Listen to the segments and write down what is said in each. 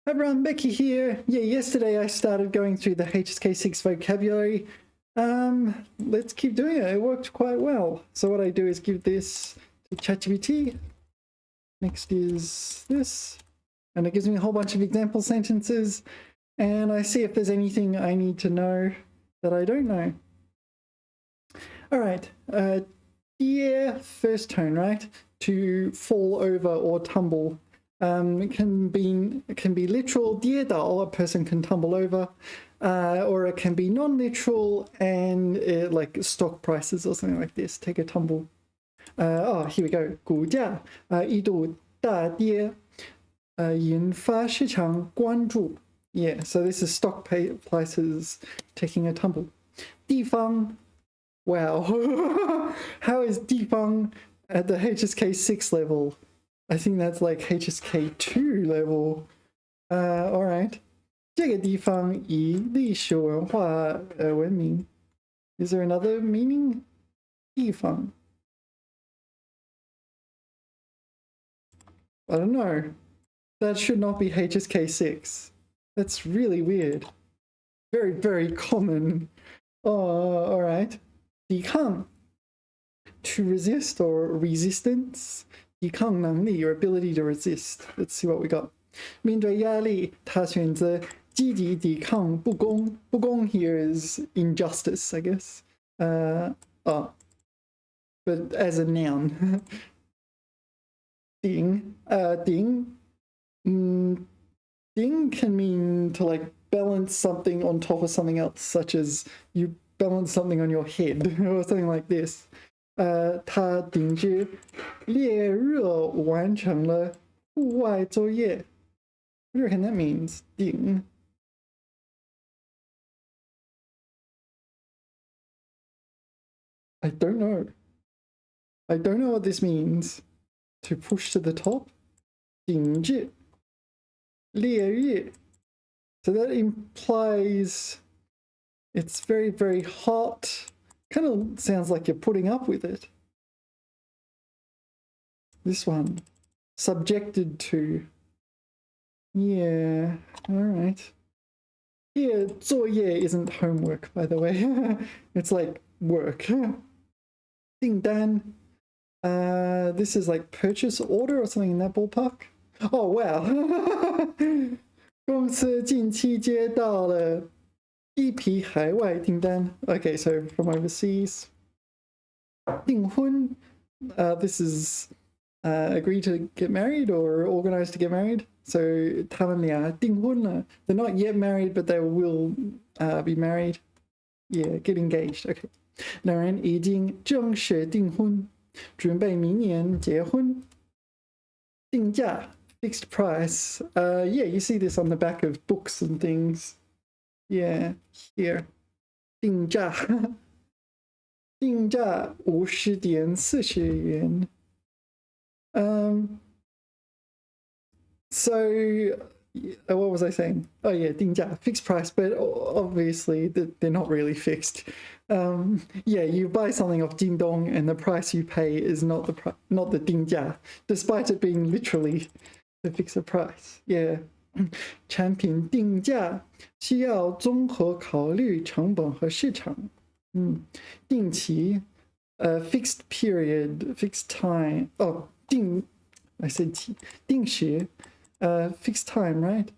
Hi everyone, Becky here. Yeah, yesterday I started going through the HSK6 vocabulary. Let's keep doing it. It worked quite well. So what I do is give this to ChatGPT. Next is this. And it gives me a whole bunch of example sentences. And I see if there's anything I need to know that I don't know. All right. Dear, first tone, right? To fall over or tumble. It can be literal, 跌倒, a person can tumble over, or it can be non-literal and like stock prices or something like this, take a tumble. Here we go. 股价一度大跌，引发市场关注. Yeah, so this is stock prices taking a tumble. 地方, wow. How is 地方 at the HSK6 level? I think that's like HSK2 level. All right. 这个地方以历史文化闻名. Is there another meaning? 地方. I don't know. That should not be HSK6. That's really weird. Very, very common. Oh, all right. 抵抗. To resist or resistance. 抵抗能力, your ability to resist. Let's see what we got. 面对压力, 他选择积极抵抗不公. 不公 here is injustice, I guess. But as a noun. 顶, 顶 can mean to like balance something on top of something else, such as you balance something on your head or something like this. 他顶着烈热完成了户外作业. What do you reckon that means? 顶. I don't know. I don't know what this means. To push to the top? 顶着烈热. So that implies it's very, very hot. Kind of sounds like you're putting up with it. This one. Subjected to. Yeah, all right. Yeah, 作业 isn't homework, by the way. It's like work. 订单. This is like purchase order or something in that ballpark. Oh, wow. 公司近期接到了一批海外订单. Okay, so from overseas. 订婚. This is agree to get married or organize to get married. So 他们俩订婚了. They're not yet married, but they will be married. Yeah, get engaged. Okay. 两人已经正式订婚，准备明年结婚。定价 fixed price. Yeah, you see this on the back of books and things. Yeah, here. 定价定价50.40元. So what was I saying? Oh yeah, 定价 fixed price, but obviously they're not really fixed. Yeah, you buy something off Dingdong and the price you pay is not the 定价, despite it being literally to fix a price. Yeah. 产品定价需要综合考虑成本和市场. 定期 fixed period, fixed time. Oh, I said 定时 fixed time, right?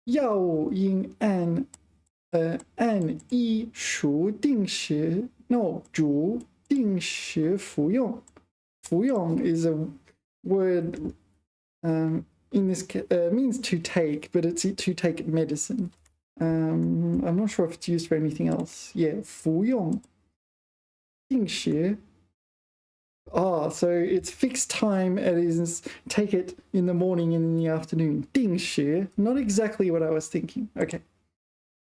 药应按属定时 no 主定时服用. 服用 is a word in this means to take, but it's to take medicine. I'm not sure if it's used for anything else. Yeah, 服用定时. So it's fixed time. It is take it in the morning and in the afternoon. 定时, not exactly what I was thinking. Okay.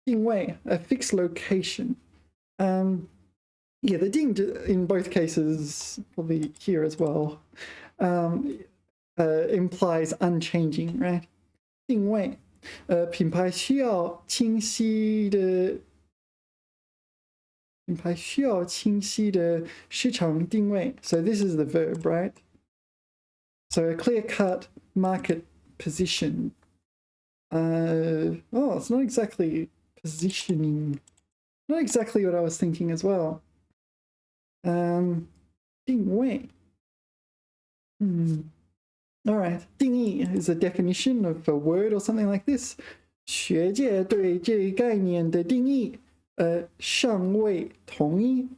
定位, a fixed location. Yeah, the 定 in both cases, probably here as well, implies unchanging, right? 定位, 品牌需要清晰的市场定位. So this is the verb, right? So a clear-cut market position Oh, it's not exactly positioning. Not exactly what I was thinking as well. 定位. All right. 定义 is a definition of a word or something like this. 学界对这概念的定义尚未统一.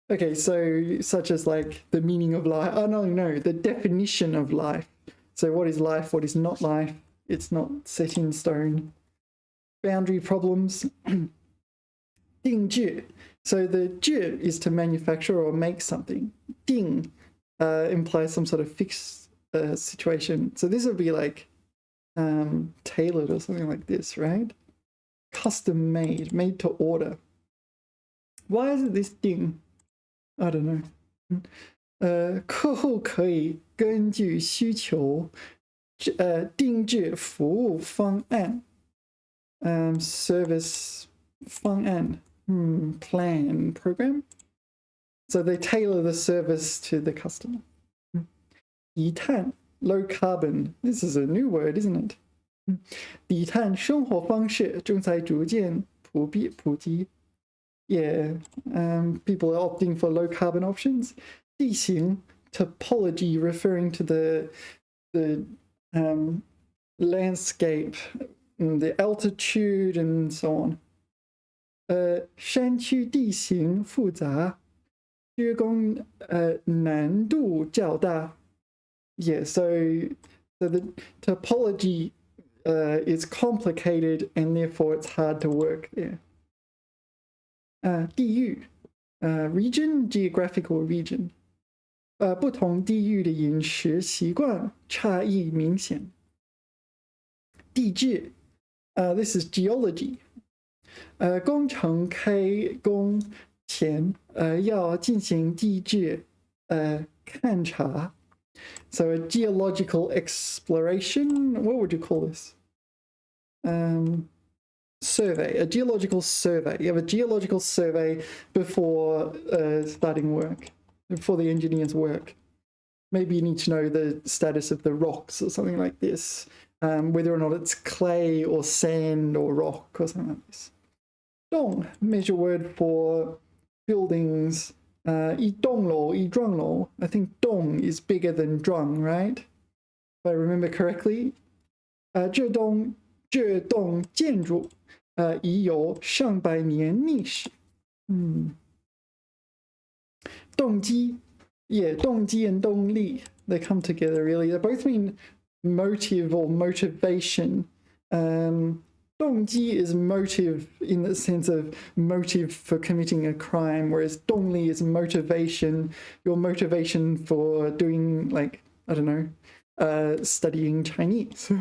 Okay, so such as like the meaning of life. Oh, no, the definition of life. So what is life? What is not life? It's not set in stone. Boundary problems. 定制. So the 制 is to manufacture or make something. 定 implies some sort of fixed situation. So this would be like tailored or something like this, right? Custom made, made to order. Why is it this 定? I don't know. 客户可以根据需求定制服务方案 service 方案 plan program. So they tailor the service to the customer. 低碳 low carbon. This is a new word, isn't it? 低碳生活方式正在逐渐普及. Yeah, people are opting for low carbon options. 地形 topology, referring to the landscape, the altitude, and so on. 山区地形复杂，施工难度较大. Yeah, so the topology is complicated and therefore it's hard to work there. 地域 region, geographical region. 不同地域的饮食习惯差异明显. 地质 this is geology. 工程开工前要进行地质勘察. So a geological exploration, what would you call this? Survey, a geological survey. You have a geological survey before starting work, before the engineers work. Maybe you need to know the status of the rocks or something like this, whether or not it's clay or sand or rock or something like this. 栋 measure word for buildings. 一栋楼, 一幢楼. I think 栋 is bigger than 幢, right? If I remember correctly. 这栋建筑已有上百年历史. 动机 yeah, 动机 and 动力 they come together really. They both mean motive or motivation. 动机 is motive in the sense of motive for committing a crime, whereas 动力 is motivation, your motivation for doing, like, I don't know, studying Chinese.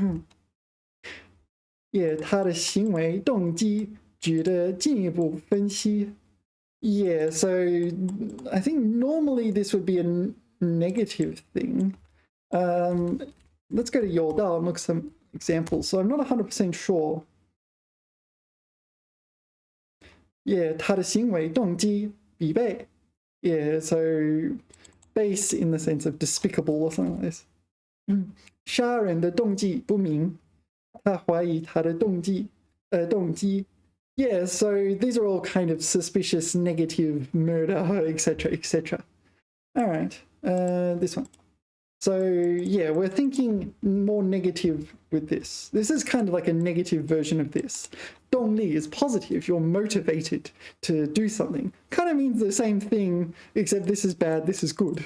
Yeah, 他的行为动机值得进一步分析. Yeah, so I think normally this would be a negative thing. Let's go to 有道 and look at some examples. So I'm not 100% sure. Yeah, 他的行为动机必备. Yeah, so base in the sense of despicable or something like this. 杀人的动机不明. 他怀疑他的动机. Yeah, so these are all kind of suspicious, negative, murder, etc., etc. All right, this one. So yeah, we're thinking more negative with this. This is kind of like a negative version of this. 动力 is positive, you're motivated to do something. Kind of means the same thing, except this is bad, this is good.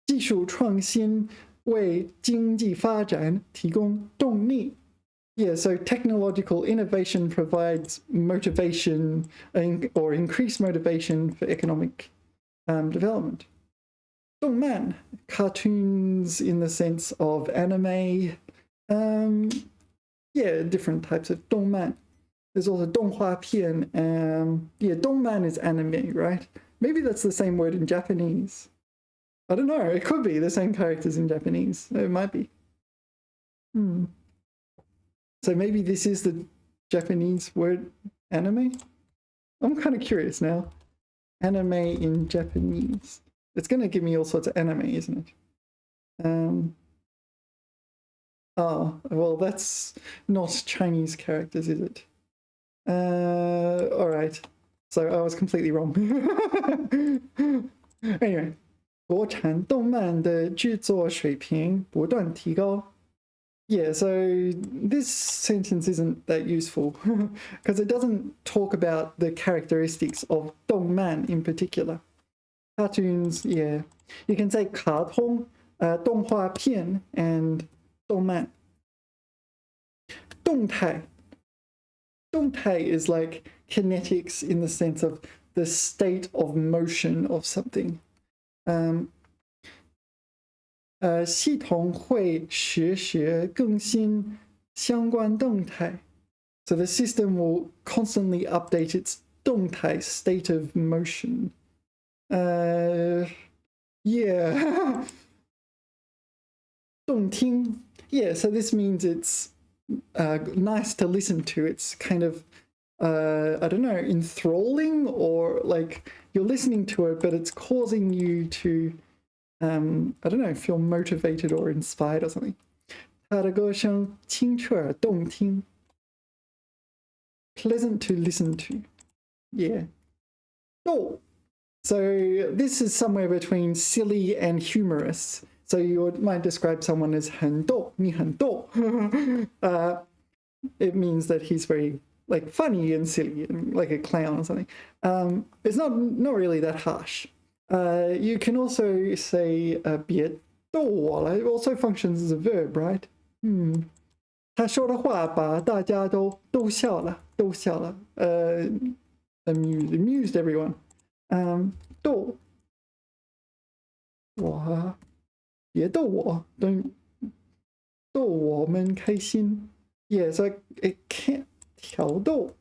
技术创新为经济发展提供动力. Yeah, so technological innovation provides motivation or increased motivation for economic development. 动漫 cartoons in the sense of anime. Yeah, different types of 动漫. There's also 动画片. Yeah, 动漫 is anime, right? Maybe that's the same word in Japanese. I don't know. It could be the same characters in Japanese. It might be. So maybe this is the Japanese word anime? I'm kind of curious now. Anime in Japanese. It's going to give me all sorts of anime, isn't it? Oh, well, that's not Chinese characters, is it? All right. So I was completely wrong. Anyway, 国产动漫的制作水平不断提高。Yeah, so this sentence isn't that useful because it doesn't talk about the characteristics of 动漫 in particular. Cartoons, yeah. You can say 卡通, 动画片 and 动漫. 动态. 动态 is like kinetics in the sense of the state of motion of something. 系统会实时更新相关动态. So the system will constantly update its 动态 state of motion. Yeah. 动听. Yeah, so this means it's nice to listen to. It's kind of, I don't know, enthralling, or like you're listening to it, but it's causing you to, I don't know, feel motivated or inspired or something. 他的歌声清澈而动听. Pleasant to listen to. Yeah. Oh. So this is somewhere between silly and humorous. So you might describe someone as 很逗,你很逗. It means that he's very like funny and silly and like a clown or something. It's not really that harsh. You can also say 别逗我了. It also functions as a verb, right? 他说的话把大家都笑了. Amused everyone. 逗我别逗我 don't 逗我们开心. Yeah, it's like it can't 挑逗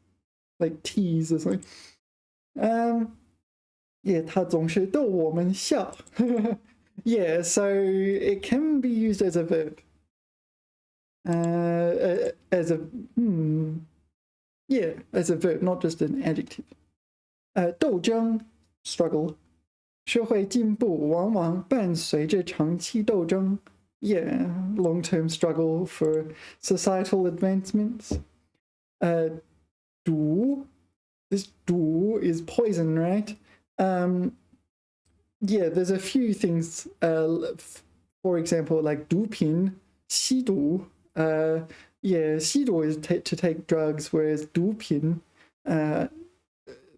like tease or something. Yeah, 他总是逗我们笑. Yeah, so it can be used as a verb. As a yeah, as a verb, not just an adjective. 斗争 struggle. 社会进步往往伴随着长期斗争. Yeah, long-term struggle for societal advancements. 毒 this 毒 is poison, right? Yeah, there's a few things, for example, like 毒品, 吸毒. Yeah, 吸毒 is to take drugs, whereas 毒品,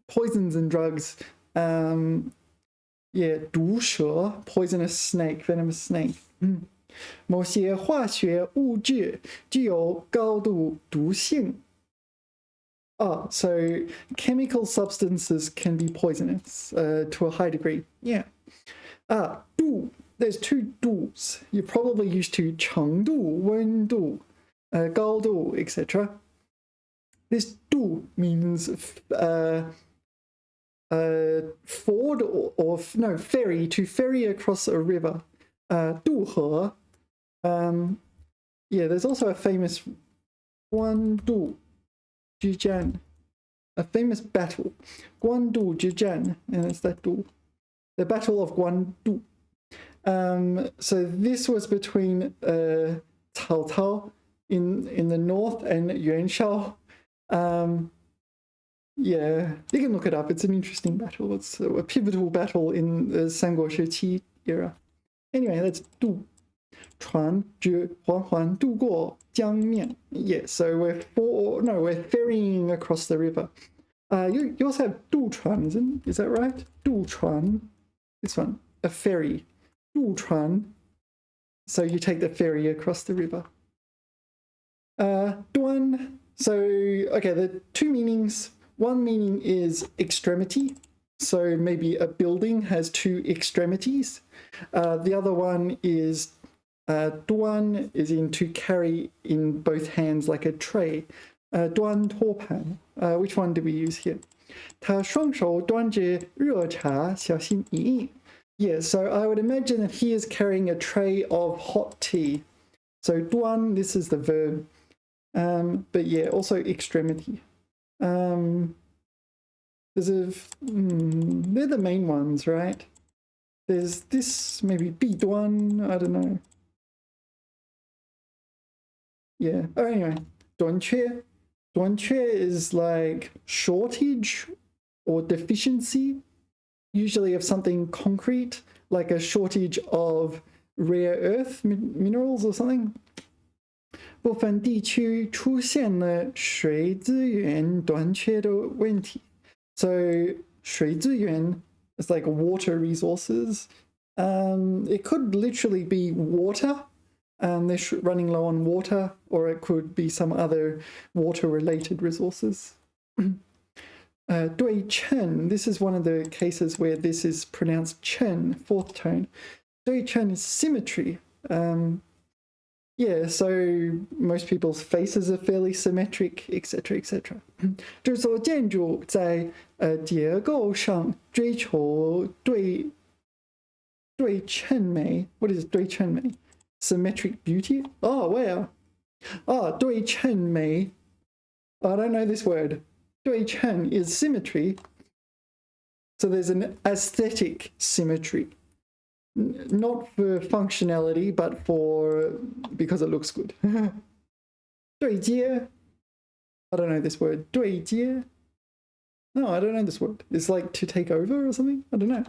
poisons and drugs. Yeah, 毒蛇, poisonous snake, venomous snake. 某些化学物质具有高度毒性. Oh, so chemical substances can be poisonous to a high degree. Yeah. 度, there's two 度s. You're probably used to 程度, 温度, 高度, etc. This 度 means ford or no, ferry, to ferry across a river. 渡河. Yeah, there's also a famous 官渡之战, a famous battle, 官渡之战, and it's that 渡, the Battle of Guandu. So this was between Cao Cao in the north and Yuan Shao. Yeah, you can look it up. It's an interesting battle. It's a pivotal battle in the Sanguo Shiqi era. Anyway, that's 渡. 船只缓缓渡过江面. Yeah, so we're ferrying across the river. You also have 渡船, is that right? 渡船. This one, a ferry. 渡船. So you take the ferry across the river. 端. So, okay, the two meanings. One meaning is extremity. So maybe a building has two extremities. The other one is 端 is in to carry in both hands like a tray. 端托盘. Which one do we use here? 他双手端着热茶，小心翼翼. Yeah, so I would imagine that he is carrying a tray of hot tea. So 端, this is the verb. But yeah, also extremity. They're the main ones, right? There's this, maybe 弊端, I don't know. Yeah. Oh, anyway, 短缺. 短缺 is like shortage or deficiency, usually of something concrete, like a shortage of rare earth minerals or something. 部分地区出现了水资源短缺的问题. So 水资源 is like water resources. It could literally be water. They're running low on water, or it could be some other water-related resources. 对称, this is one of the cases where this is pronounced chen, fourth tone. 对称 is symmetry. Yeah, so most people's faces are fairly symmetric, etc., etc. 这座建筑在结构上追求对称美. What is 对称美? Symmetric beauty? Oh, wow. Oh, 对称美. I don't know this word. 对称 is symmetry. So there's an aesthetic symmetry. Not for functionality, but because it looks good. 对接. I don't know this word. 对接. No, I don't know this word. It's like to take over or something? I don't know.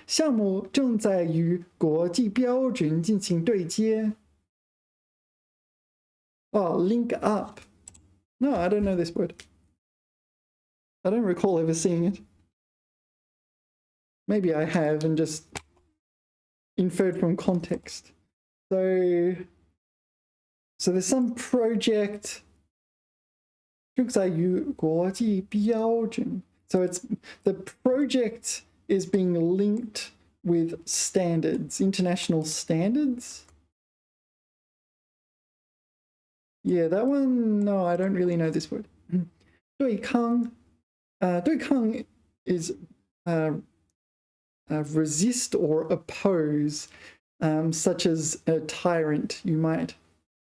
项目正在与国际标准进行对接. Oh, link up. No, I don't know this word. I don't recall ever seeing it. Maybe I have and just inferred from context. So there's some project. 正在与国际标准. So it's the project is being linked with standards, international standards. Yeah, that one, no, I don't really know this word. 对抗, 对抗 is resist or oppose, such as a tyrant. You might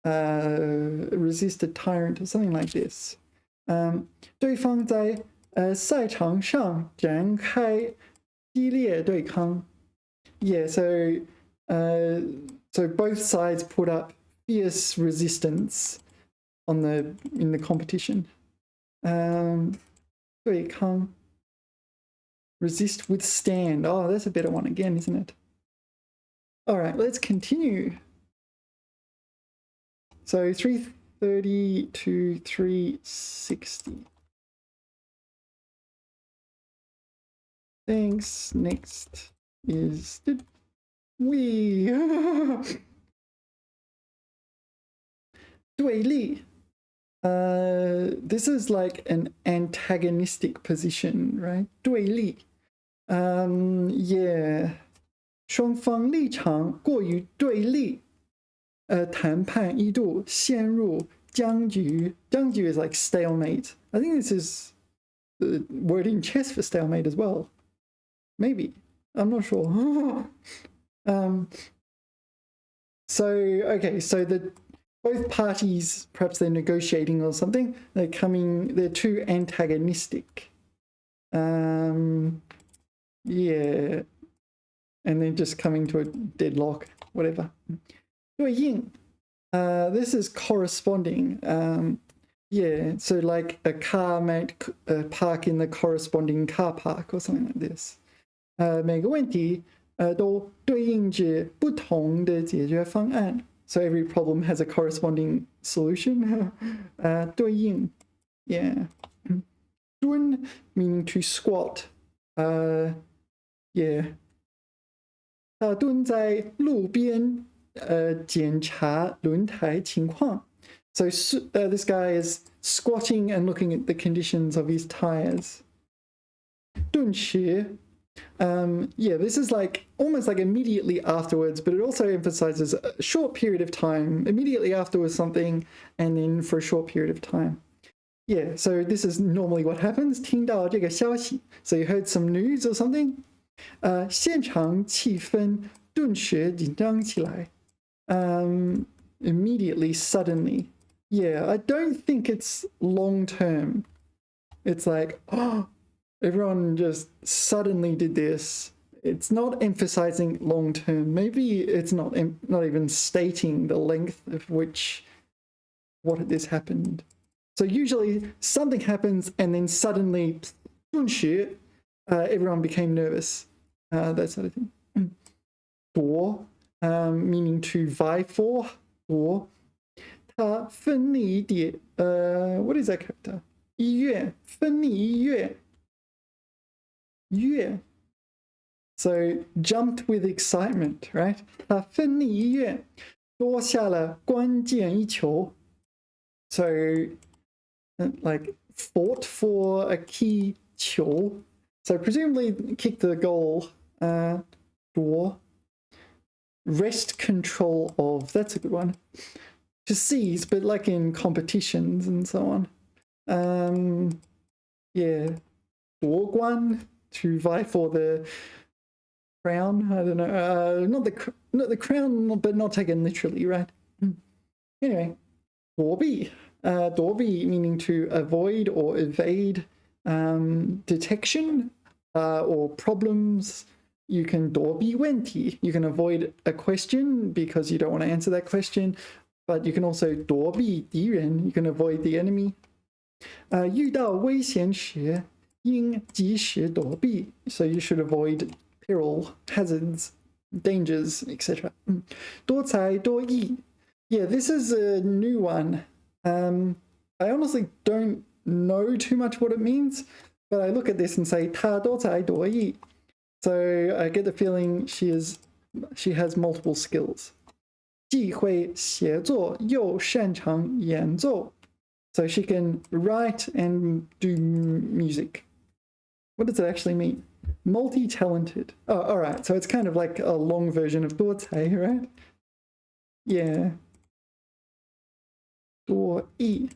resist a tyrant or something like this. 对方在赛场上展开激烈对抗. Yeah, so both sides put up fierce resistance in the competition. 对抗. Resist, withstand. Oh, that's a better one again, isn't it? All right, let's continue. So 330 to 360. Thanks. Next is we. 对立. This is like an antagonistic position, right? 对立. Yeah. 双方立场过于对立. 谈判一度陷入僵局. 僵局 is like stalemate. I think this is the word in chess for stalemate as well. Maybe. I'm not sure. So both parties, perhaps they're negotiating or something, they're too antagonistic. Yeah. And they're just coming to a deadlock, whatever. 对应. This is corresponding. Yeah, so like a car might park in the corresponding car park or something like this. 每个问题都对应着不同的解决方案. So every problem has a corresponding solution. 对应. Yeah. 蹲 meaning to squat. Yeah. 他蹲在路边检查轮胎情况. So this guy is squatting and looking at the conditions of his tires. 顿时. Yeah, this is like almost like immediately afterwards, but it also emphasizes a short period of time, immediately afterwards something, and then for a short period of time. Yeah, so this is normally what happens. 听到这个消息. So you heard some news or something. 现场气氛顿时紧张起来. Immediately, suddenly. Yeah, I don't think it's long term. It's like, oh, everyone just suddenly did this. It's not emphasizing long term. Maybe it's not even stating the length of which what this happened. So usually something happens and then suddenly everyone became nervous. That sort of thing. 夺 meaning to vie for. 夺 他奋力一点 what is that character? 一跃奋力一跃跃 So jumped with excitement, right? 他奋力一跃夺下了关键一球 So like fought for a key 球 So presumably kicked the goal 夺 wrest control of, that's a good one. To seize, but like in competitions and so on. Yeah. 夺冠 to vie for the crown. I don't know. Not the crown, but not taken literally, right? Anyway, 躲避. 躲避 meaning to avoid or evade detection or problems. You can 躲避问题. You can avoid a question because you don't want to answer that question. But you can also 躲避敌人. You can avoid the enemy. 遇到危险时应及时躲避. So you should avoid peril, hazards, dangers, etc. 多才多艺. Yeah, this is a new one. I honestly don't know too much what it means, but I look at this and say 他多才多艺. So I get the feeling she has multiple skills. 既会写作又擅长演奏. So she can write and do music. What does it actually mean? Multi-talented. Oh, all right. So it's kind of like a long version of 多才, right? Yeah. 多艺.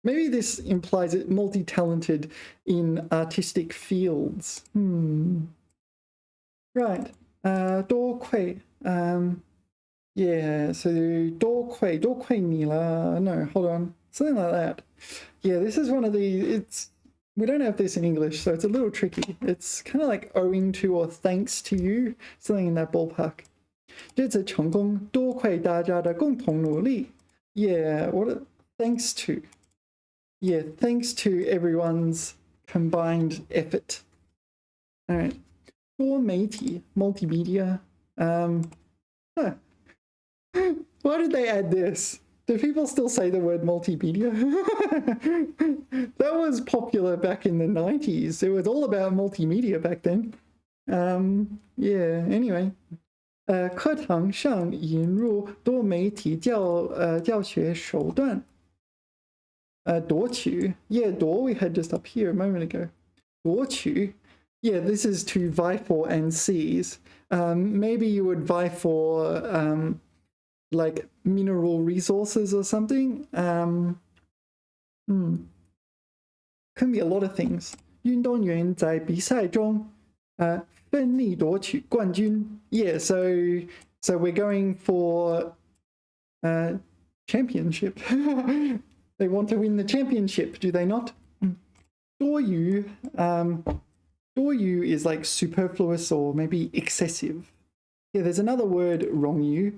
Maybe this implies it multi-talented in artistic fields. Right. 多亏. Yeah, so 多亏你了. No, hold on. Something like that. Yeah, this is one of the... We don't have this in English, so it's a little tricky. It's kind of like owing to or thanks to you. Something in that ballpark. 这次成功多亏大家的共同努力. Yeah, thanks to. Yeah, thanks to everyone's combined effort. All right. 多媒体 multimedia. Huh. Why did they add this? Do people still say the word multimedia? That was popular back in the 90s. It was all about multimedia back then. Yeah, anyway. 课堂上引入多媒体教学手段. 夺取. Yeah, 夺 we had just up here a moment ago. 夺取. Yeah, this is to vie for and seize. Maybe you would vie for like mineral resources or something. Can be a lot of things. 运动员在比赛中奋力夺取冠军. Yeah, so we're going for championship. They want to win the championship, do they not? 多余 多余 is like superfluous or maybe excessive. Yeah, there's another word, 冗余.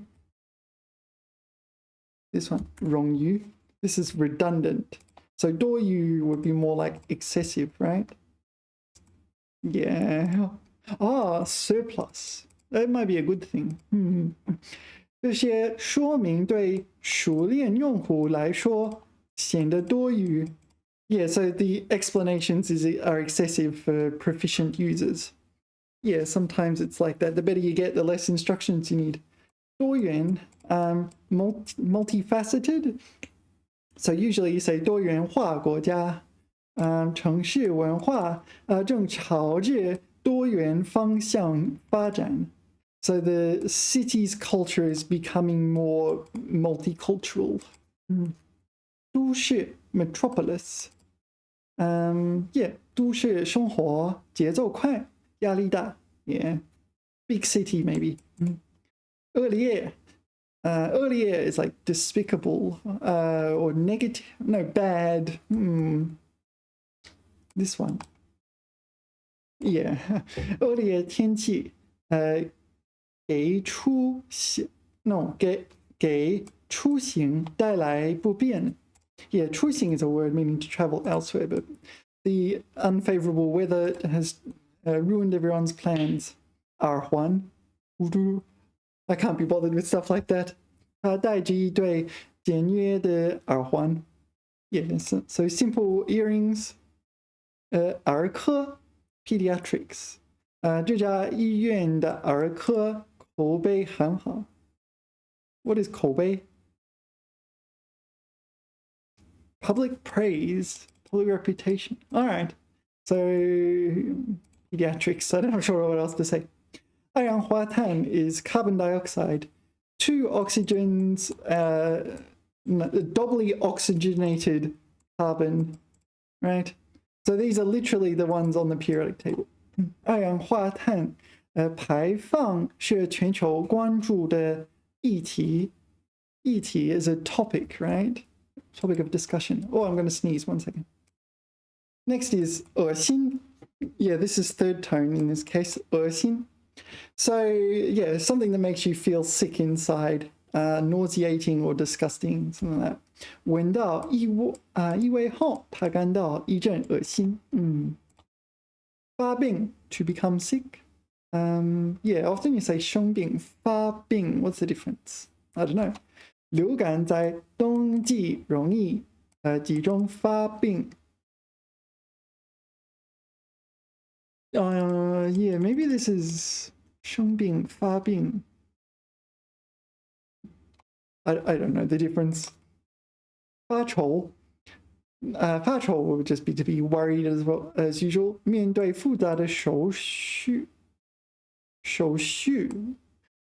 This one, 冗余. This is redundant. So 多余 would be more like excessive, right? Yeah. Surplus. That might be a good thing. 这些说明对熟练用户来说显得多余. Yeah, so the explanations are excessive for proficient users. Yeah, sometimes it's like that. The better you get, the less instructions you need. 多元 multifaceted. So usually you say 多元化国家. 城市文化正朝着多元方向发展. So the city's culture is becoming more multicultural. 都市 metropolis. Yeah, 都市生活节奏快，压力大. Yeah, big city maybe. 恶劣 earlier is like despicable or negative. No, bad. This one. Yeah, 恶劣天气给出行带来不便. Yeah, choosing is a word meaning to travel elsewhere, but the unfavorable weather has ruined everyone's plans. 耳环, I can't be bothered with stuff like that. 他戴着一对简约的耳环. Yeah, so simple earrings. 儿科 pediatrics. 这家医院的儿科口碑很好. What is 口碑? Public praise, public reputation. All right. So pediatrics, I'm not sure what else to say. 二氧化碳 is carbon dioxide. 2 oxygens, doubly oxygenated carbon, right? So these are literally the ones on the periodic table. 二氧化碳排放是全球关注的议题. 议题 is a topic, right? Topic of discussion. Oh, I'm going to sneeze, 1 second. Next is 恶心. Yeah, this is third tone in this case, 恶心. So, yeah, something that makes you feel sick inside, nauseating or disgusting, something like that. 闻到异味后，他感到一阵恶心。发病 to become sick. Yeah, often you say 生病, 发病. What's the difference? I don't know. 流感在冬季容易集中发病. Yeah, maybe this is 生病发病. I don't know the difference. 发愁. 发愁 would just be to be worried as well as usual. 面对复杂的手续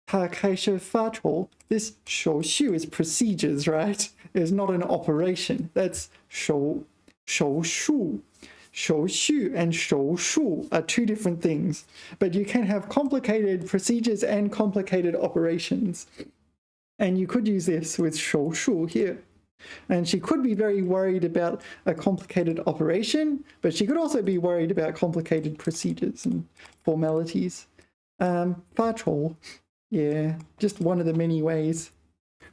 他开始发愁. This 手续 is procedures, right? It's not an operation. That's 手术. 手续 and 手术 are 2 different things, but you can have complicated procedures and complicated operations. And you could use this with 手术 here. And she could be very worried about a complicated operation, but she could also be worried about complicated procedures and formalities. 发愁, yeah, just one of the many ways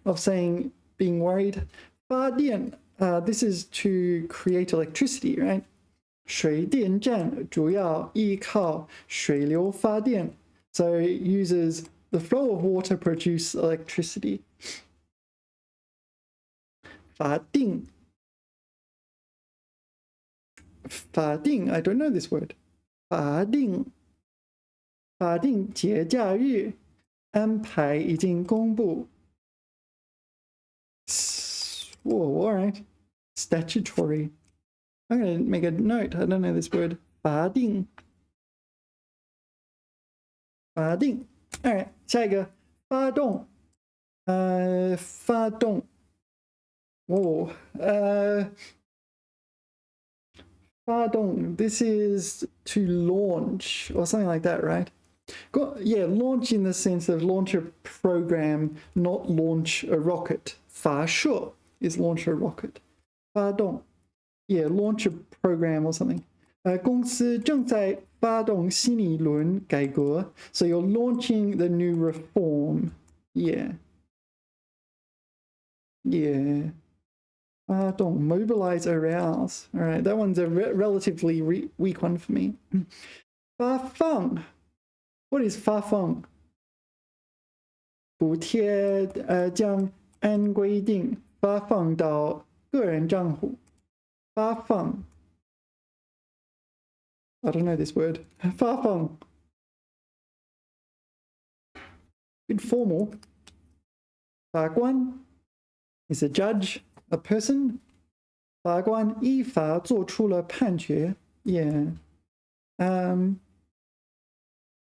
of saying being worried. 发电, this is to create electricity, right? 水电站主要依靠水流发电, so it uses the flow of water to produce electricity. 法定, I don't know this word. 法定节假日安排已经公布. Whoa, all right. Statutory. I'm going to make a note. I don't know this word. 法定. All right. 下一个发动. 发动. Whoa. 发动. This is to launch or something like that, right? Yeah, launch in the sense of launch a program, not launch a rocket. 发射 is launch a rocket. 发动. Yeah, launch a program or something. 公司正在发动新一轮改革. So you're launching the new reform. Yeah. Yeah. 发动, mobilize, arouse. All right, that one's a relatively weak one for me. 发放. What is 发放? 补贴将按规定发放到个人账户. 发放. I don't know this word. 发放. Bit formal. 法官 is a judge, a person. 法官依法作出了判决. Yeah.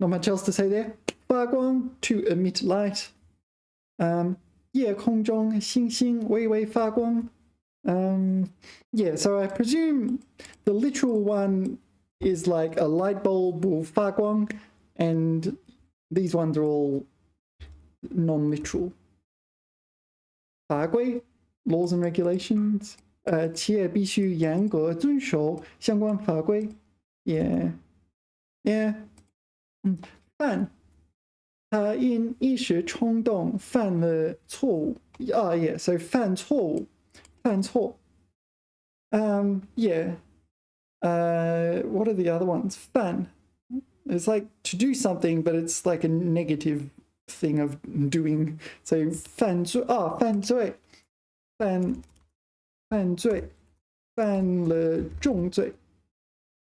Not much else to say there. 发光 to emit light. 夜空中星星微微发光. Yeah, so I presume the literal one is like a light bulb will 发光, and these ones are all non-literal. 法规 laws and regulations. 企业必须严格遵守相关法规. Yeah. Yeah. 犯他因一时冲动犯了错误. Yeah, so 犯错误. 犯错. Yeah. What are the other ones? Fan. It's like to do something, but it's like a negative thing of doing. So 犯罪犯罪犯罪犯了重罪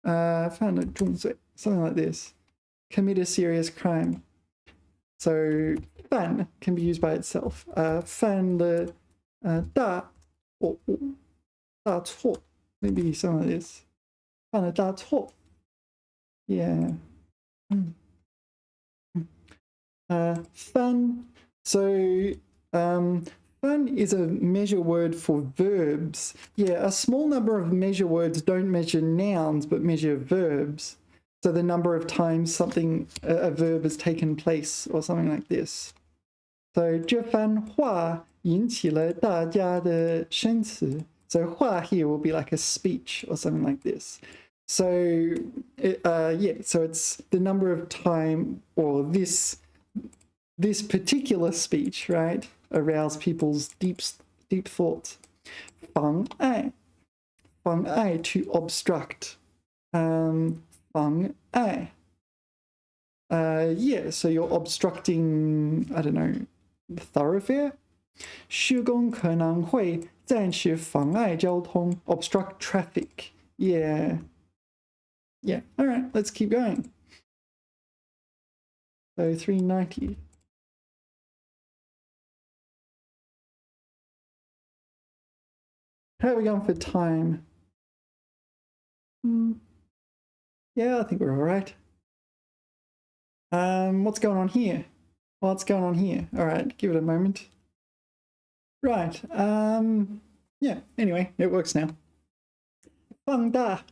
犯了重罪 something like this. Commit a serious crime. So 犯 can be used by itself. 犯了大错 maybe something like this. 犯了大错 yeah. Fun. So fun is a measure word for verbs. Yeah, a small number of measure words don't measure nouns but measure verbs. So the number of times something, a verb has taken place or something like this. So 这番话引起了大家的深思. So 话 here will be like a speech or something like this. So yeah, so it's the number of time or this particular speech, right, arouse people's deep thoughts. 妨碍 to obstruct. 妨碍 yeah, so you're obstructing, I don't know, the thoroughfare. 施工可能会暂时妨碍交通 obstruct traffic. Yeah. Yeah, all right, let's keep going. So 390. How are we going for time? Yeah, I think we're all right. What's going on here? What's going on here? All right, give it a moment. Right, yeah, anyway, it works now. 放大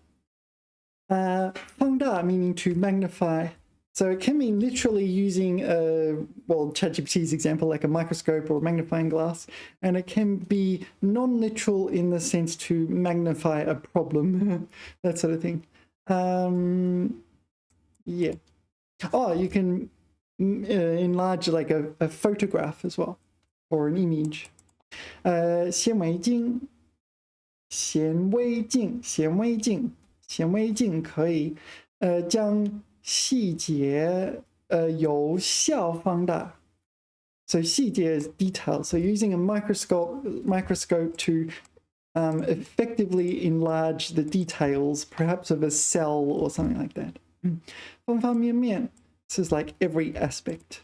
放大 meaning to magnify. So it can mean literally using well, ChatGPT's example, like a microscope or a magnifying glass, and it can be non-literal in the sense to magnify a problem, that sort of thing. Yeah. Oh, you can enlarge like a photograph as well, or an image. 显微镜可以将细节有效放大. So 细节 is detail. So using a microscope to effectively enlarge the details, perhaps of a cell or something like that. 方方面面 This is like every aspect.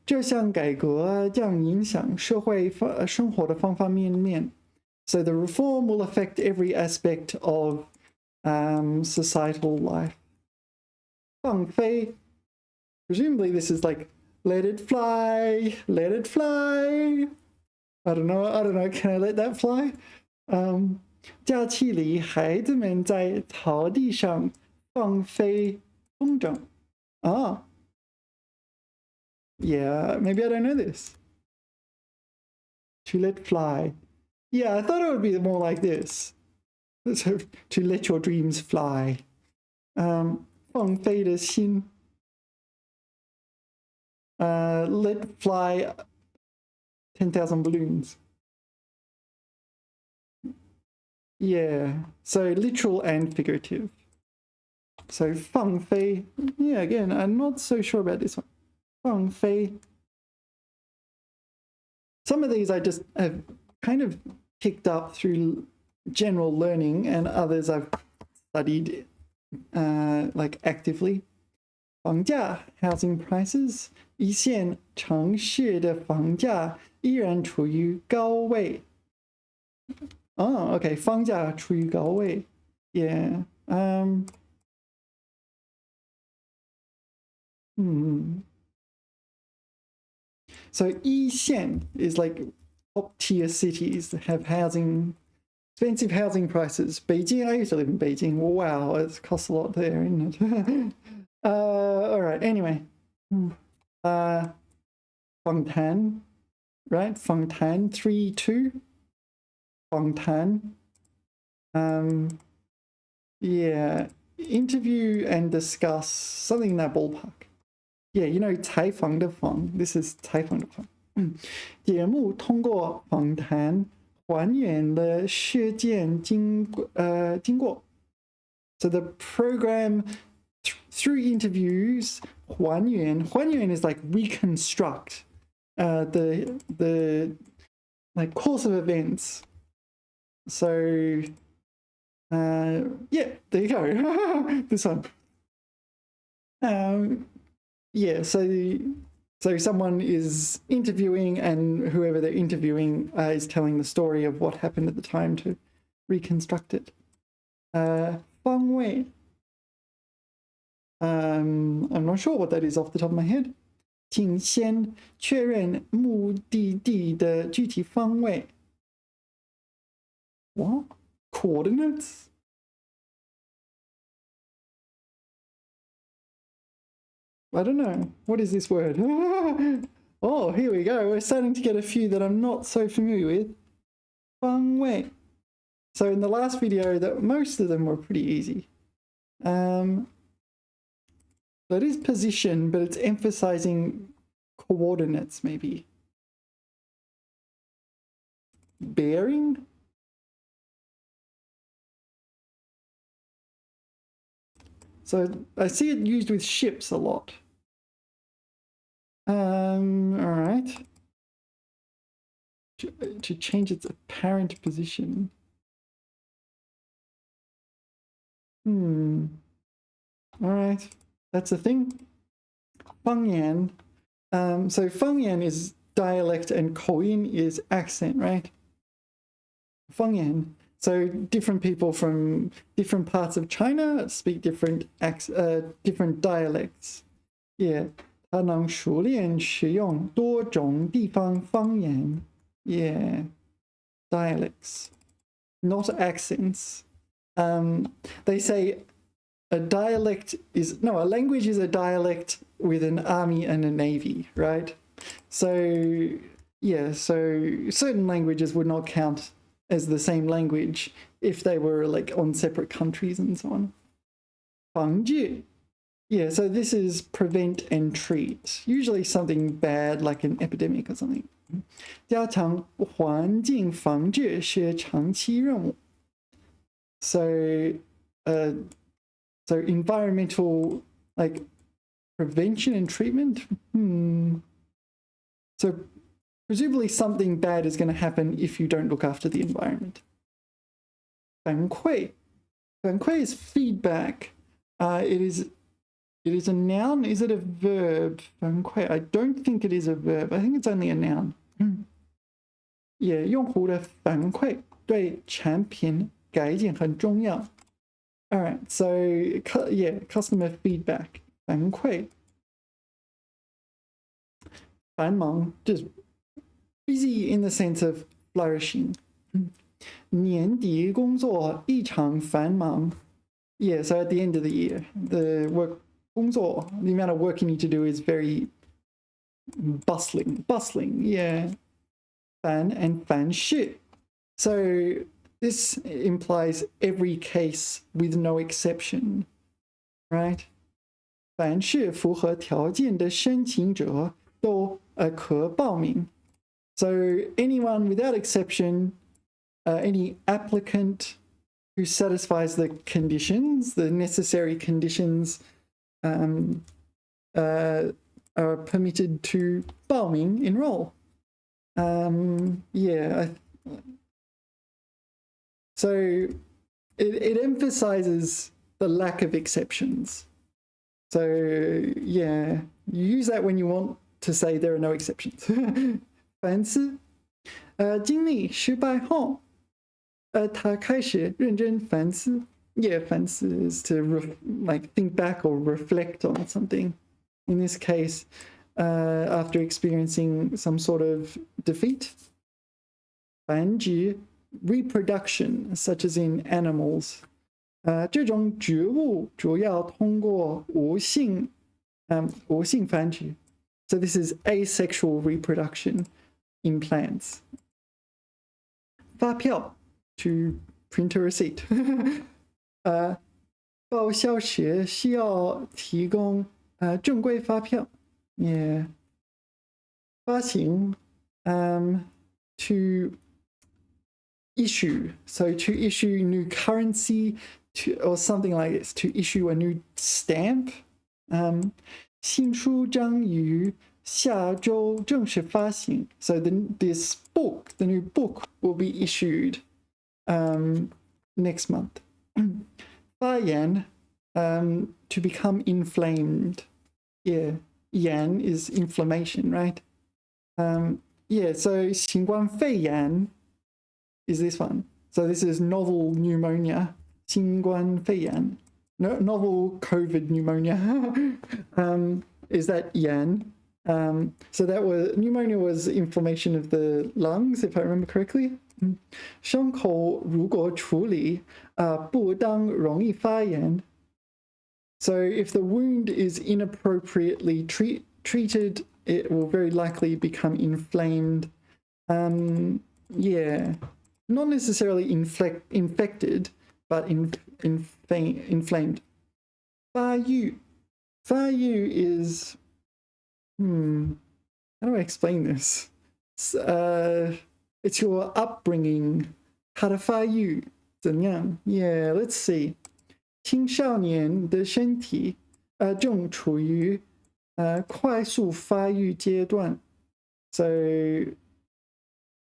这项改革将影响社会生活的方方面面. So the reform will affect every aspect of societal life. 放飞 Presumably this is like let it fly, let it fly. I don't know, can I let that fly? 假期里孩子们在草地上放飞风筝. Ah. Yeah, maybe I don't know this. To let fly. Yeah, I thought it would be more like this. So, to let your dreams fly. 放飞的心. Let fly 10,000 balloons. Yeah, so literal and figurative. So 放飞. Yeah, again, I'm not so sure about this one. 放飞. Some of these I just have kind of picked up through general learning, and others I've studied like actively. 房价 housing prices. 一线城市的房价依然处于高位. Oh, okay. 房价处于高位. Yeah. So 一线 is like top tier cities that have expensive housing prices. Beijing, I used to live in Beijing. Wow, it costs a lot there, isn't it? All right, anyway. 访谈, right? 访谈 3-2. 访谈. Yeah, interview and discuss, something in that ballpark. Yeah, you know, 采访的访. This is 采访的访. 节目通过访谈还原了事件经过. So the program through interviews 还原 is like reconstruct the like course of events. So yeah, there you go. This one. Yeah, so someone is interviewing, and whoever they're interviewing is telling the story of what happened at the time to reconstruct it. 方位. I'm not sure what that is off the top of my head. 请先确认目的地的具体方位. What? Coordinates? I don't know. What is this word? Oh, here we go. We're starting to get a few that I'm not so familiar with. 方位. So in the last video, most of them were pretty easy. That is position, but it's emphasizing coordinates, maybe. Bearing? So I see it used with ships a lot. All right. To change its apparent position. All right. That's a thing. 方言. So 方言 is dialect and 口音 is accent, right? 方言. So different people from different parts of China speak different dialects. Yeah. 他能熟练使用多种地方方言. Yeah. Dialects. Not accents. They say a language is a dialect with an army and a navy, right? So, yeah, so certain languages would not count as the same language if they were like on separate countries and so on. 防治. Yeah, so this is prevent and treat. Usually something bad like an epidemic or something. 加强环境防治是长期任务. So environmental, like prevention and treatment. So presumably something bad is going to happen if you don't look after the environment. 反馈. 反馈 is feedback. It is a noun. Is it a verb? 反馈. I don't think it is a verb. I think it's only a noun. Yeah, 用户的反馈对产品改进很重要. All right, so yeah, customer feedback. 反馈. 繁忙, just busy in the sense of flourishing. 年底工作异常繁忙. Yeah, so at the end of the year, the amount of work you need to do is very bustling, yeah. 凡 and 凡事. So this implies every case with no exception, right? 凡是符合条件的申请者都可报名. So anyone without exception, any applicant who satisfies the conditions, the necessary conditions, are permitted to 报名 enroll. Yeah. So it emphasizes the lack of exceptions. So yeah, you use that when you want to say there are no exceptions. 反思. 经历失败后, 他开始认真反思. Yeah, 反思 is to like think back or reflect on something. In this case, after experiencing some sort of defeat. 繁殖, reproduction, such as in animals. 这种植物主要通过无性繁殖. So this is asexual reproduction in plants. 发票, to print a receipt. 报销时需要提供正规发票. Yeah. 发行, to issue. So to issue new currency, or something like this, to issue a new stamp. 新书将于下周正式发行. So this book, the new book, will be issued next month. 发炎, to become inflamed. Yeah, 炎 is inflammation, right? Yeah, so 新冠肺炎 is this one. So this is novel pneumonia. 新冠肺炎. Novel COVID pneumonia. Is that yan? So that was pneumonia was inflammation of the lungs, if I remember correctly. 伤口如果处理不当容易发炎. So if the wound is inappropriately treated, it will very likely become inflamed. Yeah, not necessarily infected, but inflamed. 发育. 发育 is, how do I explain this? It's your upbringing. 他的发育怎样? Yeah, let's see. 青少年的身体正处于快速发育阶段. So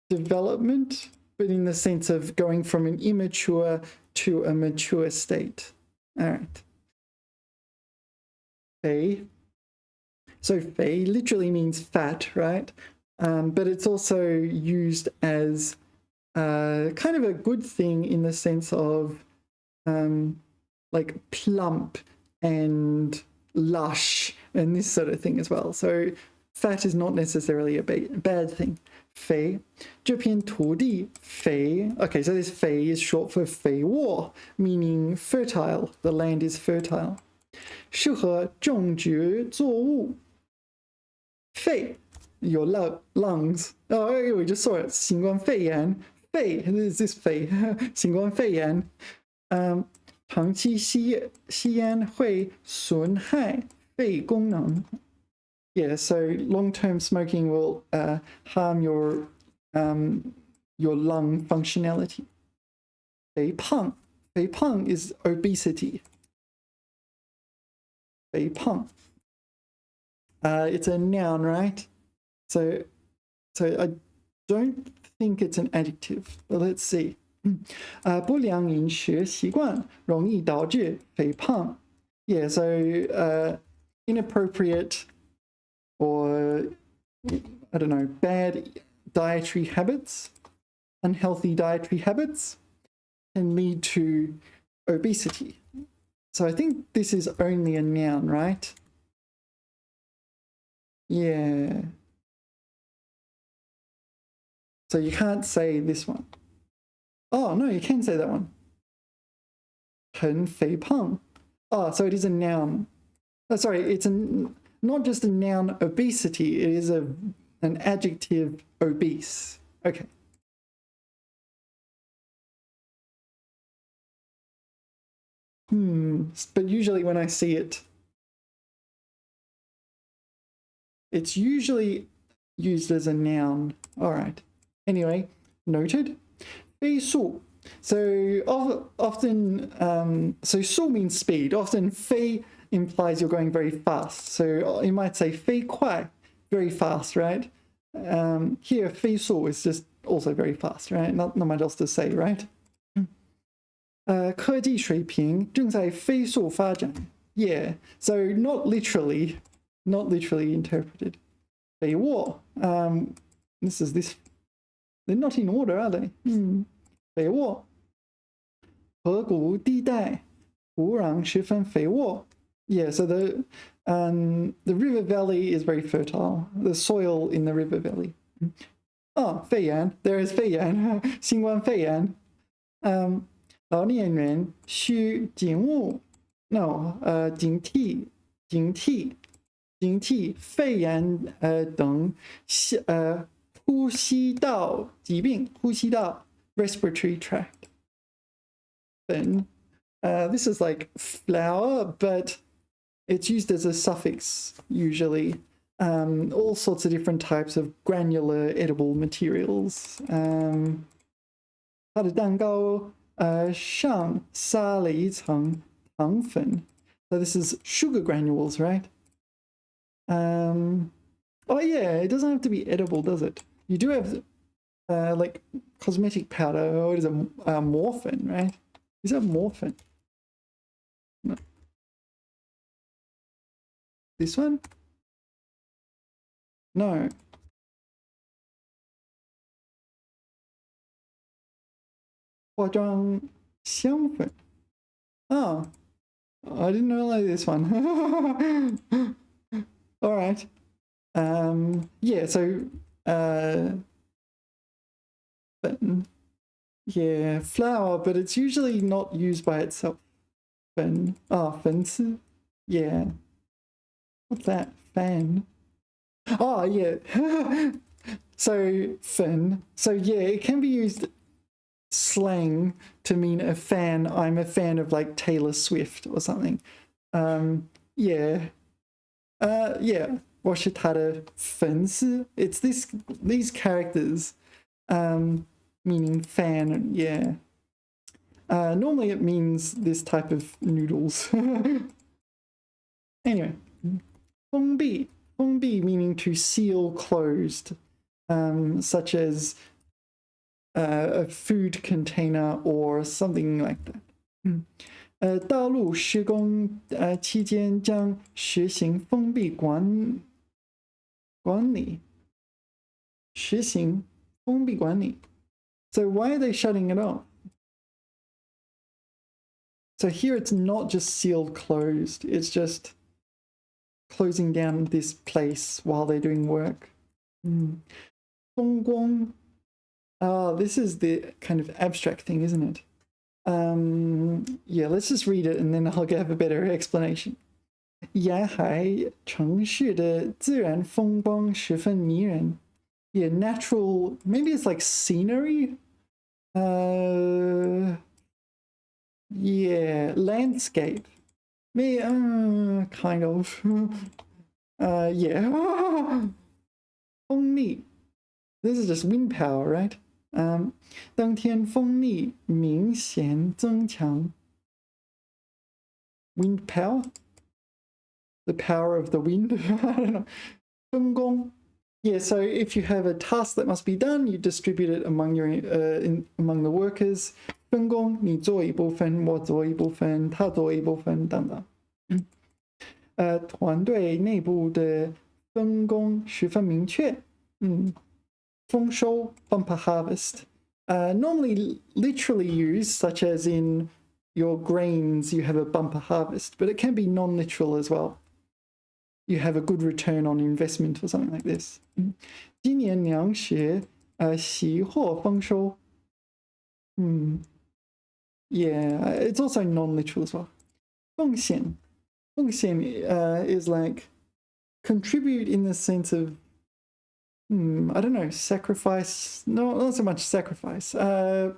development, but in the sense of going from an immature to a mature state. All right. 肥. So 肥 literally means fat, right? But it's also used as kind of a good thing in the sense of like plump and lush and this sort of thing as well. So fat is not necessarily a bad thing. 肥. 这片土地肥. Okay, so this 肥 is short for 肥沃, meaning fertile. The land is fertile. 适合种植作物. 肺, your lungs. Oh, we just saw it. 新冠肺炎. 肺, this is 肺. 新冠肺炎. 长期吸烟会损害肺功能. Yeah, so long-term smoking will harm your lung functionality. 肥胖. 肥胖 is obesity. 肥胖. It's a noun, right? So I don't think it's an adjective. But let's see. 不良饮食习惯容易导致肥胖. Yeah, so inappropriate or, I don't know, bad dietary habits, unhealthy dietary habits can lead to obesity. So I think this is only a noun, right? Yeah. So you can't say this one. Oh, no, you can say that one. 很肥胖. Oh, so it is a noun. Oh, sorry, it's not just a noun obesity, it is an adjective obese. Okay. But usually when I see it, it's usually used as a noun. All right. Anyway, noted. 飞速. So often, so 速 means speed. Often 飞 implies you're going very fast. So you might say 飞快, very fast, right? Here 飞速 is just also very fast, right? Not much else to say, right? 科技水平正在飞速发展. Yeah, so not literally interpreted. 肥沃. This. They're not in order, are they? 肥沃. 河谷地带土壤十分肥沃. Yeah, so the river valley is very fertile. The soil in the river valley. Oh, 肺炎. There is 肺炎. 新冠肺炎. 老年人需警务 no 警惕肺炎等呼吸道疾病 respiratory tract. Then this is like flour, but it's used as a suffix usually. All sorts of different types of granular edible materials. 它的蛋糕上撒了一层糖粉。So this is sugar granules, right? Oh yeah, it doesn't have to be edible, does it? You do have like cosmetic powder. What is it? Morphine, right? Is that morphine? No. This one? No. Oh, I didn't know this one. All right. Yeah, so yeah, flour, but it's usually not used by itself. Fen. Oh, fenci. Yeah. What's that? Fan. Oh, yeah. So, fen. So, yeah, it can be used slang to mean a fan. I'm a fan of like Taylor Swift or something. Yeah. Yeah. 我是他的粉丝. It's these characters, meaning fan. Yeah. Normally it means this type of noodles. Anyway, 封闭 meaning to seal closed, such as a food container or something like that. 道路施工期间将实行封闭管理。实行封闭管理。So why are they shutting it off? So here it's not just sealed closed, it's just closing down this place while they're doing work. 风光. Oh, this is the kind of abstract thing, isn't it? Yeah, let's just read it and then I'll give a better explanation. 沿海城市的自然风光十分迷人. Yeah, natural, maybe it's like scenery? Yeah, landscape. Me, kind of. Yeah. 风力. This is just wind power, right? 当天风力明显增强. Wind power? The power of the wind? I don't know. 分工. Yeah, so if you have a task that must be done, you distribute it among your among the workers. 分工，你做一部分，我做一部分，他做一部分，等等。团队内部的分工十分明确。丰收 bumper harvest. Normally literally used, such as in your grains, you have a bumper harvest, but it can be non-literal as well. You have a good return on investment or something like this. 今年粮食喜获丰收. Yeah, it's also non-literal as well. 奉献 is like contribute in the sense of I don't know, sacrifice. No, not so much sacrifice. I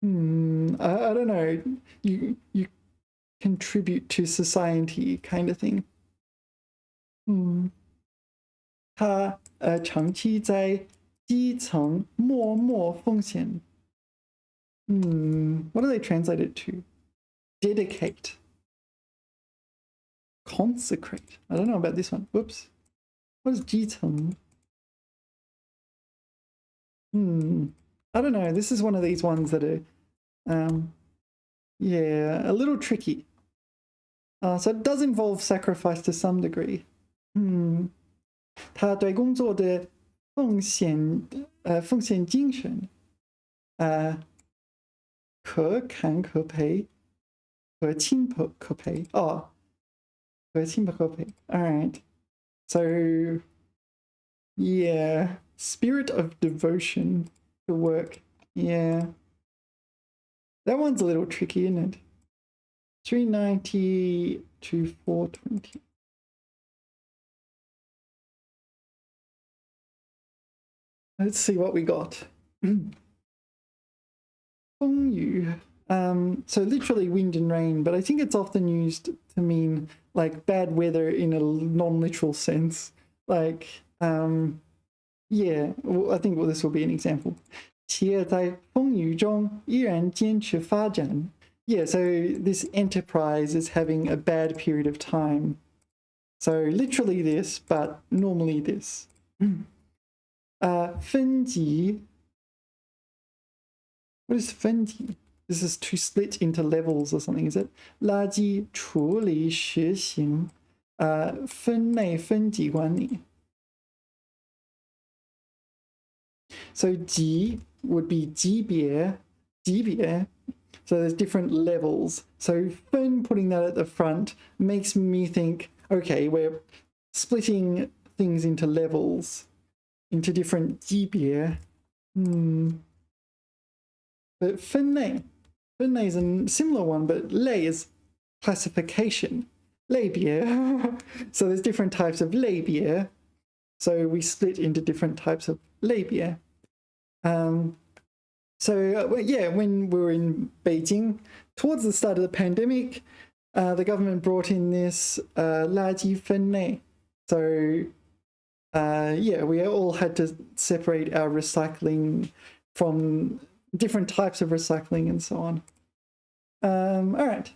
don't know. You contribute to society kind of thing. 他长期在基层默默奉献. What do they translate it to? Dedicate. Consecrate. I don't know about this one. Whoops. What is 基层? I don't know. This is one of these ones that are, yeah, a little tricky. So it does involve sacrifice to some degree. 他对工作的奉献精神，可看可佩，可亲可佩。哦，可亲可佩。All right. So, yeah, spirit of devotion to work. Yeah. That one's a little tricky, isn't it? 390 to 420. Let's see what we got. 风雨. So literally wind and rain, but I think it's often used to mean like bad weather in a non-literal sense. Like, yeah, well, I think this will be an example. 企业在风雨中依然坚持发展. Yeah, so this enterprise is having a bad period of time. So literally this, but normally this. 分级. What is 分级? This is to split into levels or something, is it? 垃圾处理实行分类分级管理. So 级 would be 级别. So there's different levels. So 分, putting that at the front, makes me think, okay, we're splitting things into levels, into different 级别. But 分类is a similar one, but 类 is classification. 类别. So there's different types of 类别. So we split into different types of 类别. Yeah, when we were in Beijing, towards the start of the pandemic, the government brought in this 垃圾分类. So yeah, we all had to separate our recycling from different types of recycling and so on. All right.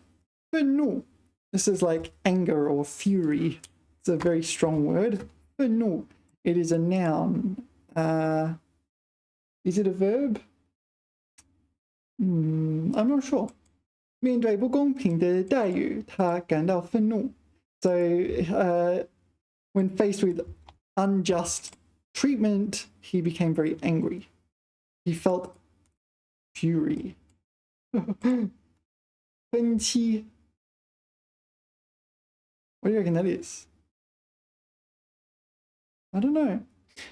愤怒. This is like anger or fury. It's a very strong word. 愤怒. It is a noun. Is it a verb? I'm not sure. 面对不公平的待遇，他感到愤怒. So when faced with unjust treatment, he became very angry. He felt fury. 分期. What do you reckon that is? I don't know.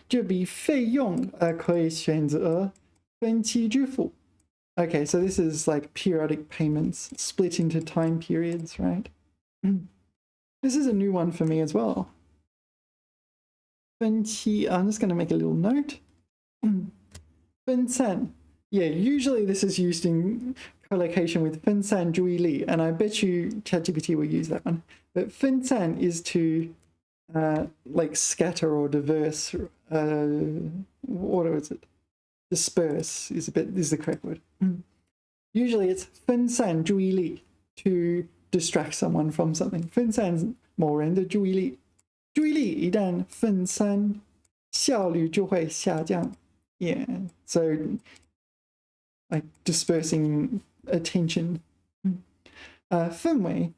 这笔费用可以选择分期支付. Okay, so this is like periodic payments split into time periods, right? This is a new one for me as well. 分期, I'm just going to make a little note. 分散. Yeah, usually this is used in collocation with 分散注意力, and I bet you ChatGPT will use that one. But 分散 is to like scatter or diverse. What is it? Disperse is the correct word. Usually it's 分散注意力 to distract someone from something. 分散某人的注意力. 注意力一旦分散，效率就会下降. Yeah, so like dispersing attention. 氛围.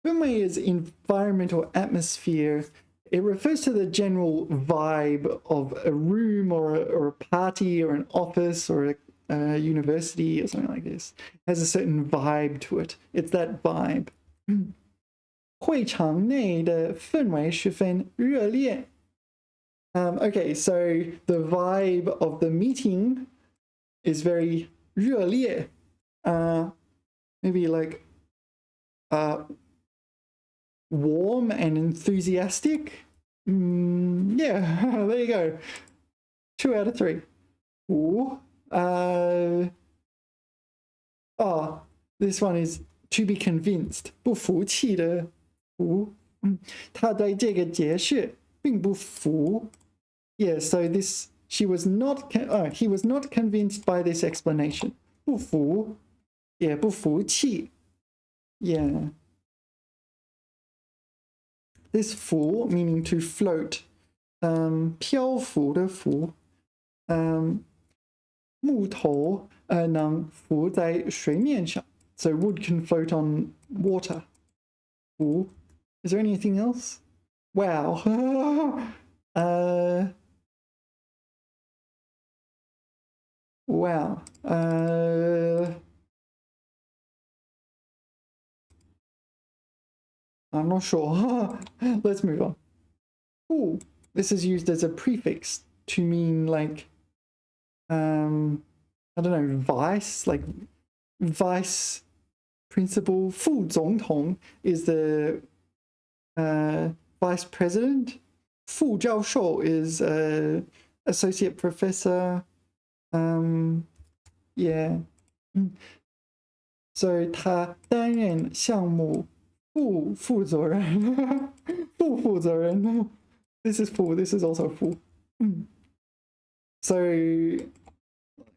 氛围 is environmental atmosphere. It refers to the general vibe of a room or a party or an office or a university or something like this. It has a certain vibe to it. It's that vibe. 会场内的氛围十分热烈. Okay, so the vibe of the meeting is very 热烈. Maybe like warm and enthusiastic. Yeah, there you go. 2 out of 3. Ooh. This one is to be convinced. 不服气的服. 他对这个解释并不服. Yeah, so he was not convinced by this explanation. 不服. Yeah, 不服气. Yeah. This 浮 meaning to float. 漂浮的浮. 木头能浮在水面上. So wood can float on water. 浮. Is there anything else? Wow. Wow. I'm not sure. Let's move on. Ooh, this is used as a prefix to mean like, I don't know, vice, like vice principal. 副总统 is the vice president. 副教授 is associate professor. Yeah. So 他担任项目负责人. 不负责人. This is 负, this is also 负. So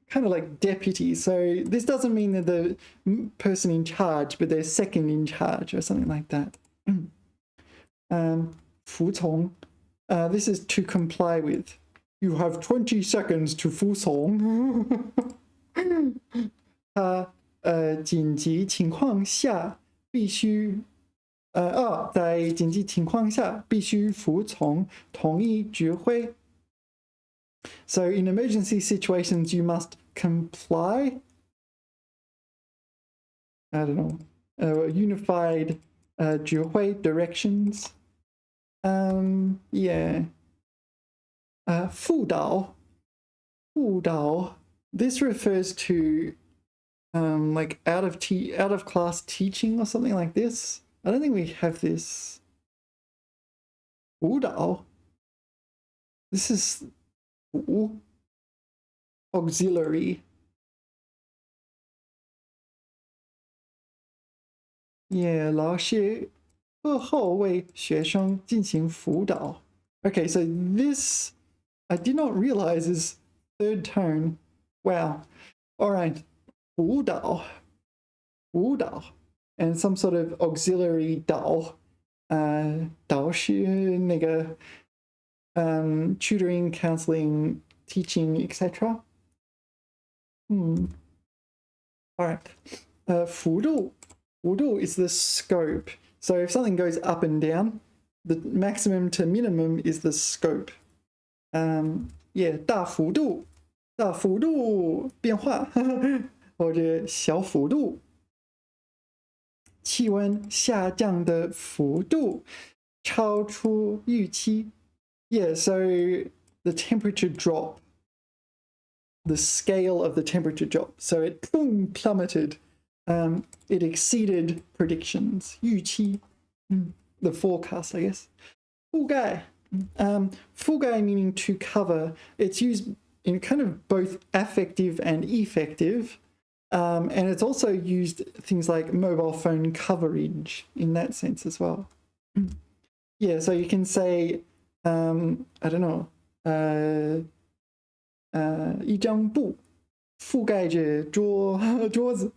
kind of like deputy. So this doesn't mean they're the person in charge, but they're second in charge or something like that. 服从. This is to comply with. You have 20 seconds to 服从. 紧急情况下必须在紧急情况下必须服从同意指挥. So in emergency situations, you must comply. I don't know. Unified 指挥 directions. Yeah. 辅导. This refers to like out of class teaching or something like this. I don't think we have this. 辅导. This is auxiliary. Yeah, 老师课后为学生进行辅导. Okay, so this I did not realize is third tone. Wow. All right. 辅导. And some sort of auxiliary 导. 导是那个 tutoring, counseling, teaching, etc. All right. 幅度 is the scope. So if something goes up and down, the maximum to minimum is the scope. Yeah, 大幅度变化或者小幅度。气温下降的幅度超出预期. Yeah, so the temperature drop, the scale of the temperature drop. So it boom, plummeted. It exceeded predictions. 预期, the forecast, I guess. 覆盖. 覆盖 meaning to cover. It's used in kind of both affective and effective. And it's also used things like mobile phone coverage in that sense as well. Yeah, so you can say, I don't know, 一张布覆盖着桌子.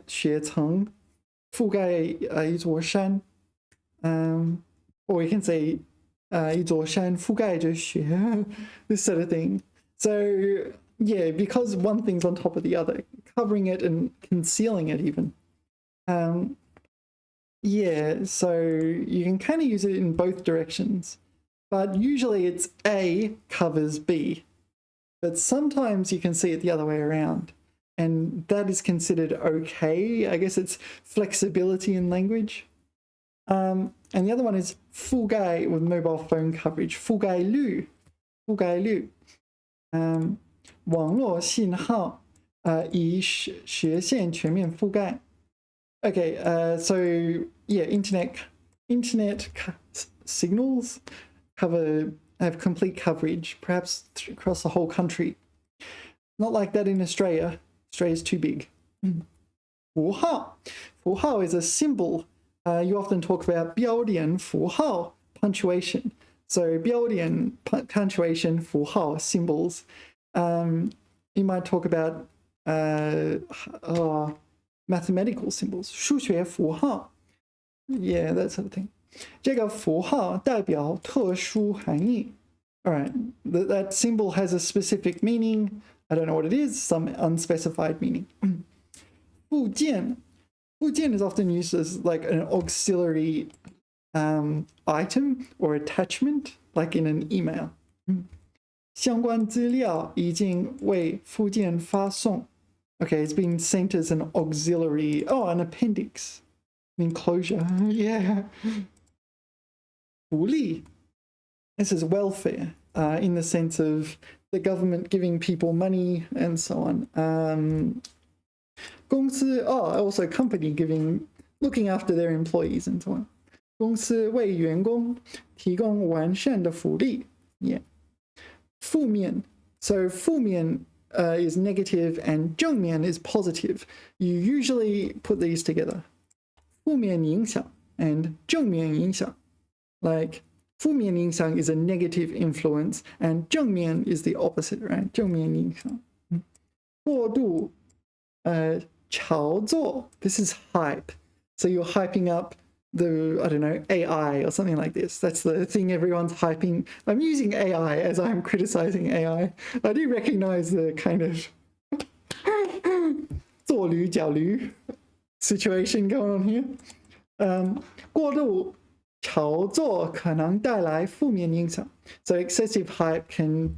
雪层覆盖一座山. Or you can say 一座山覆盖着雪. This sort of thing. So yeah, because one thing's on top of the other, covering it and concealing it even. Yeah, so you can kind of use it in both directions, but usually it's A covers B, but sometimes you can see it the other way around, and that is considered okay. I guess it's flexibility in language. And the other one is 覆盖 with mobile phone coverage. 覆盖率. 网络信号已实现全面覆盖. Okay, so yeah, internet signals have complete coverage, perhaps across the whole country. Not like that in Australia. Australia's too big. 符号. 符号 is a symbol. You often talk about 标点符号 punctuation. So 标点 punctuation 符号 symbols. You might talk about mathematical symbols. 数学符号. Yeah, that sort of thing. 这个符号代表特殊含义. All right, that symbol has a specific meaning. I don't know what it is, some unspecified meaning. 附件. 附件 is often used as like an auxiliary item or attachment, like in an email. 相关资料已经为附件发送. Okay, it's been sent as an auxiliary, an appendix, an enclosure. Yeah. 福利. This is welfare, in the sense of the government giving people money and so on. 公司, also company looking after their employees and so on. 公司为员工提供完善的福利. Yeah. 负面. So 负面is negative and 正面 is positive. You usually put these together. 负面影响 and 正面影响. Like 负面影响 is a negative influence and 正面 is the opposite, right? 正面影响.过度炒作. This is hype. So you're hyping up the, I don't know, AI or something like this. That's the thing everyone's hyping. I'm using AI as I'm criticizing AI. I do recognize the kind of 做驴脚驴 situation going on here. 过度炒作可能带来负面影响. So excessive hype can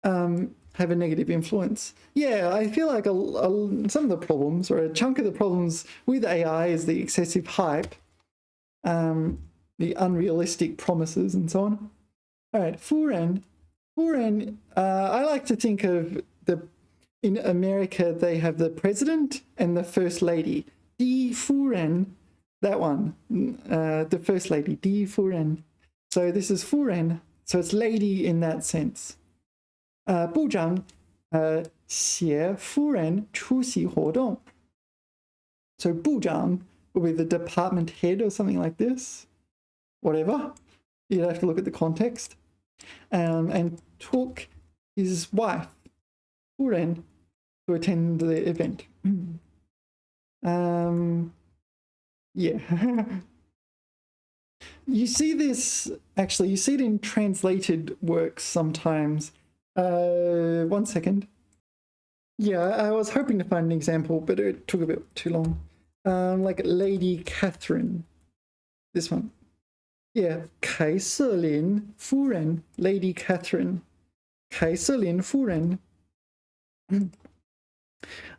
have a negative influence. Yeah, I feel like some of the problems, or a chunk of the problems with AI, is the excessive hype, the unrealistic promises, and so on. All right, 夫人, I like to think of in America, they have the president and the first lady. 第夫人, that one, the first lady, 第夫人. So this is 夫人, so it's lady in that sense. 部长携夫人出席活动. So 部长will be the department head or something like this. Whatever. You'd have to look at the context. And took his wife, 夫人, to attend the event. Yeah. You see this, actually, you see it in translated works sometimes. 1 second. Yeah, I was hoping to find an example, but it took a bit too long. Like Lady Catherine. This one. Yeah, 凯瑟琳夫人, Lady Catherine. 凯瑟琳夫人.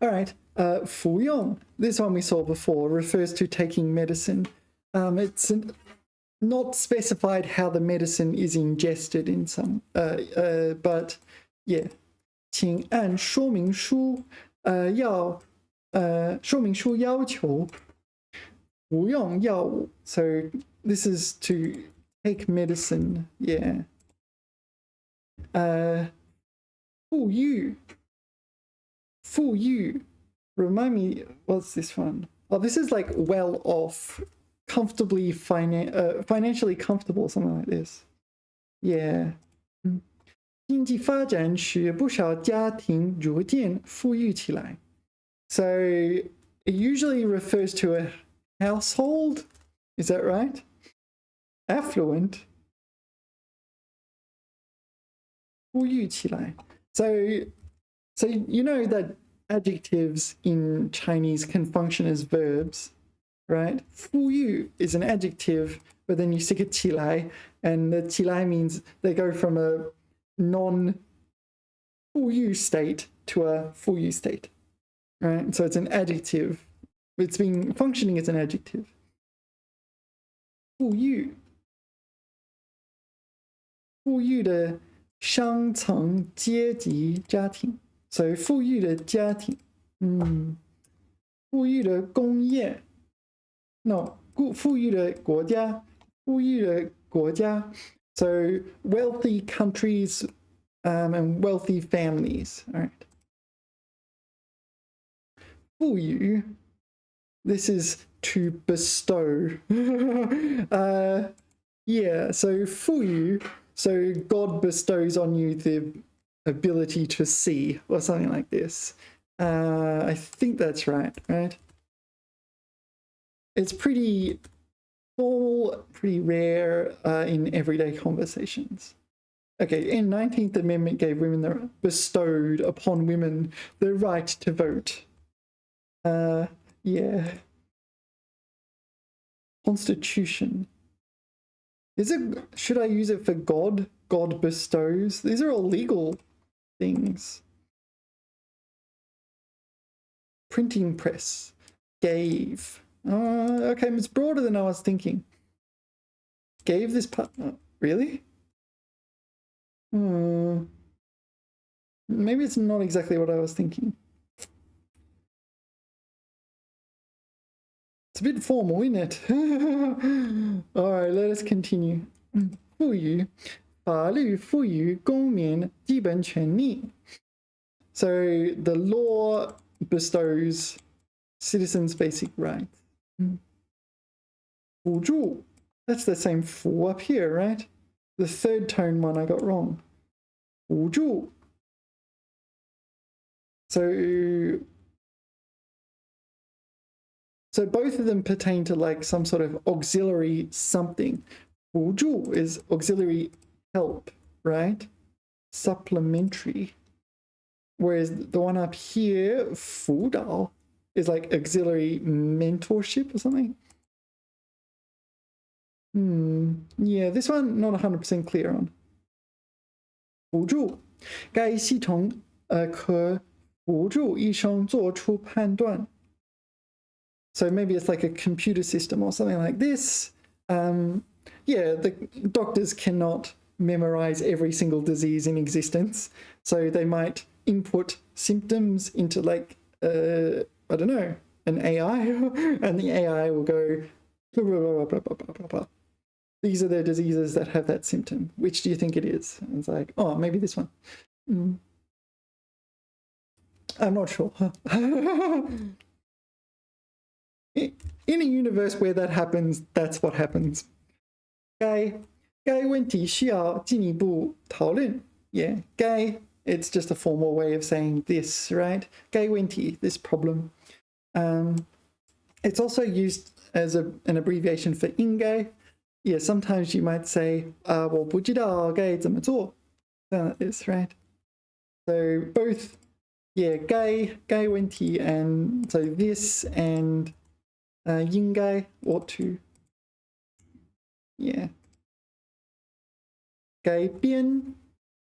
All right. 服用. This one we saw before refers to taking medicine. It's not specified how the medicine is ingested in some, but yeah. 请按说明书说明书要求服用药物. So this is to take medicine. Yeah. 富裕. Remind me, what's this one? Oh, this is like well off, comfortably financially comfortable, something like this. Yeah. 经济发展使不少家庭逐渐富裕起来. So it usually refers to a household. Is that right? Affluent. 富裕起来. So you know that adjectives in Chinese can function as verbs, right? 富裕 is an adjective, but then you stick a 起来, and the 起来 means they go from a non 富裕 state to a 富裕 state, right? So it's an adjective. It's been functioning as an adjective. 富裕的上层阶级家庭. So 富裕的家庭. 富裕的工业. No, 富裕的国家. 富裕的国家. So wealthy countries and wealthy families. All right. 富裕. This is to bestow. Yeah, so 富裕. So God bestows on you the ability to see, or something like this. I think that's right? It's pretty formal, pretty rare in everyday conversations. Okay, in 19th Amendment gave women bestowed upon women the right to vote. Yeah. Constitution. Should I use it for God? God bestows. These are all legal things. Printing press. Gave. Okay, it's broader than I was thinking. Gave this part. Oh, really? Maybe it's not exactly what I was thinking. It's a bit formal, isn't it? All right, let us continue. 赋予法律赋予公民基本权利. So the law bestows citizens' basic rights. 辅助. That's the same 辅 up here, right? The third tone one I got wrong. 辅助. So both of them pertain to like some sort of auxiliary something. 辅助 is auxiliary help, right? Supplementary. Whereas the one up here, 辅导, is like auxiliary mentorship or something. Yeah, this one not 100% clear on. 辅助，该系统可辅助医生做出判断。So maybe it's like a computer system or something like this. Yeah, the doctors cannot memorize every single disease in existence. So they might input symptoms into like, I don't know, an AI, and the AI will go, blah, blah, blah, blah, blah, blah, blah. These are the diseases that have that symptom. Which do you think it is? And it's like, oh, maybe this one. I'm not sure. In a universe where that happens, that's what happens. 该问题需要进一步讨论. Yeah, 该, it's just a formal way of saying this, right? 该问题, this problem. It's also used as an abbreviation for 应该. Yeah, sometimes you might say, 我不知道该怎么做. Like this, right? So both, yeah, 该问题, and so this and 应该 ought to. Yeah. 改变.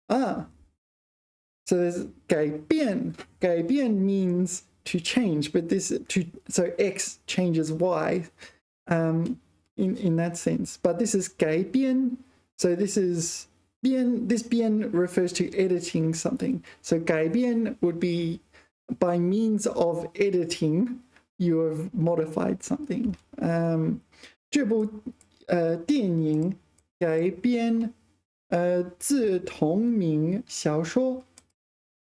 So there's 改变. 改变 means to change, but so X changes Y in that sense. But this is 改变. So this is 变. This 变 refers to editing something. So 改变 would be by means of editing, you have modified something. 这部电影改编自同名小说.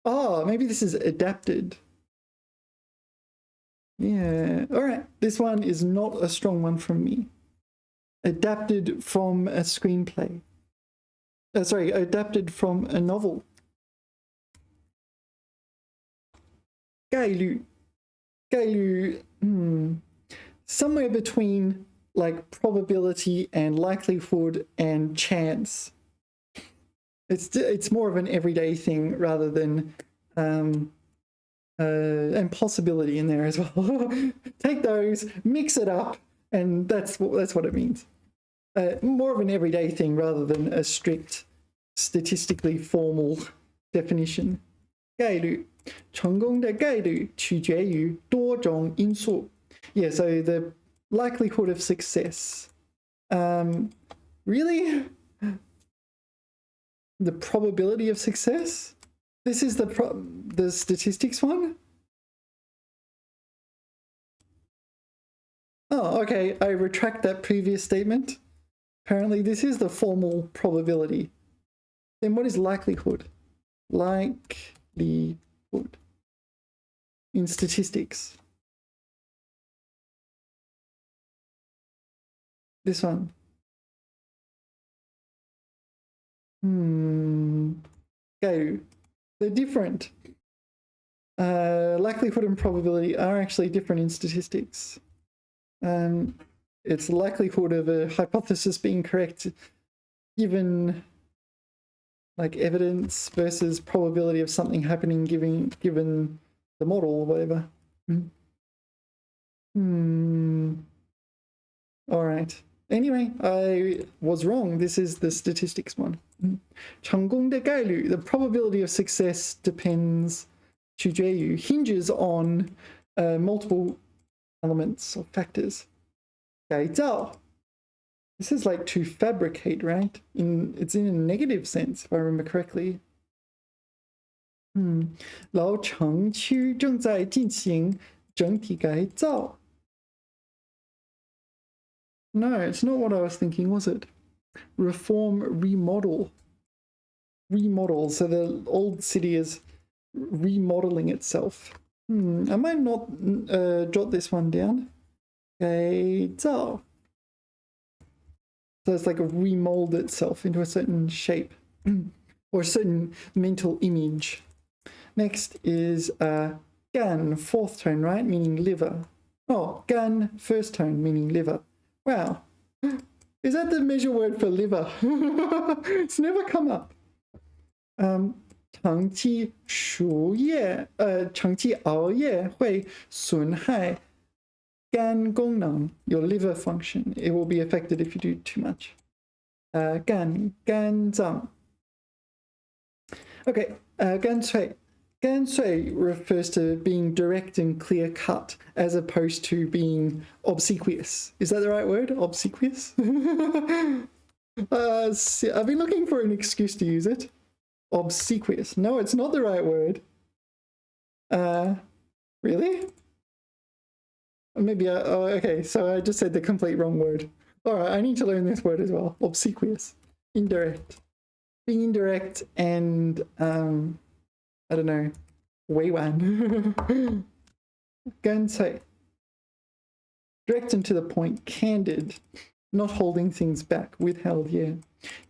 Oh, maybe this is adapted. Yeah, all right. This one is not a strong one from me. Adapted from a screenplay. Sorry, adapted from a novel. 概率. 概率, somewhere between like probability and likelihood and chance. It's more of an everyday thing rather than and possibility in there as well. Take those, mix it up, and that's what it means. More of an everyday thing rather than a strict statistically formal definition. 概率，成功的概率取决于多种因素. Yeah, so the likelihood of success. Really? The probability of success? This is the statistics one? Oh, okay, I retract that previous statement. Apparently this is the formal probability. Then what is likelihood? Likelihood in statistics. This one. Okay, they're different. Likelihood and probability are actually different in statistics. It's likelihood of a hypothesis being correct given like evidence versus probability of something happening given the model or whatever. All right. Anyway, I was wrong. This is the statistics one. 成功的概率, the probability of success depends, 取决于, hinges on multiple elements or factors. 改造. This is like to fabricate, right? It's in a negative sense, if I remember correctly. 老城区正在进行整体改造. No, it's not what I was thinking, was it? Reform, remodel. Remodel, so the old city is remodeling itself. I might not jot this one down. 改造. So it's like a remold itself into a certain shape or a certain mental image. Next is gan, fourth tone, right? Meaning liver. Oh, gan, first tone, meaning liver. Wow. Is that the measure word for liver? It's never come up. 长期熟夜长期熬夜会损害肝功能 your liver function. It will be affected if you do too much. 肝脏 Okay, 干脆 干脆 refers to being direct and clear cut as opposed to being obsequious. Is that the right word? Obsequious? I've been looking for an excuse to use it. Obsequious. No, it's not the right word. Really? Maybe oh, okay, so I just said the complete wrong word. All right, I need to learn this word as well. Obsequious. Indirect. Being indirect and, I don't know, 委婉. 干脆. Direct and to the point, candid, not holding things back, withheld, yeah.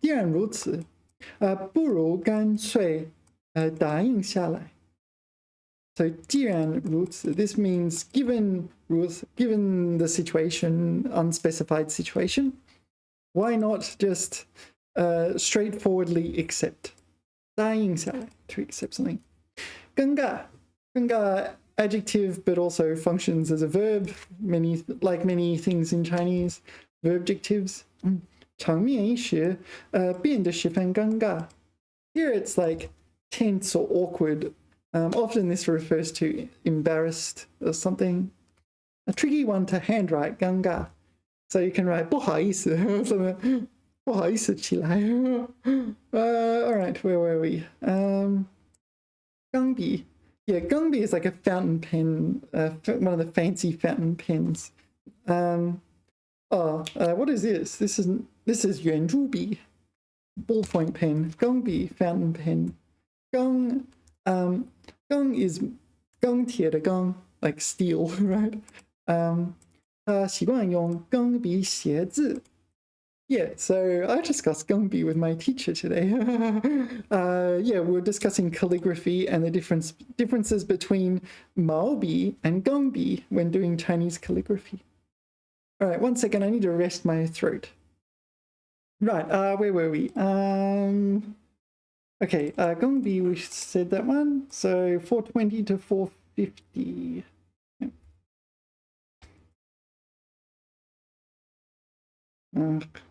既然如此, 不如干脆答应下来. So 既然如此, this means given the situation, unspecified situation, why not just straightforwardly accept? 答应下来, to accept something. 尴尬 adjective, but also functions as a verb. Like many things in Chinese, verbjectives. 场面一时变得十分尴尬. Here it's like tense or awkward. Often this refers to embarrassed or something. A tricky one to handwrite, 尴尬. So you can write 不好意思 something. 不好意思起来. All right, where were we? 钢笔. Yeah, 钢笔 is like a fountain pen, one of the fancy fountain pens. What is this? This is 圆珠笔, ballpoint pen. 钢笔, fountain pen. 钢 is 钢铁的钢, like steel, right? 他习惯用钢笔写字. Yeah, so I discussed 钢笔 with my teacher today. Yeah, we were discussing calligraphy and the differences between 毛笔 and 钢笔 when doing Chinese calligraphy. All right, 1 second, I need to rest my throat. Right, where were we? Okay, 钢笔, we said that one. So 420 to 450.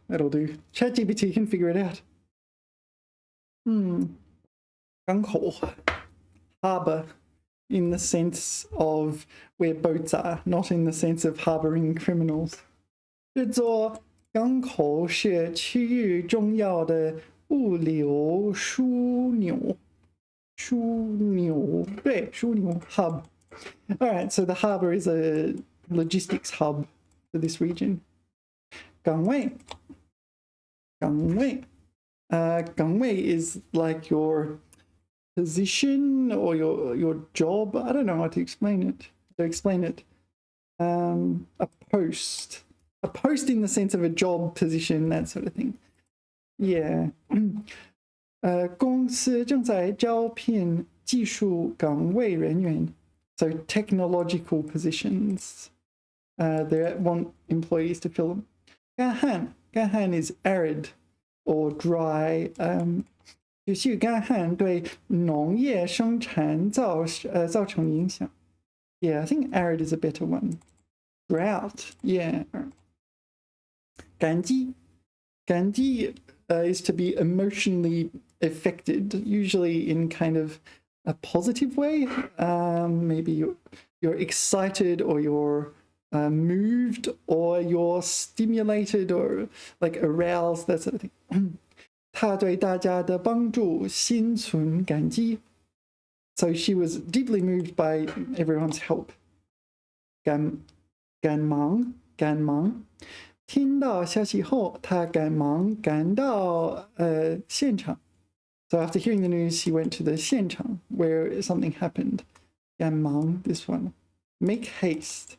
That'll do. ChatGPT can figure it out. 港口 harbour, in the sense of where boats are, not in the sense of harbouring criminals. 这座港口是区域重要的物流枢纽. 枢纽 hub. All right, so the harbour is a logistics hub for this region. 岗位 岗位 is like your position or your job. I don't know how to explain it. A post in the sense of a job position, that sort of thing. Yeah. 公司正在招聘技术岗位人员. So technologi高positions. They want employees to fill them. 干旱 is arid or dry. 持续干旱对农业生产造成影响. Yeah, I think arid is a better one. Drought, yeah. 感激 is to be emotionally affected, usually in kind of a positive way. Maybe you're excited, or you're moved, or you're stimulated, or like aroused, that sort of thing. 他对大家的帮助心存感激. So she was deeply moved by everyone's help. 赶忙 听到消息后，他赶忙赶到现场. So after hearing the news, he went to the 现场 where something happened. 赶忙, this one. Make haste.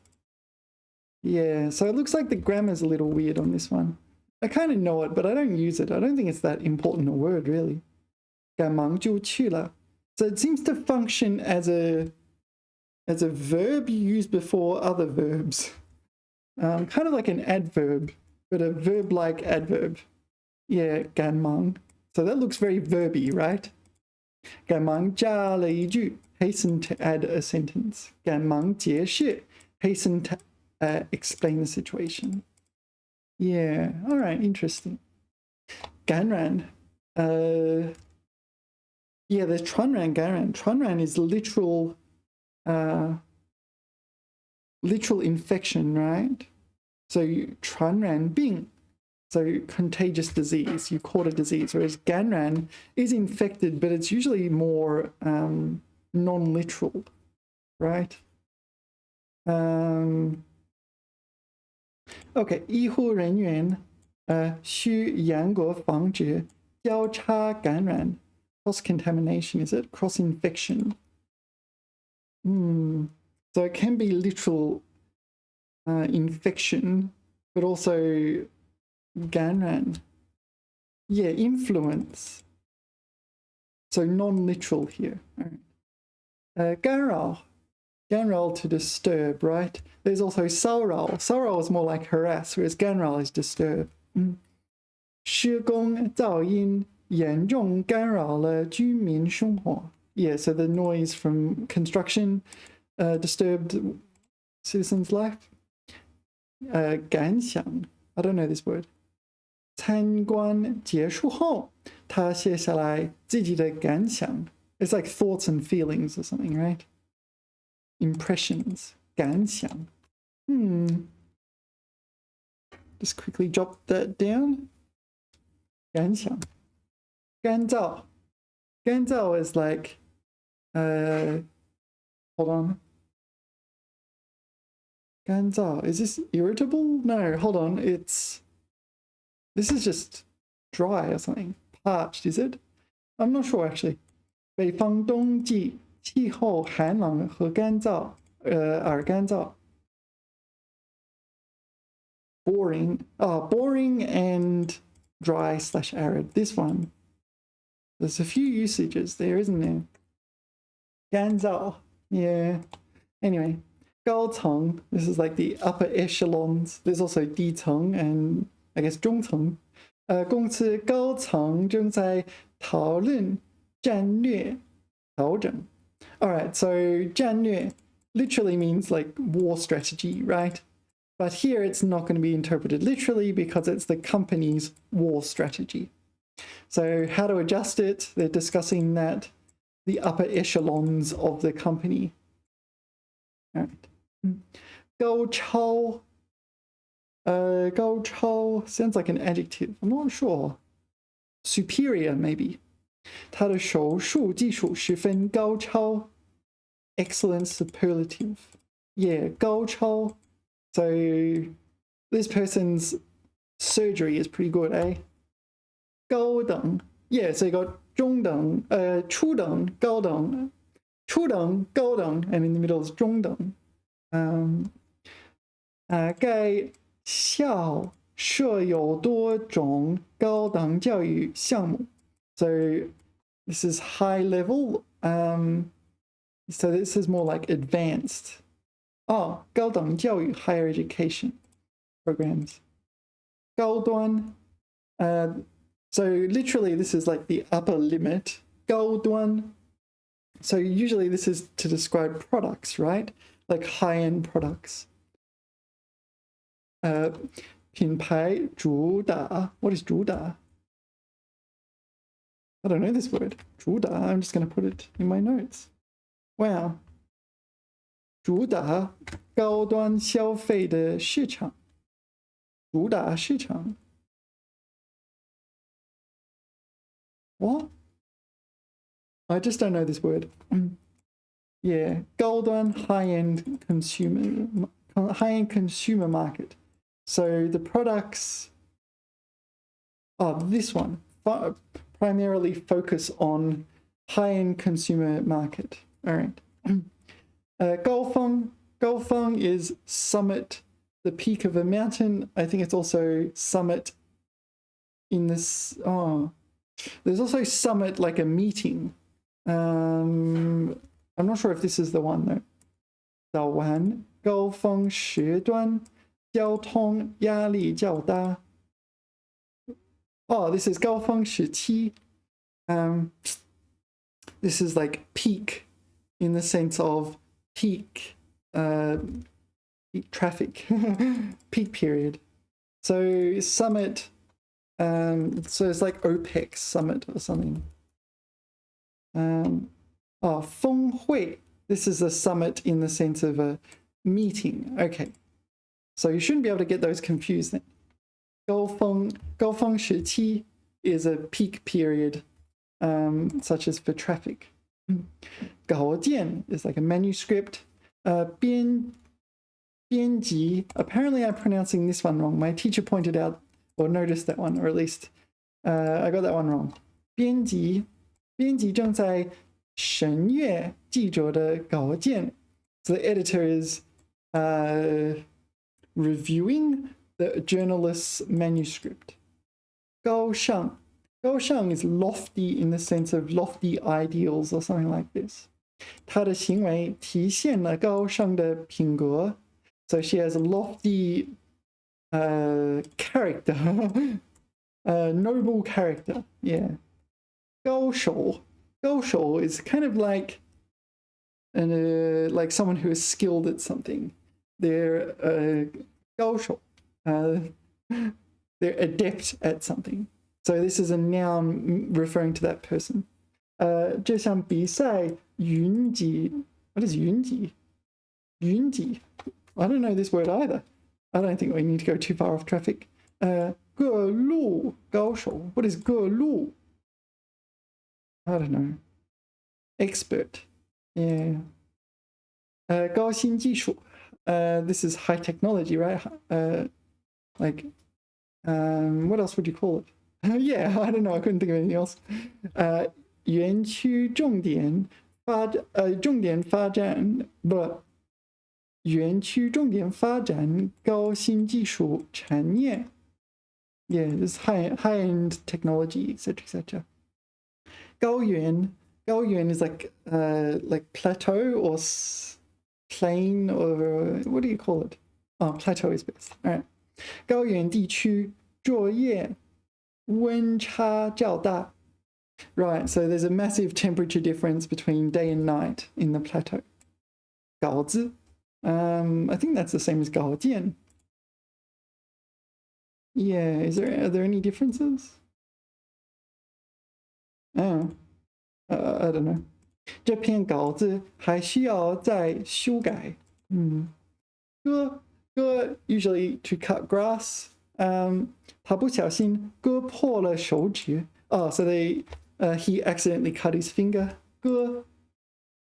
Yeah, so it looks like the grammar's a little weird on this one. I kind of know it, but I don't use it. I don't think it's that important a word, really. 赶忙就去了. So it seems to function as a verb used before other verbs. Kind of like an adverb, but a verb-like adverb. Yeah, 赶忙. So that looks very verby, right? 赶忙加了一句 hasten to add a sentence. 赶忙解释 hasten to explain the situation. Yeah, all right, interesting. 感染 yeah, there's 传染感染. 传染 is literal infection, right? So 传染病, so contagious disease, you caught a disease, whereas 感染 is infected, but it's usually more non-literal, right? Okay, 医护人员需严格防止交叉感染 cross-contamination, is it? Cross-infection. So it can be literal infection, but also 感染. Yeah, influence. So non-literal here. All right. 干扰. 干扰 to disturb, right? There's also 骚扰. 骚扰 is more like harass, whereas 干扰 is disturb. 施工噪音严重干扰了居民生活. Yeah, so the noise from construction disturbed citizens' life. 感想 I don't know this word. 参观结束后他写下来自己的感想. It's like thoughts and feelings or something, right? Impressions. 感想. Just quickly jot that down. 感想. 干燥. 干燥 is like hold on. 干燥. Is this irritable? No, hold on. This is just dry or something. Parched, is it? I'm not sure actually. 北方冬季气候寒冷和干燥，而干燥。Boring. Boring and dry/arid. This one. There's a few usages there, isn't there? 干燥. Yeah. Anyway. 高层. This is like the upper echelons. There's also 低层 and I guess 中层. 公司高层正在讨论战略调整. Alright, so 战略 literally means like war strategy, right? But here it's not going to be interpreted literally because it's the company's war strategy. So how to adjust it? They're discussing that, the upper echelons of the company. Alright. 高超 高超 sounds like an adjective. I'm not sure. Superior, maybe. 他的手术技术十分高超. Excellent superlative. Yeah, 高超. So this person's surgery is pretty good, eh? 高等. Yeah, so you got 中等, 初等, 高等, 初等, 高等, and in the middle is 中等. 该校设有多种高等教育项目. So this is high level. So this is more like advanced. 高等教育 higher education programs. 高端. So literally this is like the upper limit. 高端. So usually this is to describe products, right? Like high-end products. 品牌主打. What is 主打? I don't know this word. 主打. I'm just going to put it in my notes. Wow. 主打高端消费的市场. 主打市场. What? I just don't know this word. Yeah, 高端 high-end consumer market. So the products, this one, primarily focus on high-end consumer market. All right. 高峰 is summit, the peak of a mountain. I think it's also summit in this. There's also summit like a meeting. I'm not sure if this is the one though. 早晚高峰时段交通压力较大. Oh, this is 高峰时期. This is like peak in the sense of peak traffic, peak period. So summit, so it's like OPEC summit or something. 峰会, this is a summit in the sense of a meeting. Okay, so you shouldn't be able to get those confused then. 高峰时期 is a peak period, such as for traffic. 稿件 is like a manuscript. 编辑, apparently I'm pronouncing this one wrong. My teacher pointed out or noticed that one, or at least I got that one wrong. 编辑正在审阅记者的稿件. So the editor is reviewing the journalist's manuscript. 高尚 is lofty in the sense of lofty ideals or something like this. 她的行为体现了高尚的品格. So she has a lofty character, noble character. Yeah. 高手 is kind of like someone who is skilled at something. They're 高手, they're adept at something. So this is a noun referring to that person. 这项比赛云集. What is 云集? 云集. I don't know this word either. I don't think we need to go too far off traffic. 各路高手. What is 各路? I don't know. Expert. Yeah. 高新技术. This is high technology, right? Like, what else would you call it? Yeah, I don't know. I couldn't think of anything else. 园区重点发展高新技术产业. Yeah, this high-end technology, etc., etc. 高原 is like plateau or plain, or what do you call it? Oh, plateau is best. All right. 高原地区作业温差较大. Right, so there's a massive temperature difference between day and night in the plateau. 稿子, I think that's the same as 稿件. Yeah, are there any differences? Oh, I don't know. 这篇稿子还需要再修改. 割 usually to cut grass. 他不小心割破了手指. Oh, so he accidentally cut his finger. 割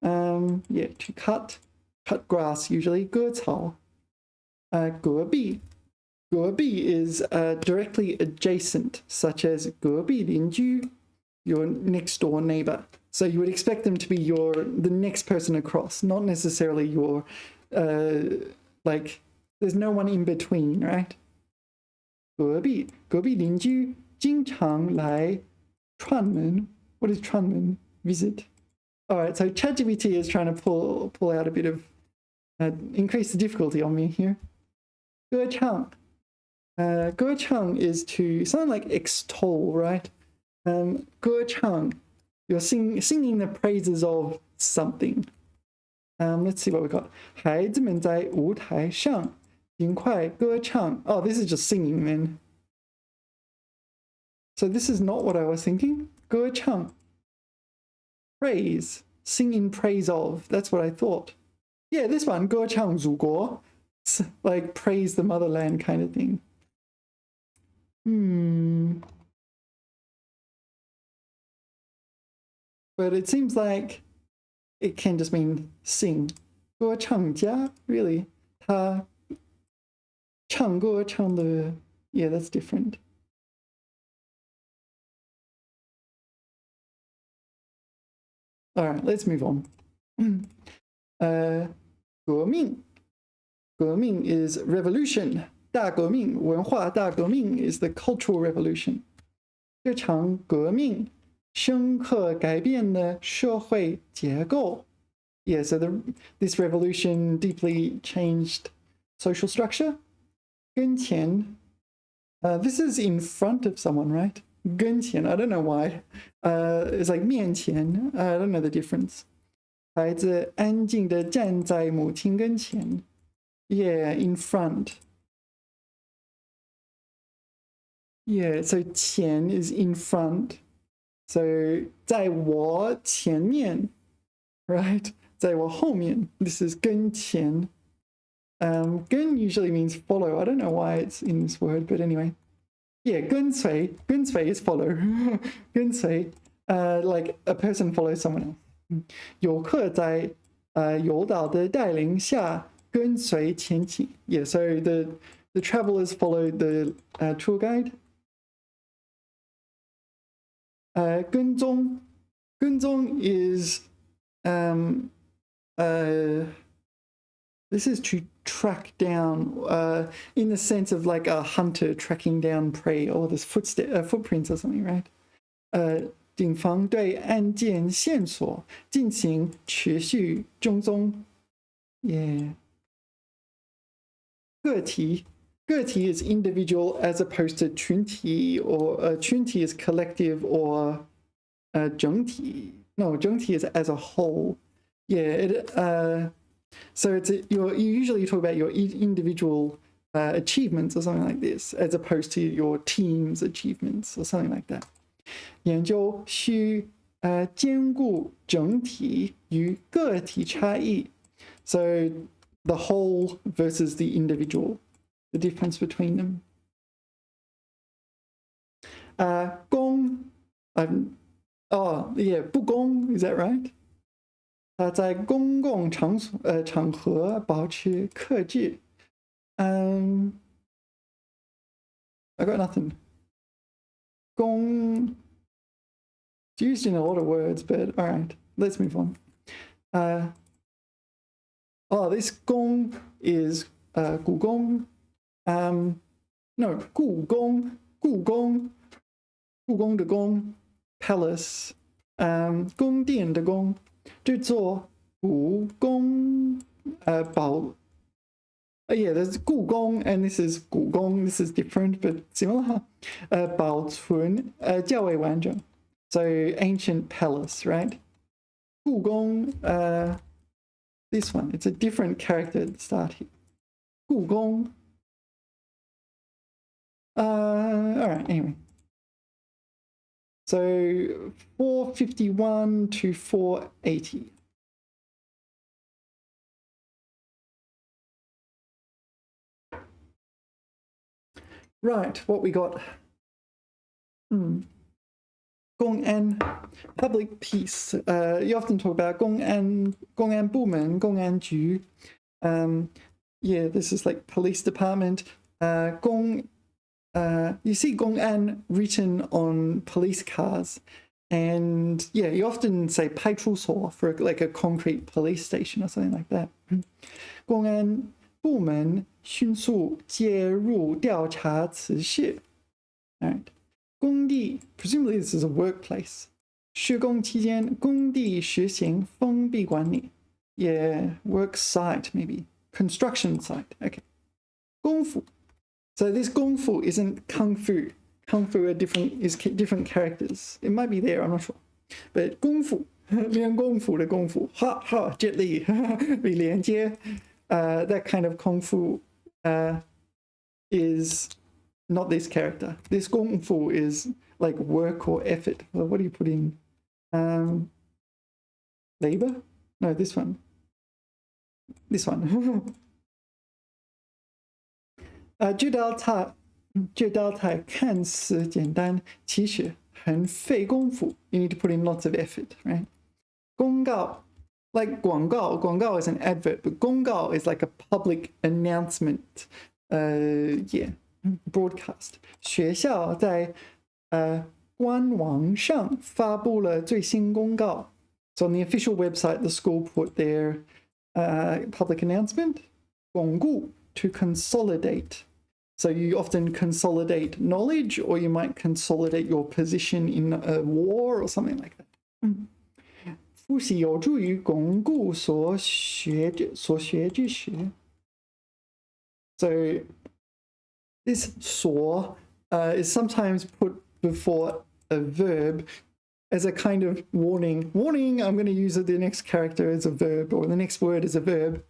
yeah, to cut grass usually. 割草. 隔壁 is directly adjacent, such as 隔壁邻居, your next door neighbor. So you would expect them to be the next person across, not necessarily your like there's no one in between, right? 隔壁邻居经常来串门. What is 串门? Visit. All right, so ChatGPT is trying to pull out a bit of increase the difficulty on me here. 歌唱. 歌唱 is to something like extol, right? 歌唱, you're singing the praises of something. Let's see what we got. 孩子们在舞台上尽快歌唱. Oh, this is just singing then. So this is not what I was thinking. 歌唱. Praise. Sing in praise of. That's what I thought. Yeah, this one. 歌唱祖国. Like praise the motherland kind of thing. But it seems like it can just mean sing. 歌唱家, really? 他唱歌唱的, yeah, that's different. All right, let's move on. 革命 is revolution. 大革命, 文化大革命 is the cultural revolution. 这场革命深刻改变了社会结构. Yeah, so this revolution deeply changed social structure. 跟前, this is in front of someone, right? 跟前, I don't know why. It's like 面前, I don't know the difference. 孩子安静地站在母亲跟前. Yeah, in front. Yeah, so 前 is in front. So 在我前面, right? 在我后面. This is 跟前. 跟 usually means follow. I don't know why it's in this word, but anyway. Yeah, 跟随is follow. 跟随, like a person follows someone else. 游客在诱导的带领下跟随前进. Yeah, so the travelers followed the tour guide. 跟踪 is this is to track down in the sense of like a hunter tracking down prey or this footprints or something, right? 警方对案件线索进行持续追踪. Yeah. 个体 is individual as opposed to 群体, or 群体 is collective, or 整体. No, 整体 is as a whole. Yeah, so you usually talk about your individual achievements or something like this, as opposed to your team's achievements or something like that. 研究需兼顾整体与个体差异. So the whole versus the individual, the difference between them. 公 yeah, 不公, is that right? 在公共场合保持克制. I got nothing. 公 it's used in a lot of words, but all right, let's move on. This 公 is 故宫. No, 故宫的宫 palace. 宫殿的宫. 制作故宫保 yeah, there's 故宫 and this is 故宫. This is different but similar. 保存较为完整. So ancient palace, right? 故宫 this one, it's a different character at the start here. 故宫 all right, anyway. So 451 to 480. Right, what we got? 公安 public peace. You often talk about 公安部门, 公安局. Yeah, this is like police department. You see 公安written on police cars, and yeah, you often say 派出所 for like a concrete police station or something like that. 公安部门迅速介入调查此事. All right. 工地 presumably this is a workplace. 施工期间工地实行封闭管理. Yeah, work site maybe. Construction site. Okay. 功夫 So this 功夫 isn't kung fu. Kung fu is different characters. It might be there, I'm not sure. But 功夫练功夫的功夫 ha ha Jet Li 连接 that kind of 功夫 is not this character. This 功夫 is like work or effort. Well, what do you put in? Labor? No, this one. This one. 这道菜看似简单，其实很费功夫. You need to put in lots of effort, right? 公告 like 广告 is an advert, but 公告 is like a public announcement. Yeah, broadcast. 学校在官网上发布了最新公告. So on the official website, the school put their public announcement. 巩固 to consolidate. So you often consolidate knowledge, or you might consolidate your position in a war or something like that. 复习有助于巩固所学知识. So this 所 is sometimes put before a verb as a kind of warning. Warning, I'm going to use the next character as a verb, or the next word as a verb.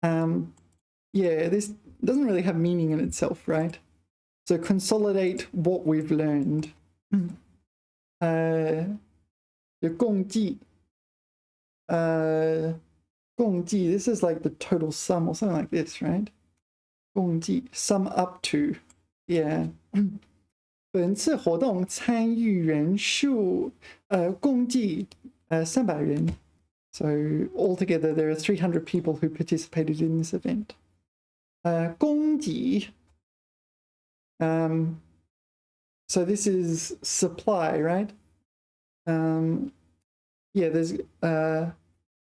Yeah, this doesn't really have meaning in itself, right? So consolidate what we've learned. 共计 共计, this is like the total sum or something like this, right? 共计 sum up to, yeah. 本次活动参与人数共计300人. So altogether there are 300 people who participated in this event. 供给 so this is supply, right? Yeah, there's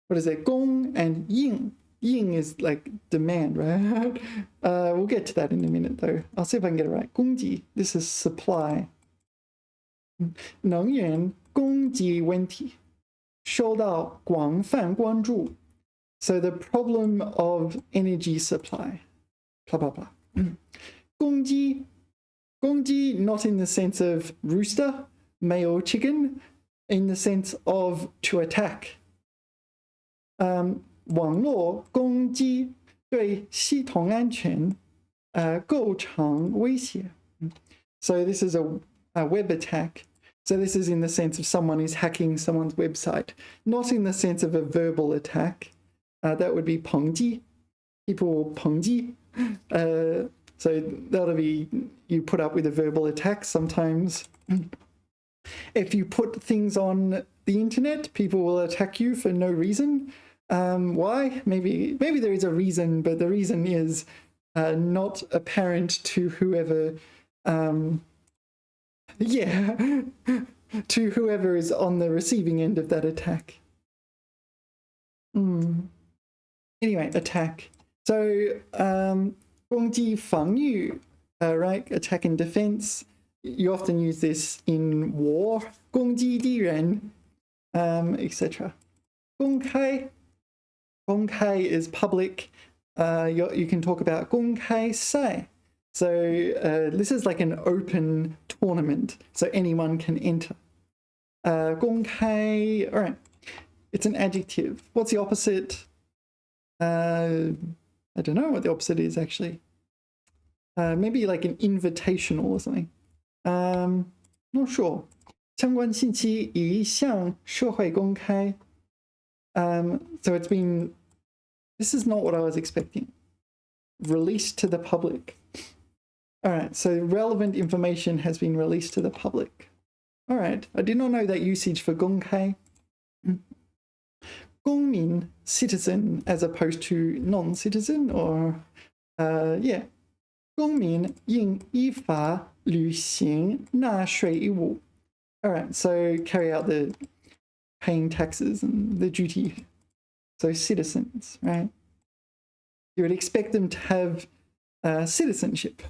what is it? 供 and 应. 应 is like demand, right? We'll get to that in a minute though. I'll see if I can get it right. 供给, this is supply. 能源供给问题受到广泛关注. So the problem of energy supply. Blah, blah, blah. 公鸡 not in the sense of rooster, male chicken, in the sense of to attack. 网络攻击对系统安全构成威胁. So this is a web attack. So this is in the sense of someone is hacking someone's website, not in the sense of a verbal attack. That would be 抨击. People 抨击. So that'll be, you put up with a verbal attack sometimes. If you put things on the internet, people will attack you for no reason. Why? Maybe there is a reason, but the reason is not apparent to whoever, yeah, to whoever is on the receiving end of that attack. Anyway, attack. So, 攻击防御, right? Attack and defense. You often use this in war. 攻击敌人, etc. 公开. 公开 is public. You can talk about 公开赛. So this is like an open tournament, so anyone can enter. 公开, all right. It's an adjective. What's the opposite? I don't know what the opposite is actually. Maybe like an invitational or something. Not sure. 相关信息已向社会公开. So it's been, this is not what I was expecting. Released to the public. All right, so relevant information has been released to the public. All right, I did not know that usage for 公开. 公民, citizen, as opposed to non-citizen, or yeah. 公民应依法履行纳税义务. All right, so carry out the paying taxes and the duty. So citizens, right? You would expect them to have citizenship.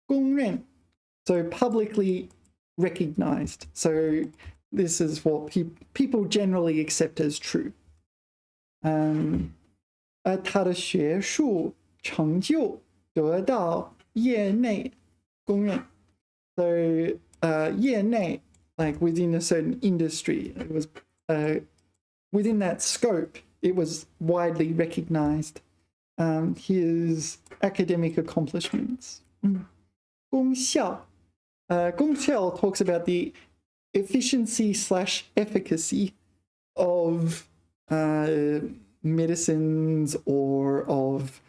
公认, so publicly recognized. So this is what people generally accept as true. 他的学术成就得到业内公认. So 业内, like within a certain industry, it was within that scope, it was widely recognized. His academic accomplishments. 功效. 功效 talks about the efficiency/efficacy of medicines or of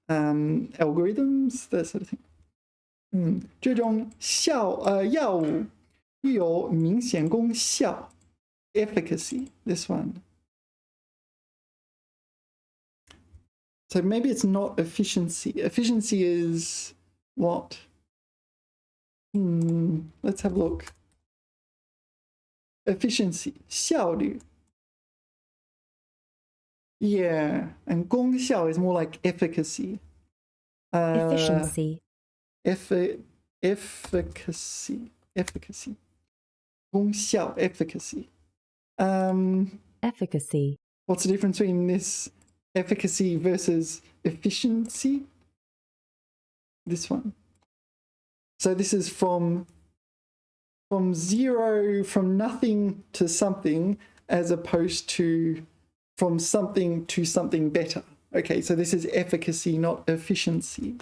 algorithms, that sort of thing. 这种药物具有明显功效 efficacy, this one. So maybe it's not efficiency. Efficiency is what? Let's have a look. Efficiency, 效率. Yeah, and 功效 is more like efficacy. Efficiency, efficacy, 功效 efficacy. Efficacy. What's the difference between this efficacy versus efficiency? This one. So this is from zero, from nothing to something, as opposed to from something to something better. Okay, so this is efficacy, not efficiency.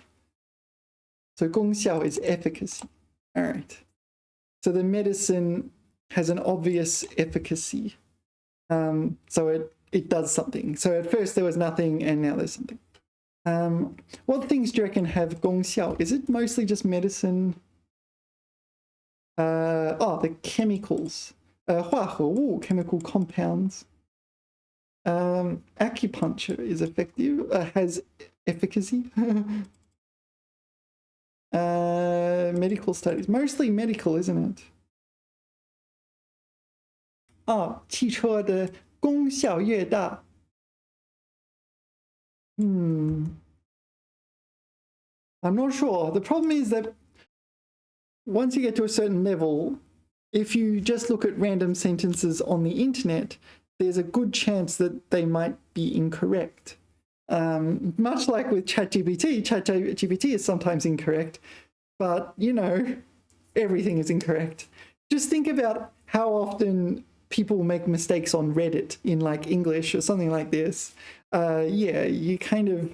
So 功效 is efficacy. All right. So the medicine has an obvious efficacy. So it does something. So at first there was nothing and now there's something. What things do you reckon have 功效? Is it mostly just medicine? The chemicals. 化合物, chemical compounds. Acupuncture is effective, has efficacy. Medical studies, mostly medical, isn't it? 汽车的功效越大. I'm not sure. The problem is that once you get to a certain level, if you just look at random sentences on the internet, there's a good chance that they might be incorrect. Much like with ChatGPT is sometimes incorrect, but you know, everything is incorrect. Just think about how often people make mistakes on Reddit in like English or something like this. Yeah, you kind of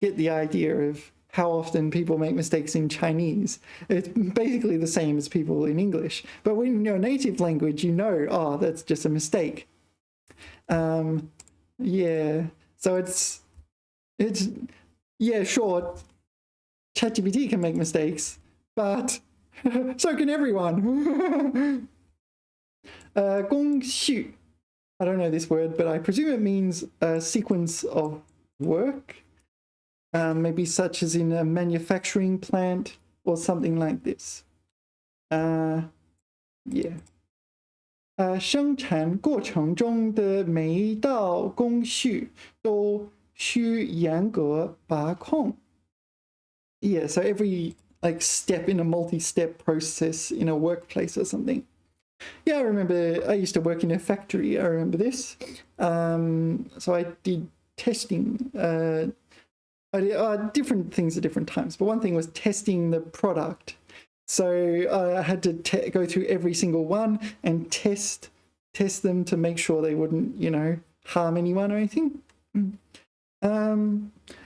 get the idea of how often people make mistakes in Chinese. It's basically the same as people in English. But when you know a native language, you know, oh, that's just a mistake. Yeah, so it's yeah, sure, ChatGPT can make mistakes, but so can everyone. 工序. I don't know this word, but I presume it means a sequence of work, maybe such as in a manufacturing plant or something like this. Yeah. 生产过程中的每一道工序都需严格把控. Yeah, so every like step in a multi-step process in a workplace or something. Yeah, I remember I used to work in a factory. I remember this. So I did testing. I did different things at different times, but one thing was testing the product. So I had to go through every single one and test them to make sure they wouldn't, you know, harm anyone or anything.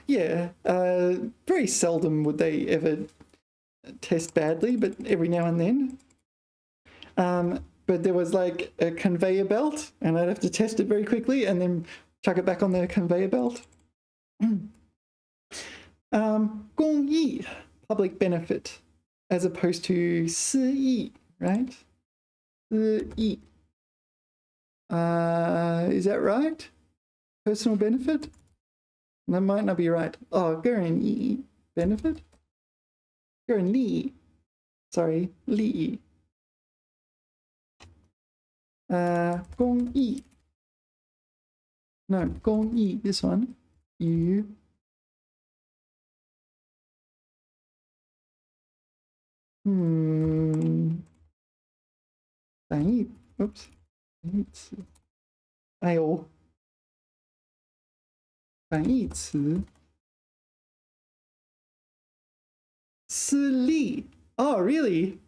Yeah, very seldom would they ever test badly, but every now and then. But there was like a conveyor belt, and I'd have to test it very quickly and then chuck it back on the conveyor belt. 公益, public benefit, as opposed to 私益, right? 私益. Is that right? Personal benefit? That might not be right. Oh, 个人意义 benefit? 个人利益. Sorry, 利益. 公益. No, 公益, this one. 与 反义 oops 反义词 哎呦 反义词 私利 oh really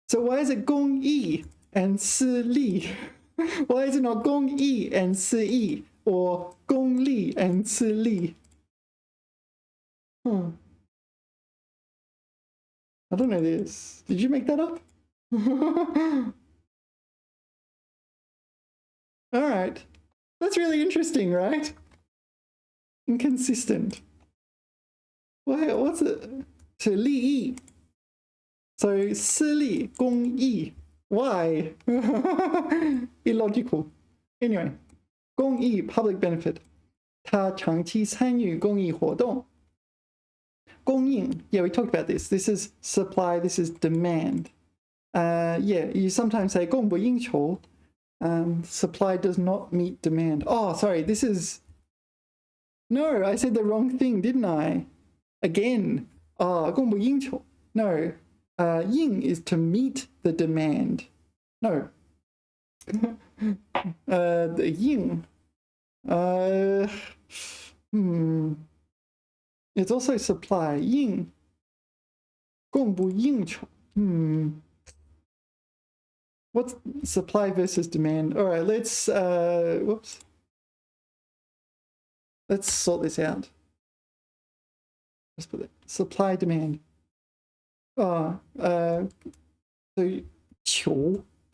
so why is it 公益 and 私利 why is it not 公益 and 私益 or 公利 and 私利 I don't know this. Did you make that up? All right. That's really interesting, right? Inconsistent. Why? What's it? 是利益. So 私利, 公益. Why? Illogical. Anyway, 公益 public benefit. 他长期参与公益活动. 供应, yeah, we talked about this. This is supply, this is demand. Yeah, you sometimes say 供不应求. Supply does not meet demand. Oh, sorry, this is... No, I said the wrong thing, didn't I? Again. 供不应求. No. Ying is to meet the demand. No. The yin. It's also supply. Yin. 供不应求. What's supply versus demand? All right, let's whoops. Let's sort this out. Let's put it. Supply demand. So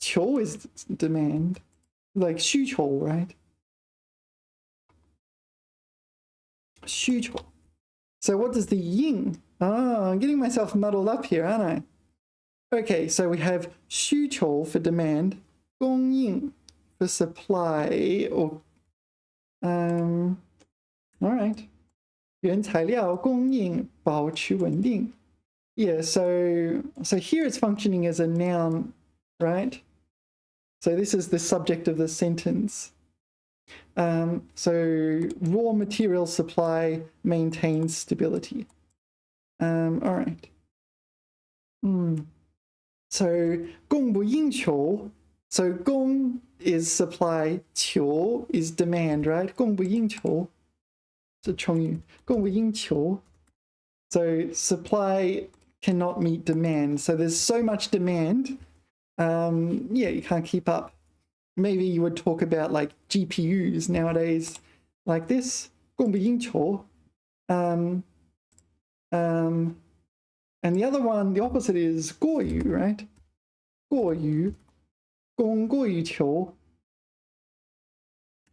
求 is demand, like 需求, right? 需求. So what does the yin? I'm getting myself muddled up here, aren't I? Okay, so we have 需求 for demand, 供应 for supply, or all right. 原材料供应保持稳定. Yeah, so here it's functioning as a noun, right? So this is the subject of the sentence. So raw material supply maintains stability. All right. So 供不应求. So 供 is supply, 求 is demand, right? 供不应求. It's a 成语. 供不应求. So supply cannot meet demand. So there's so much demand. Yeah, you can't keep up. Maybe you would talk about like GPUs nowadays like this. 供不应求. And the other one, the opposite is 过于, right? 过于. 供过于求.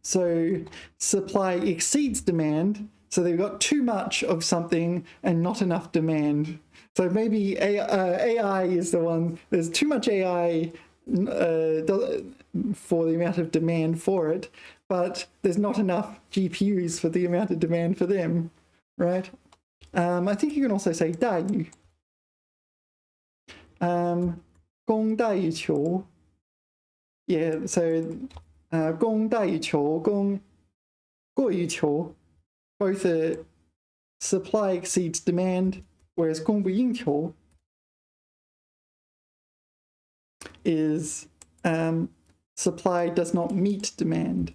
So supply exceeds demand. So they've got too much of something and not enough demand. So maybe AI is the one. There's too much AI for the amount of demand for it, but there's not enough GPUs for the amount of demand for them, right? I think you can also say 大于. 供大于求. Yeah, so 供大于求, 供过于求. Both supply exceeds demand, whereas 供不应求 is supply does not meet demand.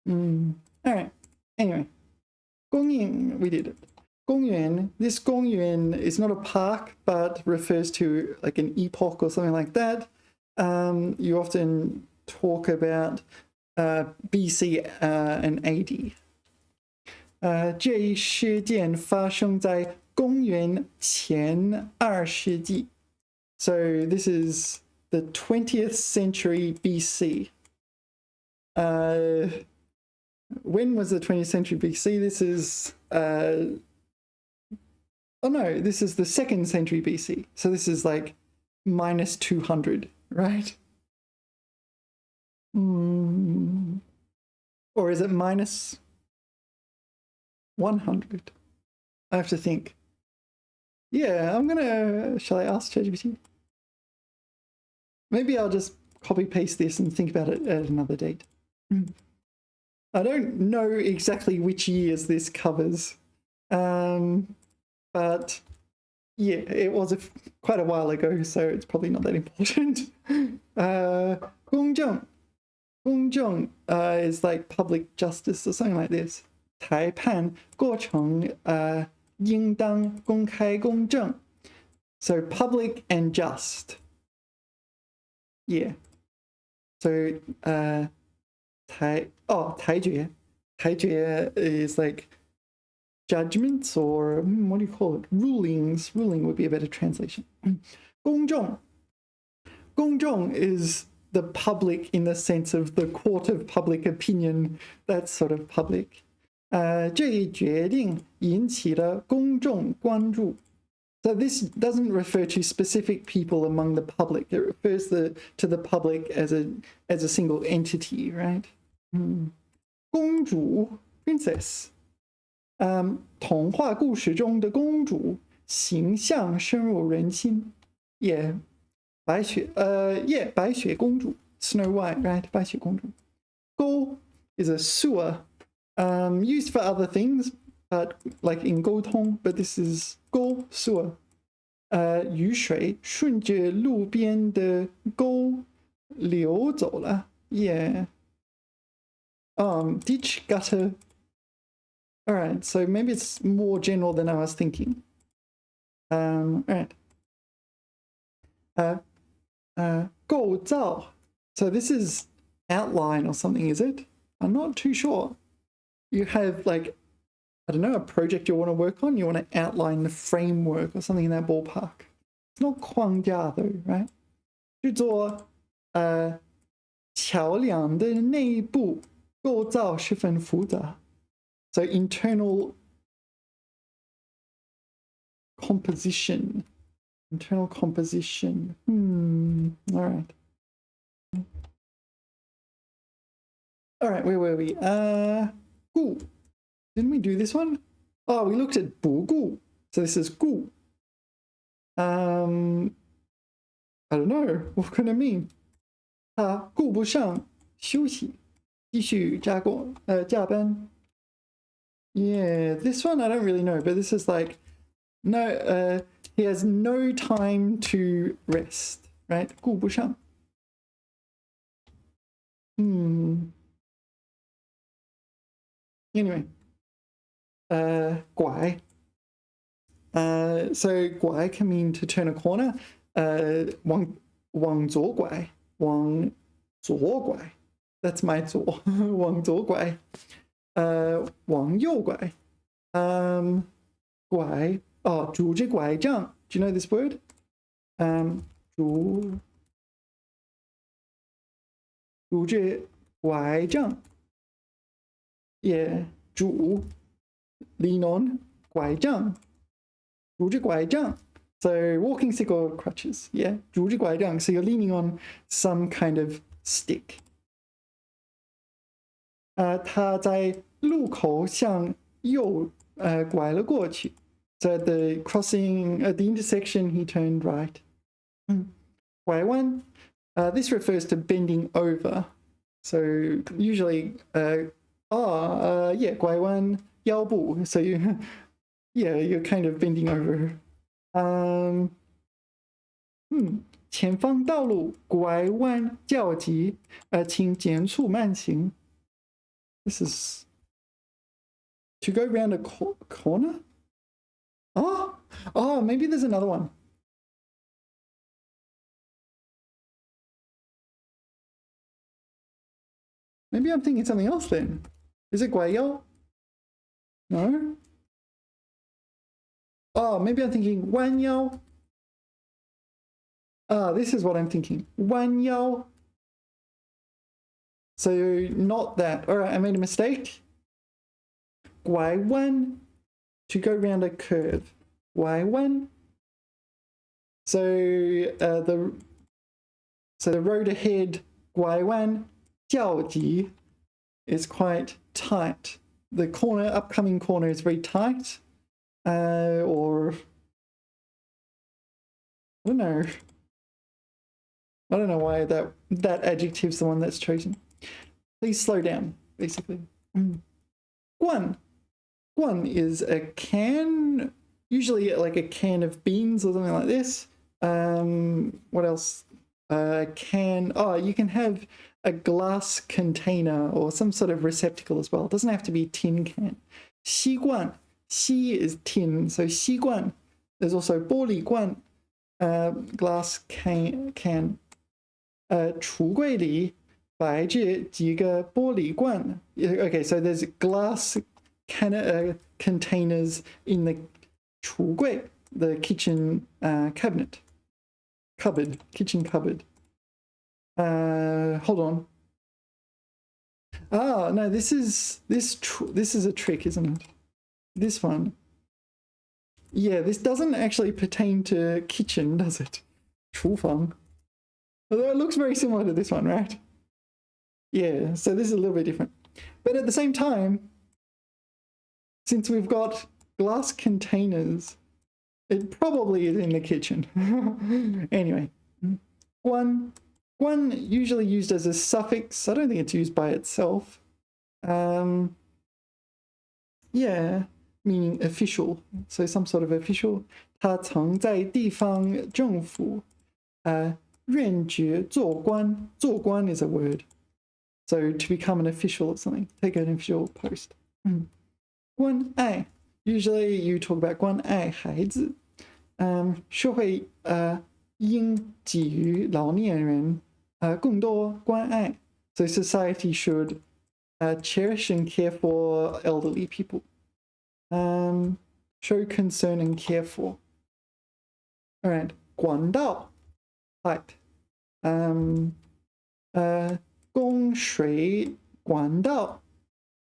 All right. Anyway, 供应, we did it. 公园, this 公园 is not a park, but refers to like an epoch or something like that. You often talk about BC and AD. 这一事件发生在公元前2世纪. So this is the 20th century BC. When was the 20th century BC? This is oh no, this is the 2nd century BC. So this is like minus 200, right? Or is it minus 100? I have to think. Yeah, shall I ask ChatGPT? Maybe I'll just copy paste this and think about it at another date. I don't know exactly which years this covers. But yeah, it was quite a while ago, so it's probably not that important. 公正. 公正 is like public justice or something like this. 裁判过程应当公开公正. So public and just. Yeah. So 裁决. 裁决 is like judgments, or what do you call it? Rulings. Ruling would be a better translation. 公正. 公正 is the public in the sense of the court of public opinion. That's sort of public. 这一决定引起了公众关注. So this doesn't refer to specific people among the public. It refers to the public as a single entity, right? 公主 princess. 童话故事中的公主形象深入人心. Yeah, 白雪公主 Snow White, right? 白雪公主. 沟 is a sewer, used for other things, but like in 沟通, but this is 沟 sewer. 雨水顺着路边的沟流走了。Yeah. Ditch, gutter. All right, so maybe it's more general than I was thinking. All right. 构造. So this is outline or something, is it? I'm not too sure. You have like, I don't know, a project you want to work on. You want to outline the framework or something in that ballpark. It's not 框架 though, right? 制作桥梁的内部构造十分复杂. So internal composition. Internal composition. All right. All right, where were we? 固. Didn't we do this one? Oh, we looked at 不固. So this is 固. I don't know. What can it mean? 他顾不上休息，继续加班. Yeah, this one I don't really know, but this is like no. He has no time to rest, right? 顾不上. Anyway, 拐. So 拐 can mean to turn a corner. 往左拐, 往左拐. That's my 左. 往左拐. 往右拐. 拐. Oh, 拄着拐杖. Do you know this word? 拄着拐杖. Yeah, 拄 lean on 拐杖. 拄着拐杖. So walking stick or crutches. Yeah, 拄着拐杖. So you're leaning on some kind of stick. 他在路口向右拐了过去. So at the crossing, at the intersection, he turned right. 拐弯. This refers to bending over. So usually, yeah, 拐弯腰部. So you, yeah, you're kind of bending over. 前方道路拐弯较急，请减速慢行. This is to go around a corner? Oh, maybe there's another one. Maybe I'm thinking something else then. Is it 拐腰? No? Oh, maybe I'm thinking 弯腰. This is what I'm thinking. 弯腰. So not that. All right, I made a mistake. 拐弯. To go around a curve. 拐弯. So the road ahead, 拐弯较急, is quite tight. The upcoming corner is very tight. Or I don't know. I don't know why that adjective's the one that's chosen. Please slow down, basically. 罐. 罐 is a can, usually like a can of beans or something like this. What else? Can. Oh, you can have a glass container or some sort of receptacle as well. It doesn't have to be a tin can. 吸罐. 吸 is tin, so 吸罐. There's also 玻璃罐, glass can. 橱柜里摆着几个玻璃罐. Okay, so there's glass containers in the 橱柜, the kitchen cabinet. Kitchen cupboard. Hold on. No, this is a trick, isn't it? This one. Yeah, this doesn't actually pertain to kitchen, does it? 厨房. Although it looks very similar to this one, right? Yeah, so this is a little bit different. But at the same time, since we've got glass containers, it probably is in the kitchen. Anyway, 关 usually used as a suffix. I don't think it's used by itself. Yeah, meaning official. So some sort of official. 他曾在地方政府任职做官。做官 is a word. So to become an official or something, take an official post. 关爱 usually you talk about 关爱孩子。社会应给予老年人更多关爱。So society should cherish and care for elderly people. Show concern and care for. All right, 管道 pipe. 供水管道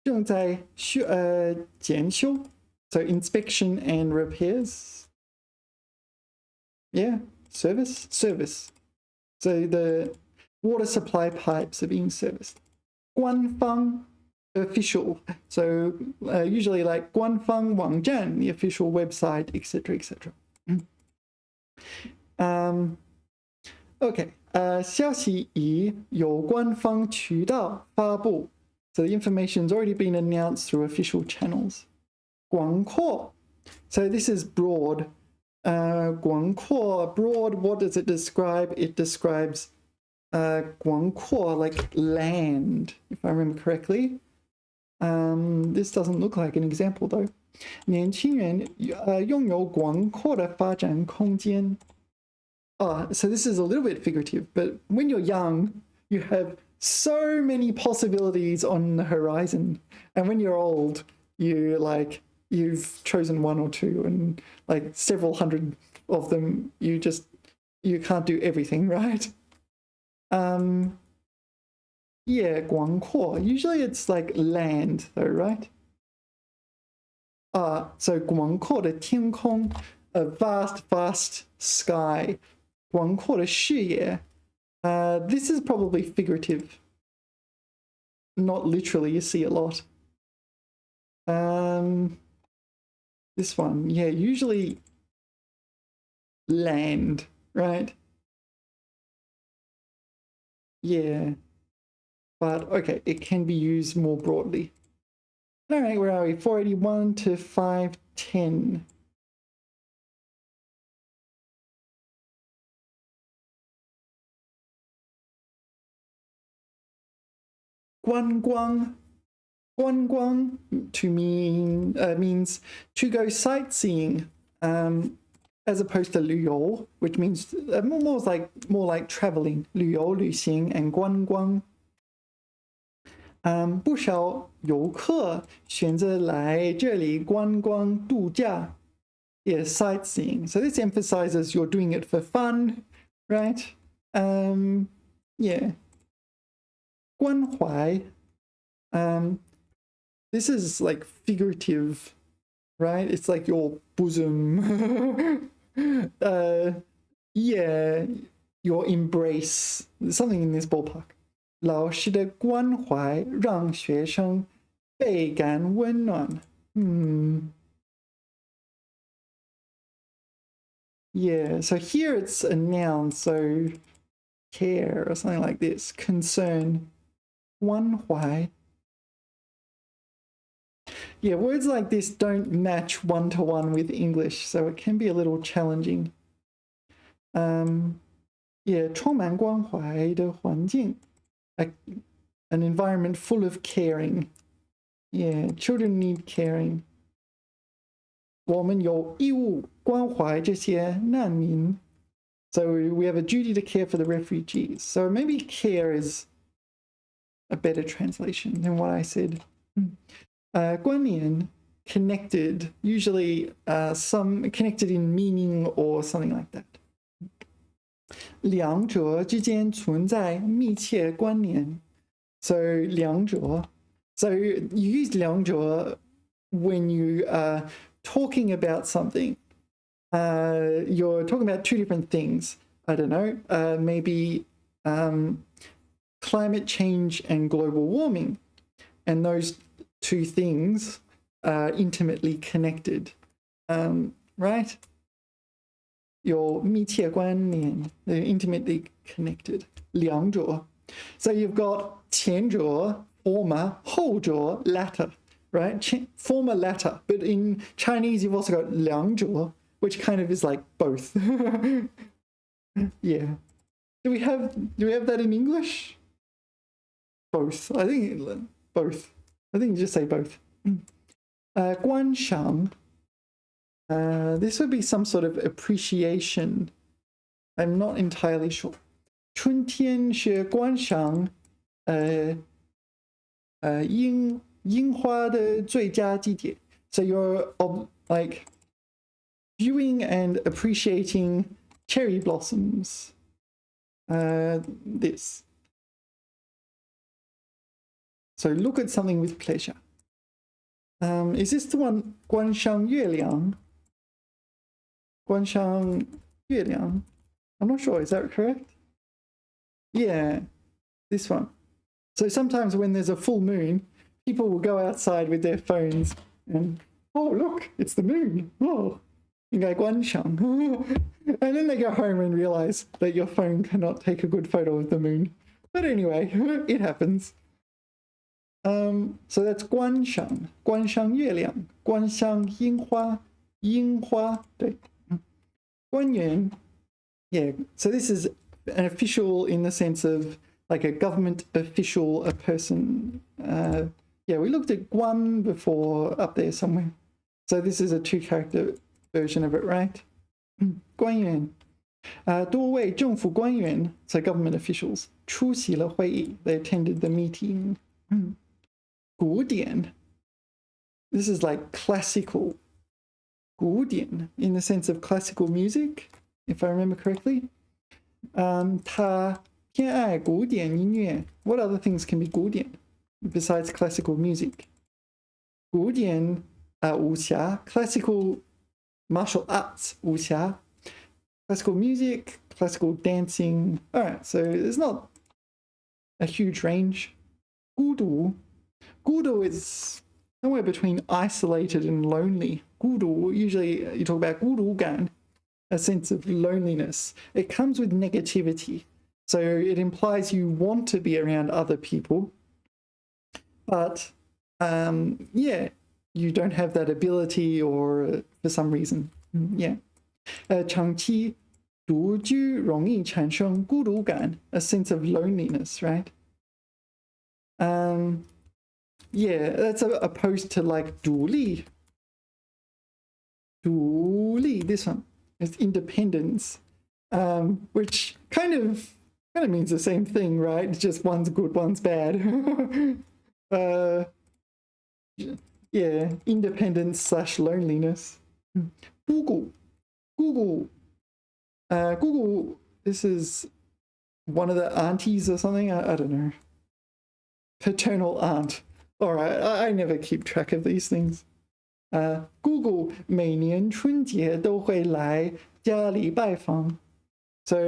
正在检修 so inspection and repairs. Yeah, service. So the water supply pipes are being serviced. 官方 official. So usually like 官方网站 the official website, etc. Okay. 消息以有官方渠道发布 So the information's already been announced through official channels. 广阔 So this is broad. 广阔 broad, what does it describe? It describes 广阔 like land, if I remember correctly. This doesn't look like an example though. 年轻人拥有广阔的发展空间 so this is a little bit figurative, but when you're young, you have so many possibilities on the horizon. And when you're old, you've chosen one or two, and like several hundred of them, you can't do everything, right? Yeah, 广阔. Usually it's like land though, right? So 广阔的天空, a vast sky. 广阔的视野. This is probably figurative. Not literally, you see a lot. This one, yeah, usually land, right? Yeah. But okay, it can be used more broadly. All right, where are we? 481 to 510. 观光 to means to go sightseeing, as opposed to 旅游, which means more like traveling. 旅游旅行 and 观光。不少游客选择来这里观光度假。Yeah, sightseeing. So this emphasizes you're doing it for fun, right? Yeah. 关怀 this is like figurative, right? It's like your bosom. Yeah, your embrace, something in this ballpark. 老师的关怀让学生倍感温暖。Yeah, so here it's a noun, so care or something like this. Concern. 关怀. Yeah, words like this don't match one-to-one with English, so it can be a little challenging. Yeah, 充满关怀的环境. An environment full of caring. Yeah, children need caring. 我们有义务关怀这些难民. So we have a duty to care for the refugees. So maybe care is a better translation than what I said. 关联 connected, usually some connected in meaning or something like that. 两者之间存在密切关联. So 两者. So you use 两者 when you are talking about something. You're talking about two different things. I don't know, maybe climate change and global warming. And those two things are intimately connected, right? Your 密切关联, they're intimately connected. 两者. So you've got 前者 former, 后者 latter. right? Former latter. But in Chinese, you've also got 两者, which kind of is like both. Yeah. Do we have that in English? Both. I think both. I think you just say both. 观赏. This would be some sort of appreciation. I'm not entirely sure. 春天是观赏樱花的最佳季节. So you're like viewing and appreciating cherry blossoms. This. So look at something with pleasure. Is this the one 观赏月亮? 观赏月亮? I'm not sure, is that correct? Yeah, this one. So sometimes when there's a full moon, people will go outside with their phones and, oh look, it's the moon. Oh, 应该观赏. And then they go home and realize that your phone cannot take a good photo of the moon. But anyway, it happens. So that's 观赏, 观赏月亮, 观赏樱花, 樱花, 对. 官员, yeah, so this is an official in the sense of like a government official, a person. Yeah, we looked at 官 before up there somewhere. So this is a 2-character version of it, right? 官员. 多位政府官员, so government officials, 出席了会议, they attended the meeting. 古典. This is like classical. 古典 in the sense of classical music, if I remember correctly. 他偏爱古典音乐. What other things can be 古典 besides classical music? 古典武侠, classical martial arts, 武侠. Classical music, classical dancing. All right, so there's not a huge range. 孤独. 孤独 is somewhere between isolated and lonely. 孤独, usually you talk about 孤独感, a sense of loneliness. It comes with negativity. So it implies you want to be around other people. But, yeah, you don't have that ability or for some reason. Yeah. 长期独居容易产生孤独感, a sense of loneliness, right? Yeah, that's opposed to like 独立. 独立, this one. It's independence, which kind of means the same thing, right? It's just one's good, one's bad. Yeah, independence / loneliness. Google. Google. Google, this is one of the aunties or something? I don't know. Paternal aunt. All right, I never keep track of these things. Google 每年春节都会来家里拜访. So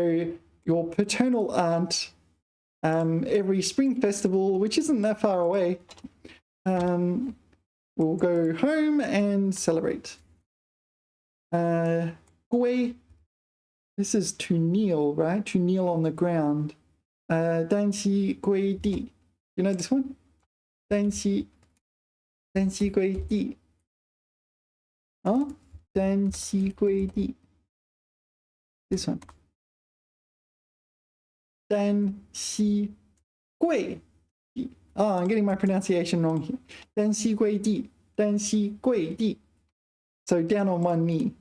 your paternal aunt, every spring festival, which isn't that far away, will go home and celebrate. 跪, this is to kneel, right? To kneel on the ground. 单膝跪地. You know this one? 单膝跪地. Oh, 单膝跪地. This one. 单膝跪地. Oh, I'm getting my pronunciation wrong here. 单膝跪地. 单膝跪地. So down on one knee.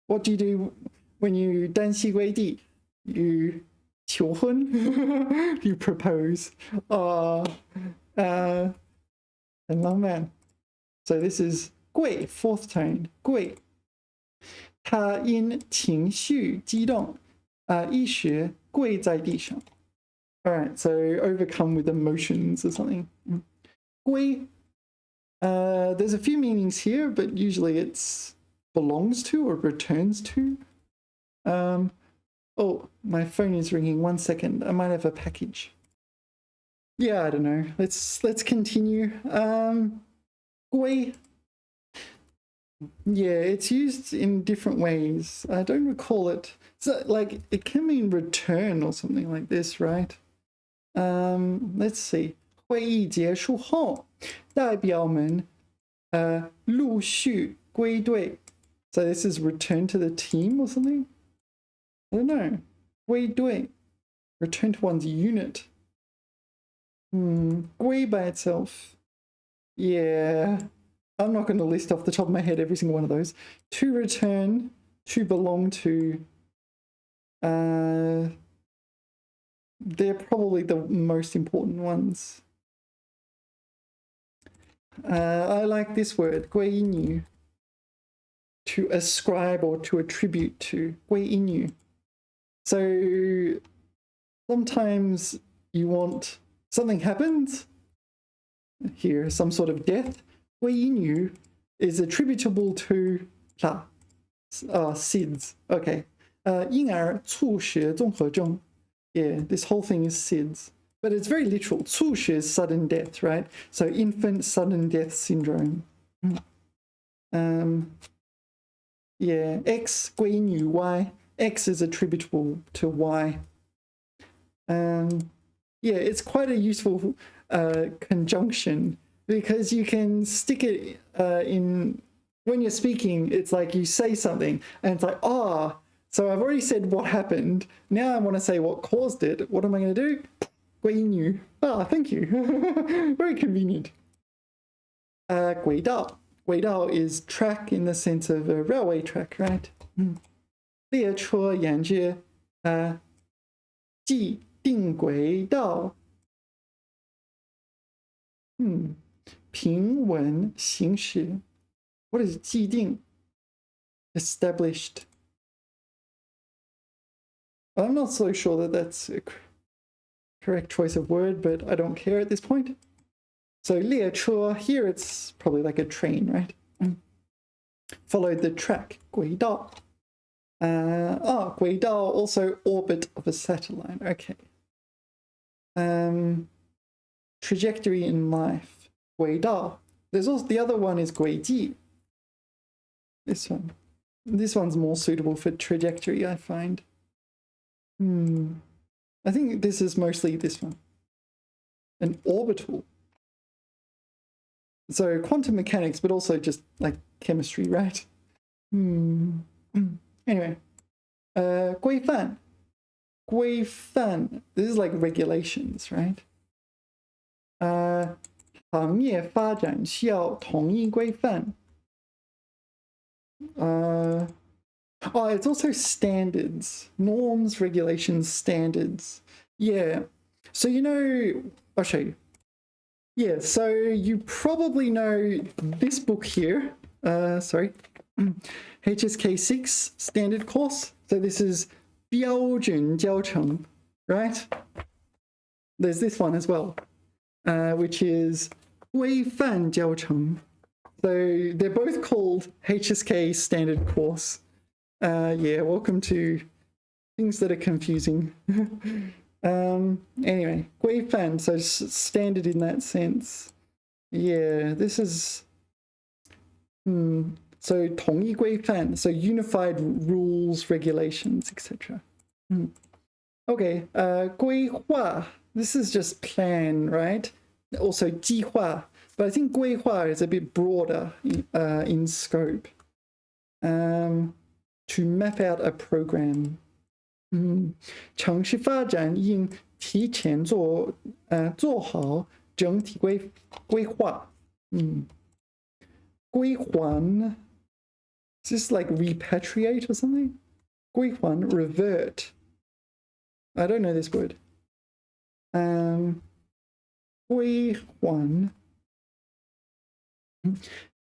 What do you do when you 单膝跪地? You 求婚. You propose. And long man. So this is 跪, 4th tone. 跪. 他因情绪激动, 一时跪在地上. All right, so overcome with emotions or something. 跪. There's a few meanings here, but usually it's belongs to or returns to. Oh, my phone is ringing. 1 second. I might have a package. Yeah, I don't know. Let's continue. 跪. Yeah, it's used in different ways. I don't recall it. So, like, it can mean return or something like this, right? Let's see. 会议结束后，代表们陆续归队。So this is return to the team or something? I don't know. 归队. Return to one's unit. 归 by itself. Yeah. I'm not going to list off the top of my head every single one of those. To return, to belong to. They're probably the most important ones. I like this word, 归因于. To ascribe or to attribute to, 归因于. So sometimes you want something happens here, some sort of death. 归因于 is attributable to SIDS. Okay. 婴儿猝死综合症. Yeah, this whole thing is SIDS. But it's very literal. 猝死 is sudden death, right? So infant sudden death syndrome. Yeah, X 归因于 Y. X is attributable to Y. Yeah, it's quite a useful conjunction because you can stick it in when you're speaking. It's like you say something and it's like, oh, so I've already said what happened. Now I want to say what caused it. What am I going to do? 归因于. Ah, thank you. Very convenient. 轨道. 轨道 is track in the sense of a railway track, right? 列车沿着既定轨道平稳行驶. What is 既定? Established. I'm not so sure that that's a correct choice of word, but I don't care at this point. So 列车, here it's probably like a train, right? Followed the track, 轨道. 轨道 also orbit of a satellite. Okay. Trajectory in life, 轨道. There's also the other one is 轨迹. This one. This one's more suitable for trajectory, I find. I think this is mostly this one. An orbital. So quantum mechanics, but also just like chemistry, right? Anyway, 规范. 规范. This is like regulations, right? 行业发展需要统一规范. Oh, it's also standards, norms, regulations, standards. Yeah. So, you know, I'll show you. Yeah, so you probably know this book here. Sorry. HSK6 standard course. So this is 标准教程, right? There's this one as well, which is 规范教程. So they're both called HSK standard course. Yeah, welcome to things that are confusing. Anyway, 规范, so standard in that sense. Yeah, this is so 统一规范, so unified rules, regulations, etc. Okay, 规划, this is just plan, right? Also 计划, but I think 规划 is a bit broader in scope. To map out a program. 城市发展应提前做好整体规划. 归还, is this like repatriate or something? 归还, revert. I don't know this word. 归还,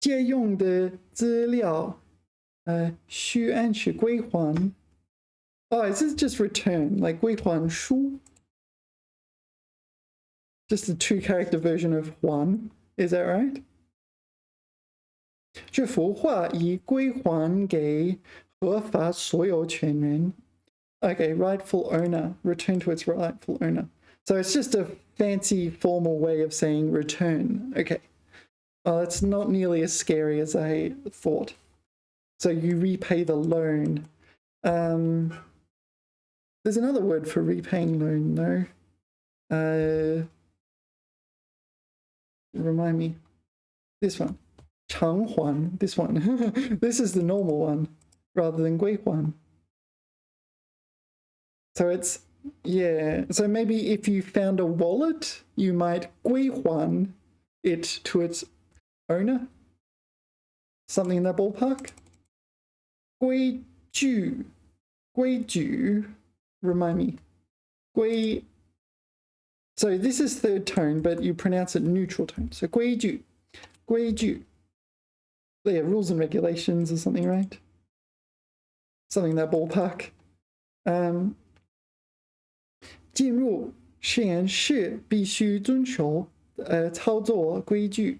借用的资料需按时归还. Oh, is this just return, like 归还书? Just a 2-character version of 还, is that right? 这幅画已归还给合法所有权人. Okay, rightful owner, return to its rightful owner. So it's just a fancy formal way of saying return. Okay. Well, it's not nearly as scary as I thought. So you repay the loan. There's another word for repaying loan, though. Remind me. This one. 偿还. This one. This is the normal one rather than 归还. So it's, yeah. So maybe if you found a wallet, you might 归还 it to its owner. Something in that ballpark. 规矩. 规矩. Remind me. 规. So this is third tone, but you pronounce it neutral tone. So 规矩. 规矩. Yeah, rules and regulations or something, right? Something in that ballpark. 进入实验室必须遵守操作规矩.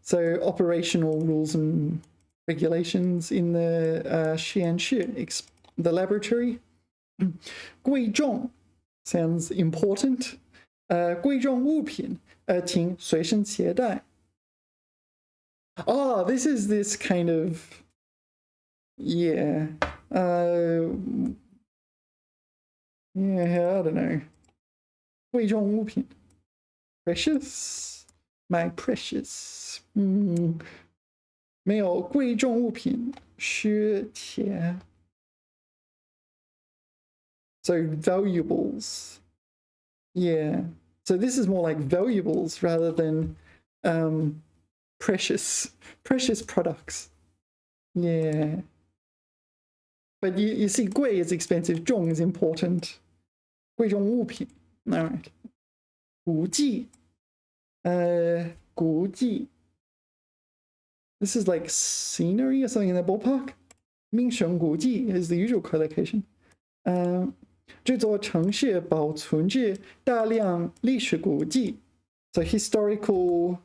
So operational rules and regulations in the 实验室, the laboratory. 贵重 sounds important. 贵重物品请随身携带. Oh, this is this kind of, yeah. Yeah, I don't know. 贵重物品 precious, my precious. 没有贵重物品需钱. So valuables. Yeah. So this is more like valuables rather than precious products. Yeah. But you see, 贵 is expensive, 重 is important. 贵重物品. All right. 古迹. 古迹. This is like scenery or something in the ballpark. 名胜古迹 is the usual collocation. 这座城市保存着大量历史古迹. So historical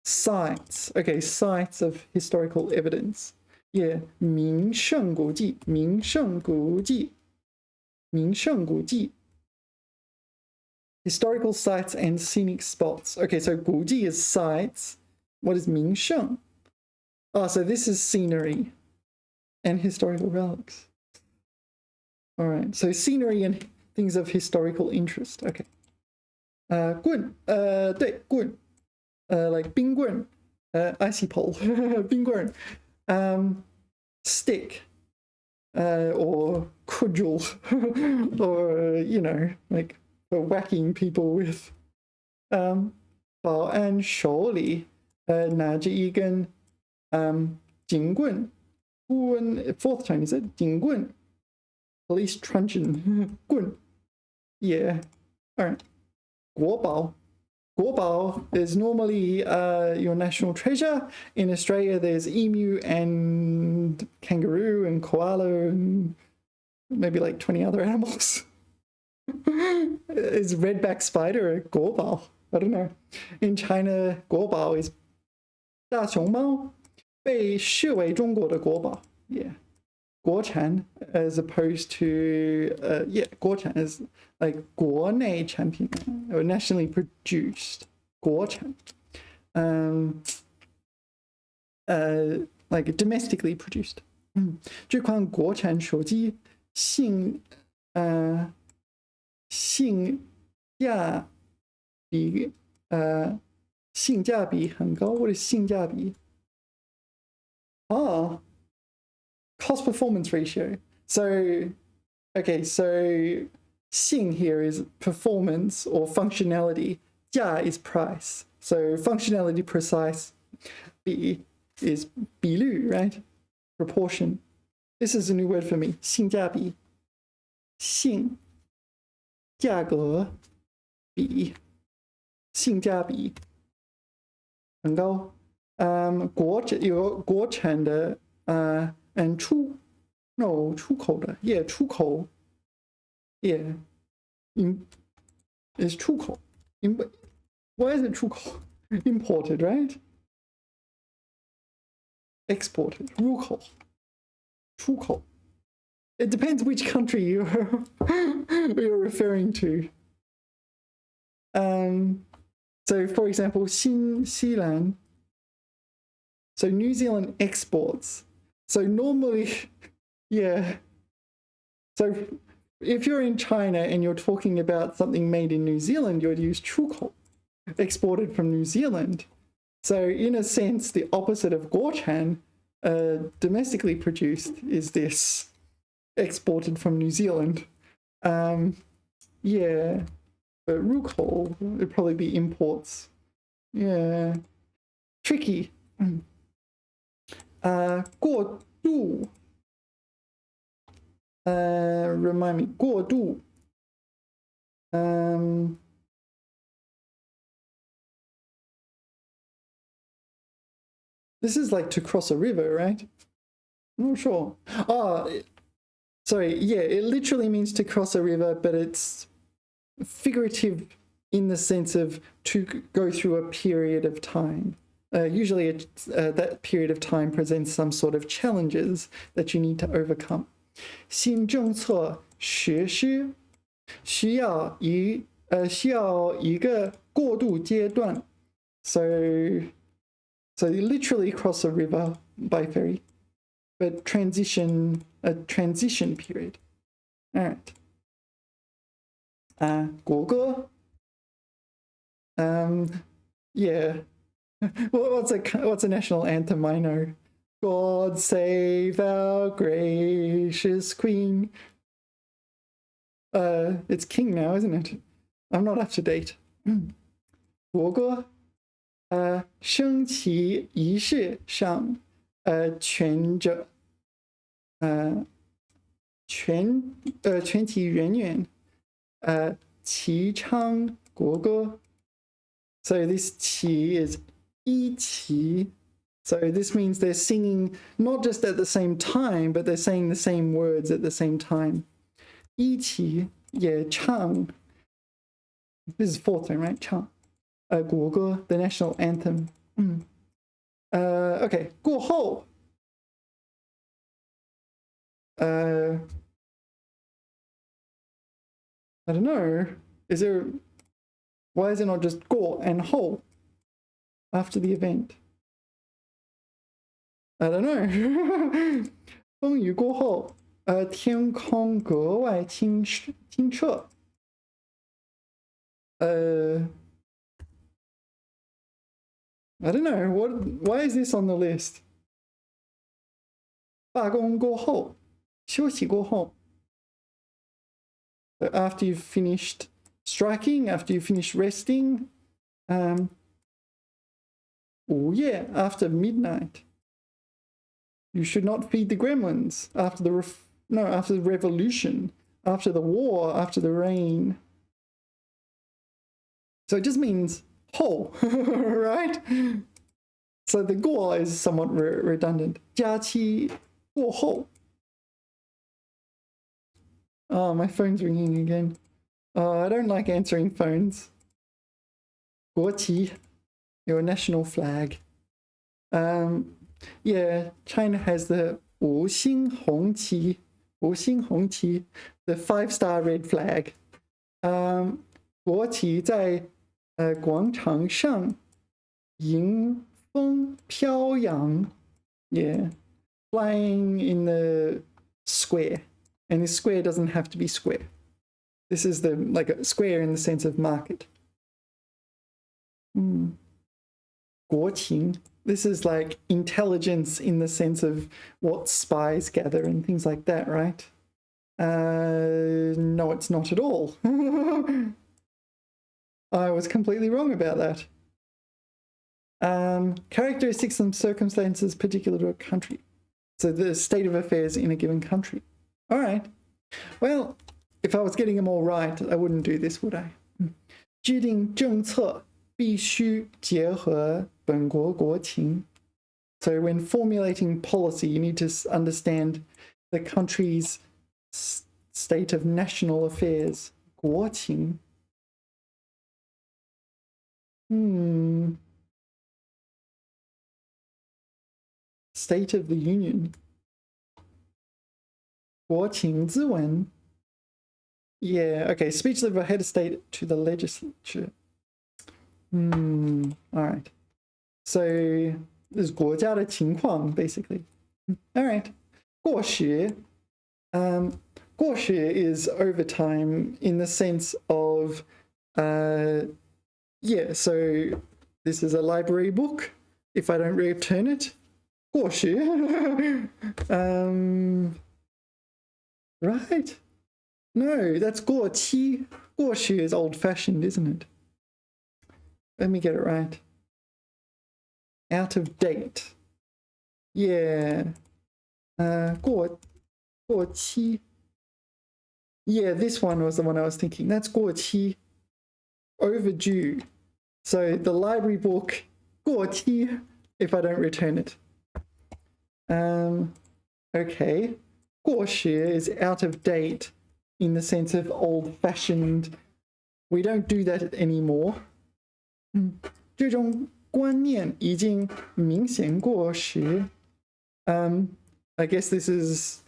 sites. Okay, sites of historical evidence. Yeah, 名胜古迹, 名胜古迹, 名胜古迹. Historical sites and scenic spots. Okay, so 古迹 is sites. What is 名胜? Oh, so this is scenery and historical relics. All right, so scenery and things of historical interest. Okay. 棍, 对, 棍. Like 冰棍, icy pole, 冰棍. Stick, or cudgel, or, you know, like for whacking people with. 保安手里拿着一根警棍. Fourth tone, is it? 警棍. Police truncheon. 棍. Yeah. All right. 国宝. 国宝 is normally your national treasure. In Australia, there's emu and kangaroo and koala and maybe like 20 other animals. Is redback spider a 国宝? I don't know. In China, 国宝 is 大熊猫被视为中国的国宝. Yeah. 国产 as opposed to, yeah, 国产 is like 国内产品 or nationally produced. 国产. Like domestically produced. 这款国产手机性价比很高. What is 性价比? Ah, cost performance ratio. So, okay, so 性 here is performance or functionality. 价 is price. So functionality precise. 比 is 比率, right? Proportion. This is a new word for me. 性价比. 性价格比性价比很高. 有国产的and 出口的 yeah 出口 yeah is 出口 why is it 出口 imported, right? Exported 入口 出口. It depends which country you're referring to. So for example, 新西兰. So New Zealand exports. So normally, yeah. So if you're in China and you're talking about something made in New Zealand, you would use 出口. exported from New Zealand. So in a sense, the opposite of Guochan, domestically produced, is this exported from New Zealand. Yeah, but Rukhol would probably be imports. Yeah, tricky. 过度 remind me 过度 this is like to cross a river, right? I'm not sure. Oh, sorry, yeah, it literally means to cross a river, but it's figurative in the sense of to go through a period of time. Usually that period of time presents some sort of challenges that you need to overcome. 新政策实施需要一个过渡阶段. So you literally cross a river by ferry, but a transition period. All right. 国歌 yeah. What's a national anthem I know? God save our gracious Queen. It's King now, isn't it? I'm not up to date. 国歌升旗仪式上全体人员齐唱国歌. So this 旗 is 一旗. So this means they're singing not just at the same time, but they're saying the same words at the same time. 一旗 yeah, 唱. This is fourth time, right? 唱. 国歌 the national anthem. Okay, 过后 I don't know. Why is it not just 过 and 后 after the event? I don't know. 风雨过后天空格外清澈. I don't know. Why is this on the list? 罢工过后休息过后. After you've finished striking, after you've finished resting, 午夜 after midnight. You should not feed the gremlins after the after the revolution, after the war, after the rain. So it just means whole, right? So the 过 is somewhat redundant. 假期过后. Oh, my phone's ringing again. Oh, I don't like answering phones. 国旗, your national flag. Yeah, China has the 五星红旗, 五星红旗, the 5-star red flag. 国旗在广场上迎风飘扬. Yeah, flying in the square. And this square doesn't have to be square. This is like a square in the sense of market. 国情. This is like intelligence in the sense of what spies gather and things like that, right? No, it's not at all. I was completely wrong about that. Characteristics and circumstances particular to a country. So the state of affairs in a given country. All right. Well, if I was getting them all right, I wouldn't do this, would I? 制定政策必须结合本国国情. So when formulating policy, you need to understand the country's state of national affairs. 国情. State of the Union. 国情咨文. Yeah, okay. Speech delivered by head of state to the legislature. All right. So this is 国家的情况, basically. All right. 过时. 过时 is overtime in the sense of Yeah, so this is a library book. If I don't return it, 过时. Right? No, that's 过期. 过时 is old-fashioned, isn't it? Let me get it right. Out of date. Yeah. 过期. Yeah, this one was the one I was thinking. That's 过期. Overdue. So the library book, 过期, if I don't return it. Okay. 过时 is out of date in the sense of old-fashioned. We don't do that anymore. 这种观念已经明显过时. I guess this is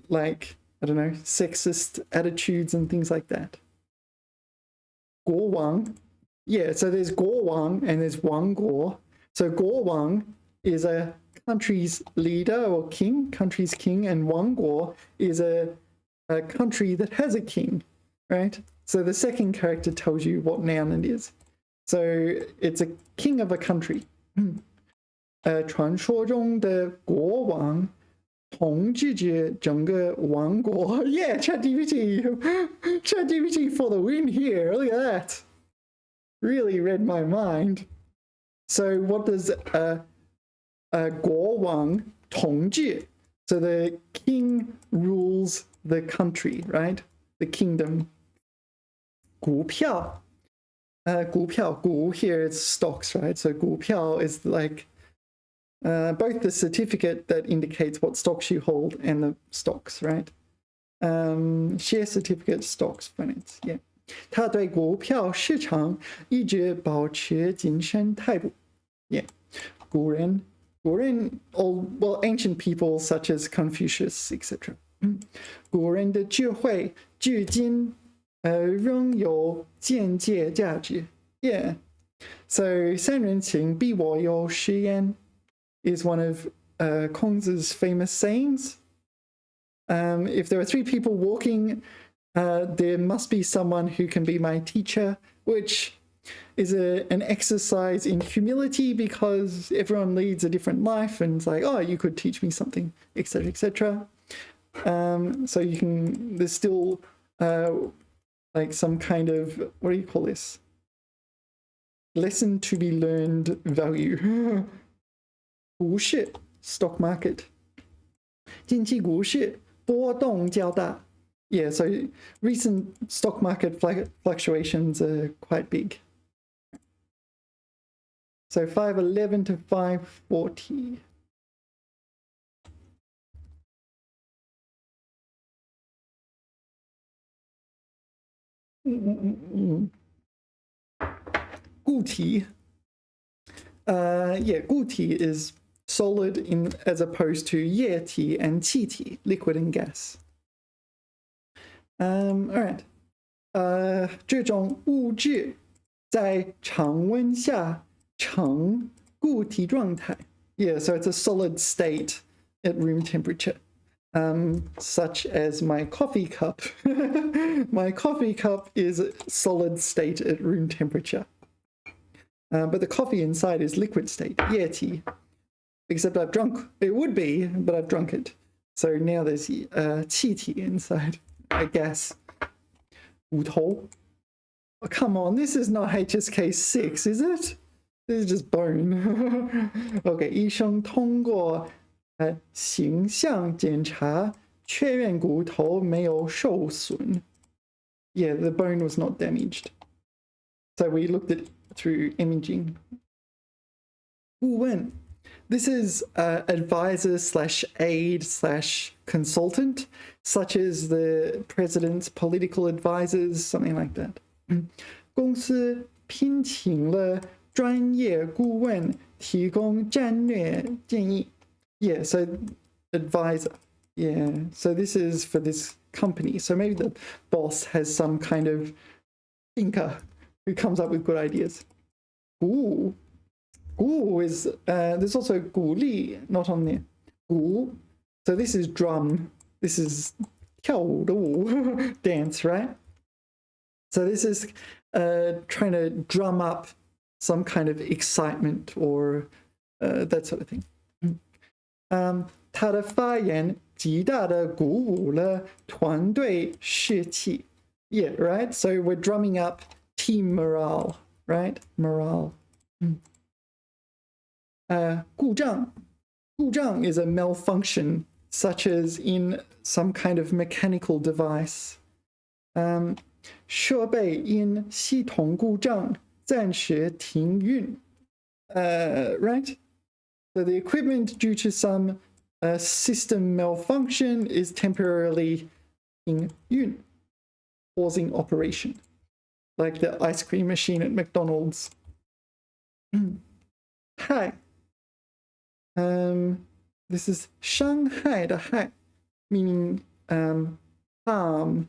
like, I don't know, sexist attitudes and things like that. 国王. Yeah, so there's 国王 and there's 王国. So 国王 is a country's leader or king, country's king, and 王国 is a country that has a king, right? So the second character tells you what noun it is. So it's a king of a country. 传说中的国王统治着整个王国. Yeah, ChatGPT for the win here. Look at that. Really read my mind. So what does 国王统治? So the king rules the country, right? The kingdom. 股票. 股票, 股 here is stocks, right? So 股票 is like both the certificate that indicates what stocks you hold and the stocks, right? Share certificate, stocks, finance, yeah. 他对股票市场一直保持谨慎态度. Yeah. 古人, well, ancient people such as Confucius, etc. 古人的智慧至今仍有见解价值. Yeah. So 三人行必我有时焉 is one of Kongzi's famous sayings. If there are three people walking, there must be someone who can be my teacher, which is an exercise in humility because everyone leads a different life and it's like, oh, you could teach me something, etc., etc. So you can, there's still like some kind of, what do you call this? Lesson to be learned value. 股市 stock market. 近期股市波动较大. Yeah, so recent stock market fluctuations are quite big. So 511 to 540. Guti. Yeah, guti is solid in as opposed to yeti and qiti, liquid and gas. All right. 这种物质在常温下呈固体状态. Yeah, so it's a solid state at room temperature. Such as my coffee cup. My coffee cup is a solid state at room temperature. But the coffee inside is liquid state, yeti. Except I've drunk, it would be, but I've drunk it. So now there's qiti inside, I guess. 骨头. Oh, come on, this is not HSK6, is it? This is just bone. Okay, 医生通过形象检查确认骨头没有受损. Yeah, the bone was not damaged. So we looked at it through imaging. 顾问. This is advisor slash aide slash consultant, such as the president's political advisors, something like that. 公司聘请了专业顾问提供战略建议. Yeah, so advisor. Yeah, so this is for this company. So maybe the boss has some kind of thinker who comes up with good ideas. Ooh. Gu is, there's also gu li, not on there. Gu. So this is drum. This is 跳舞的舞, dance, right? So this is trying to drum up some kind of excitement or that sort of thing. 他的发言极大地鼓舞了团队士气. Yeah, right? So we're drumming up team morale, right? Morale. 故障. 故障 is a malfunction, such as in some kind of mechanical device. 设备因系统故障暂时停运. Right? So the equipment, due to some system malfunction, is temporarily 停运, pausing operation, like the ice cream machine at McDonald's. Hi. This is Shanghai 的 hai, meaning harm.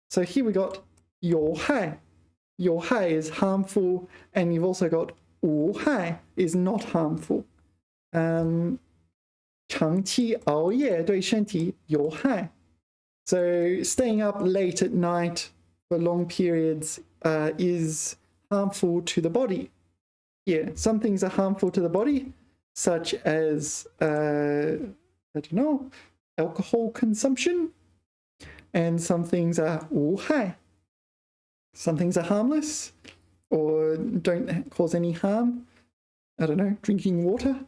So here we got 有害. 有害 is harmful, and you've also got 无害 is not harmful. 长期熬夜对身体有害. So staying up late at night for long periods is harmful to the body. Yeah, some things are harmful to the body, such as, I don't know, alcohol consumption. And some things are 无害. Some things are harmless or don't cause any harm. I don't know, drinking water.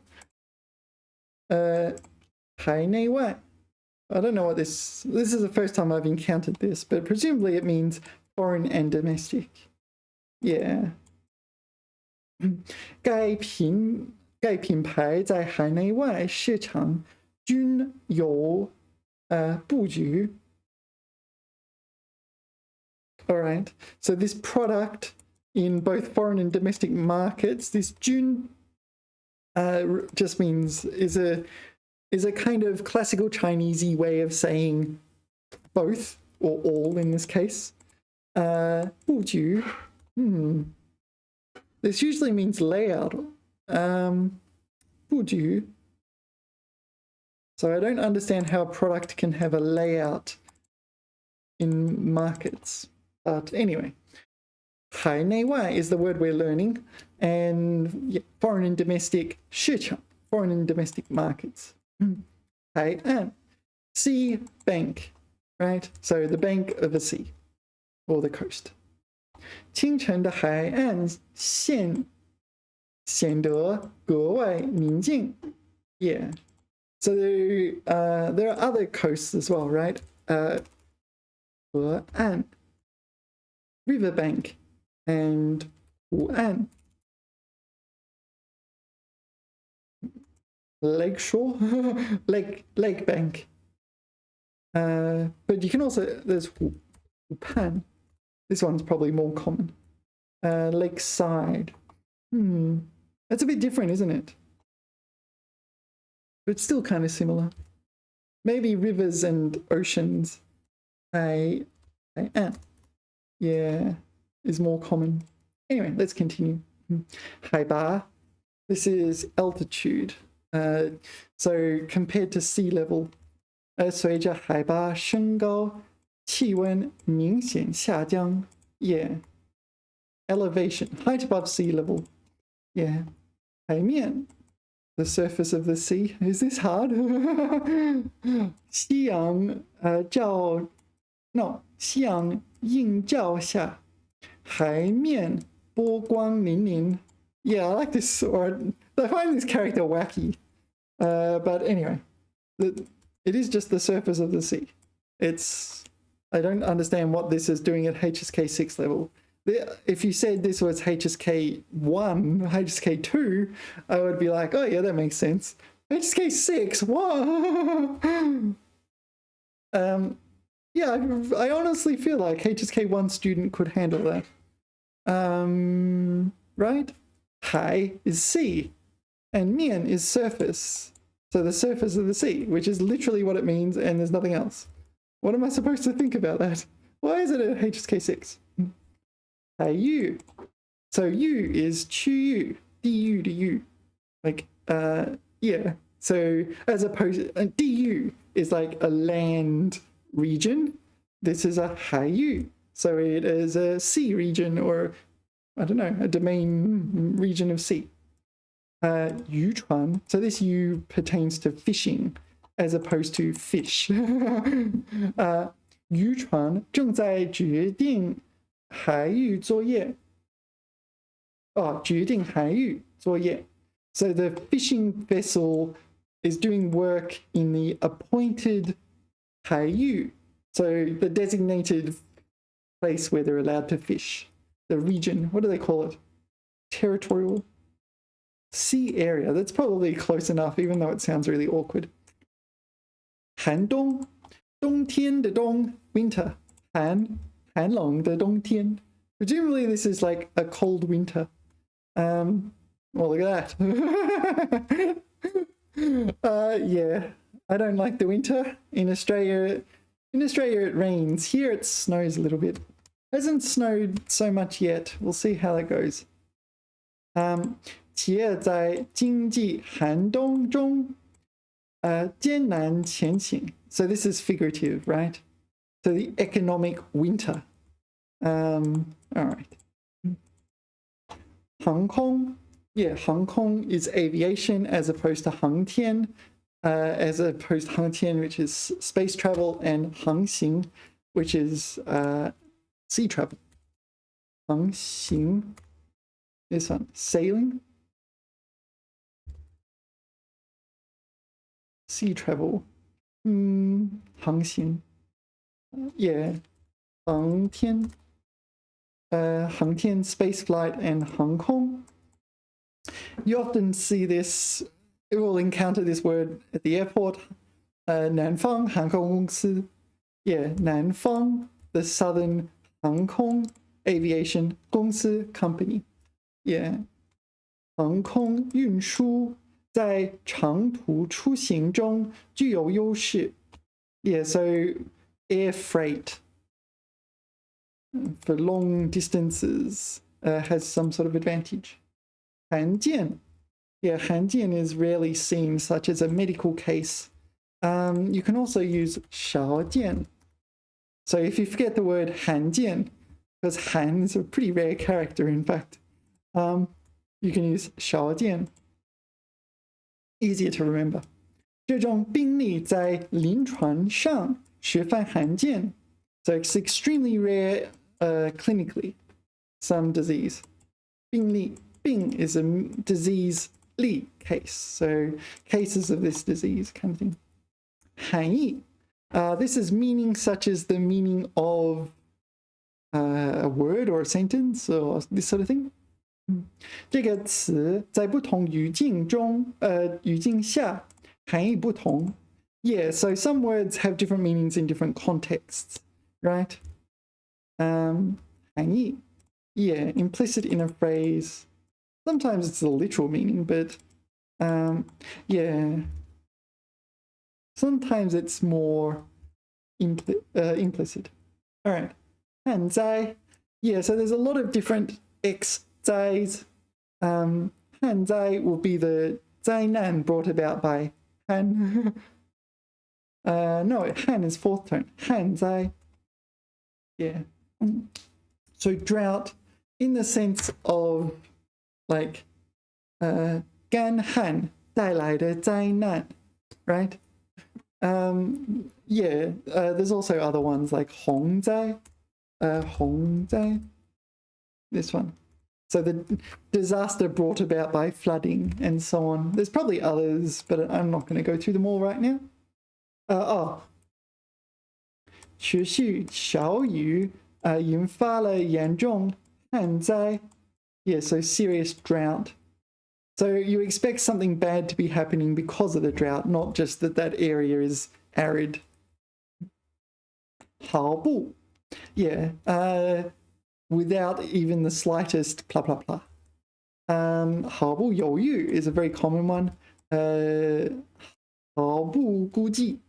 海内外. I don't know what this is the first time I've encountered this, but presumably it means foreign and domestic. Yeah. 该品牌在海内外市场均有布局. All right. So this product in both foreign and domestic markets, this jun just means is a kind of classical Chinese-y way of saying both or all in this case. 布局. This usually means layout. 布局. So I don't understand how a product can have a layout in markets. But anyway, 海内外 is the word we're learning, and yeah, foreign and domestic 市场, foreign and domestic markets. 海岸, sea bank, right? So the bank of the sea or the coast. 清晨的海岸线显得格外宁静. Yeah. So there are other coasts as well, right? 河岸. Riverbank and 湖岸. Lake shore, lake bank. But you can also, there's 湖畔. This one's probably more common. Lakeside. That's a bit different, isn't it? But it's still kind of similar. Maybe rivers and oceans. Yeah, is more common. Anyway, let's continue. 海拔. This is altitude. So compared to sea level, 随着海拔升高，气温明显下降. Yeah. Elevation, height above sea level. Yeah. 海面, the surface of the sea. Is this hard? 夕阳映照下，海面波光粼粼. Yeah, I like this. Or I find this character wacky. But anyway, it is just the surface of the sea. I don't understand what this is doing at HSK6 level. If you said this was HSK1, HSK2, I would be like, oh yeah, that makes sense. HSK6, what? Yeah, I honestly feel like HSK1 student could handle that. Right? 海 is sea, and 面 is surface. So the surface of the sea, which is literally what it means, and there's nothing else. What am I supposed to think about that? Why is it at HSK6? 海域. So yu is 区域, du to you. Like, yeah. So as opposed, du is like a land region. This is a 海域. So it is a sea region, or I don't know, a domain region of sea. 渔船, so this U pertains to fishing as opposed to fish. 渔船正在决定海域作业. Oh, 决定海域作业. So the fishing vessel is doing work in the appointed 海域, so the designated place where they're allowed to fish. The region, what do they call it? Territorial sea area. That's probably close enough, even though it sounds really awkward. 寒冬, 冬天的冬, winter. 寒冷的冬天. Presumably this is like a cold winter. Well, look at that. Yeah, I don't like the winter. In Australia it rains. Here it snows a little bit. Hasn't snowed so much yet. We'll see how that goes. 企业在经济寒冬中艰难前行. So this is figurative, right? So the economic winter. All right. 航空, yeah, 航空 is aviation as opposed to 航天, as opposed to 航天, which is space travel, and 航行, which is sea travel. 航行, this one, sailing. Sea travel. 航行. Yeah. 航天. 航天, space flight, and 航空. You often see this, you will encounter this word at the airport. 南方航空公司. Yeah, 南方, the southern 航空 aviation 公司 company. Yeah. 航空运输在长途出行中具有优势. Yeah, so air freight for long distances has some sort of advantage. 罕见. Yeah, 罕见 is rarely seen, such as a medical case. You can also use 少见. So if you forget the word 罕见, because Han is a pretty rare character, in fact, you can use 少见. Easier to remember. 这种病例在临床上十分罕见. So it's extremely rare clinically, some disease. 病例, 病 is a disease, 例 case, so cases of this disease kind of thing. 含义, this is meaning such as the meaning of a word or a sentence or this sort of thing. 这个词在不同语境中，语境下含义不同. Yeah, so some words have different meanings in different contexts, right? 含义, yeah, implicit in a phrase. Sometimes it's a literal meaning, but yeah, sometimes it's more implicit. All right, 旱灾, yeah, so there's a lot of different X 灾. 旱灾 will be the 灾难 brought about by 旱. No, 旱 is fourth tone. 旱灾. Yeah. So drought in the sense of like 干旱带来的灾难, right? Yeah, there's also other ones like 洪灾, 洪灾, this one. So the disaster brought about by flooding and so on. There's probably others, but I'm not going to go through them all right now. 持续小雨引发了严重旱灾. Yeah, so serious drought. So you expect something bad to be happening because of the drought, not just that that area is arid. 毫不, yeah, without even the slightest blah blah blah. 毫不犹豫 is a very common one. 毫不估计,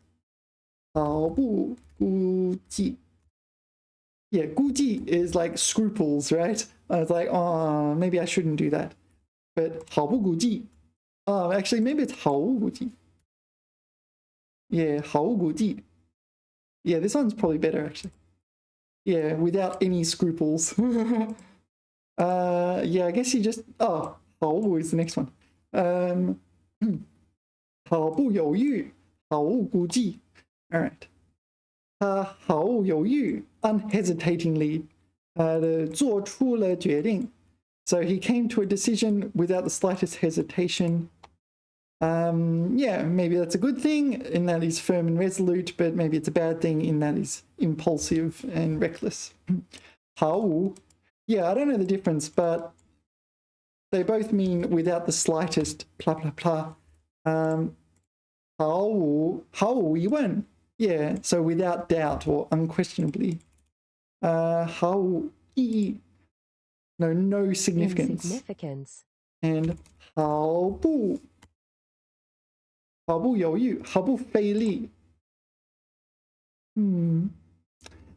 毫不估计. Yeah, 估计 is like scruples, right? It's like, oh, maybe I shouldn't do that. But 毫不估计. Oh, actually, maybe it's 毫无估计. Yeah, 毫无估计. Yeah, this one's probably better, actually. Yeah, without any scruples. Yeah, I guess you just, oh, 毫无 is the next one. 毫不犹豫，毫无顾忌. All right. 他毫无犹豫 unhesitatingly 做出了决定. So he came to a decision without the slightest hesitation. Yeah, maybe that's a good thing in that he's firm and resolute, but maybe it's a bad thing in that he's impulsive and reckless. 毫无, yeah, I don't know the difference, but they both mean without the slightest blah blah blah. 毫无疑问, yeah, so without doubt or unquestionably. 毫无意义, no significance. And 毫不犹豫, 毫不费力.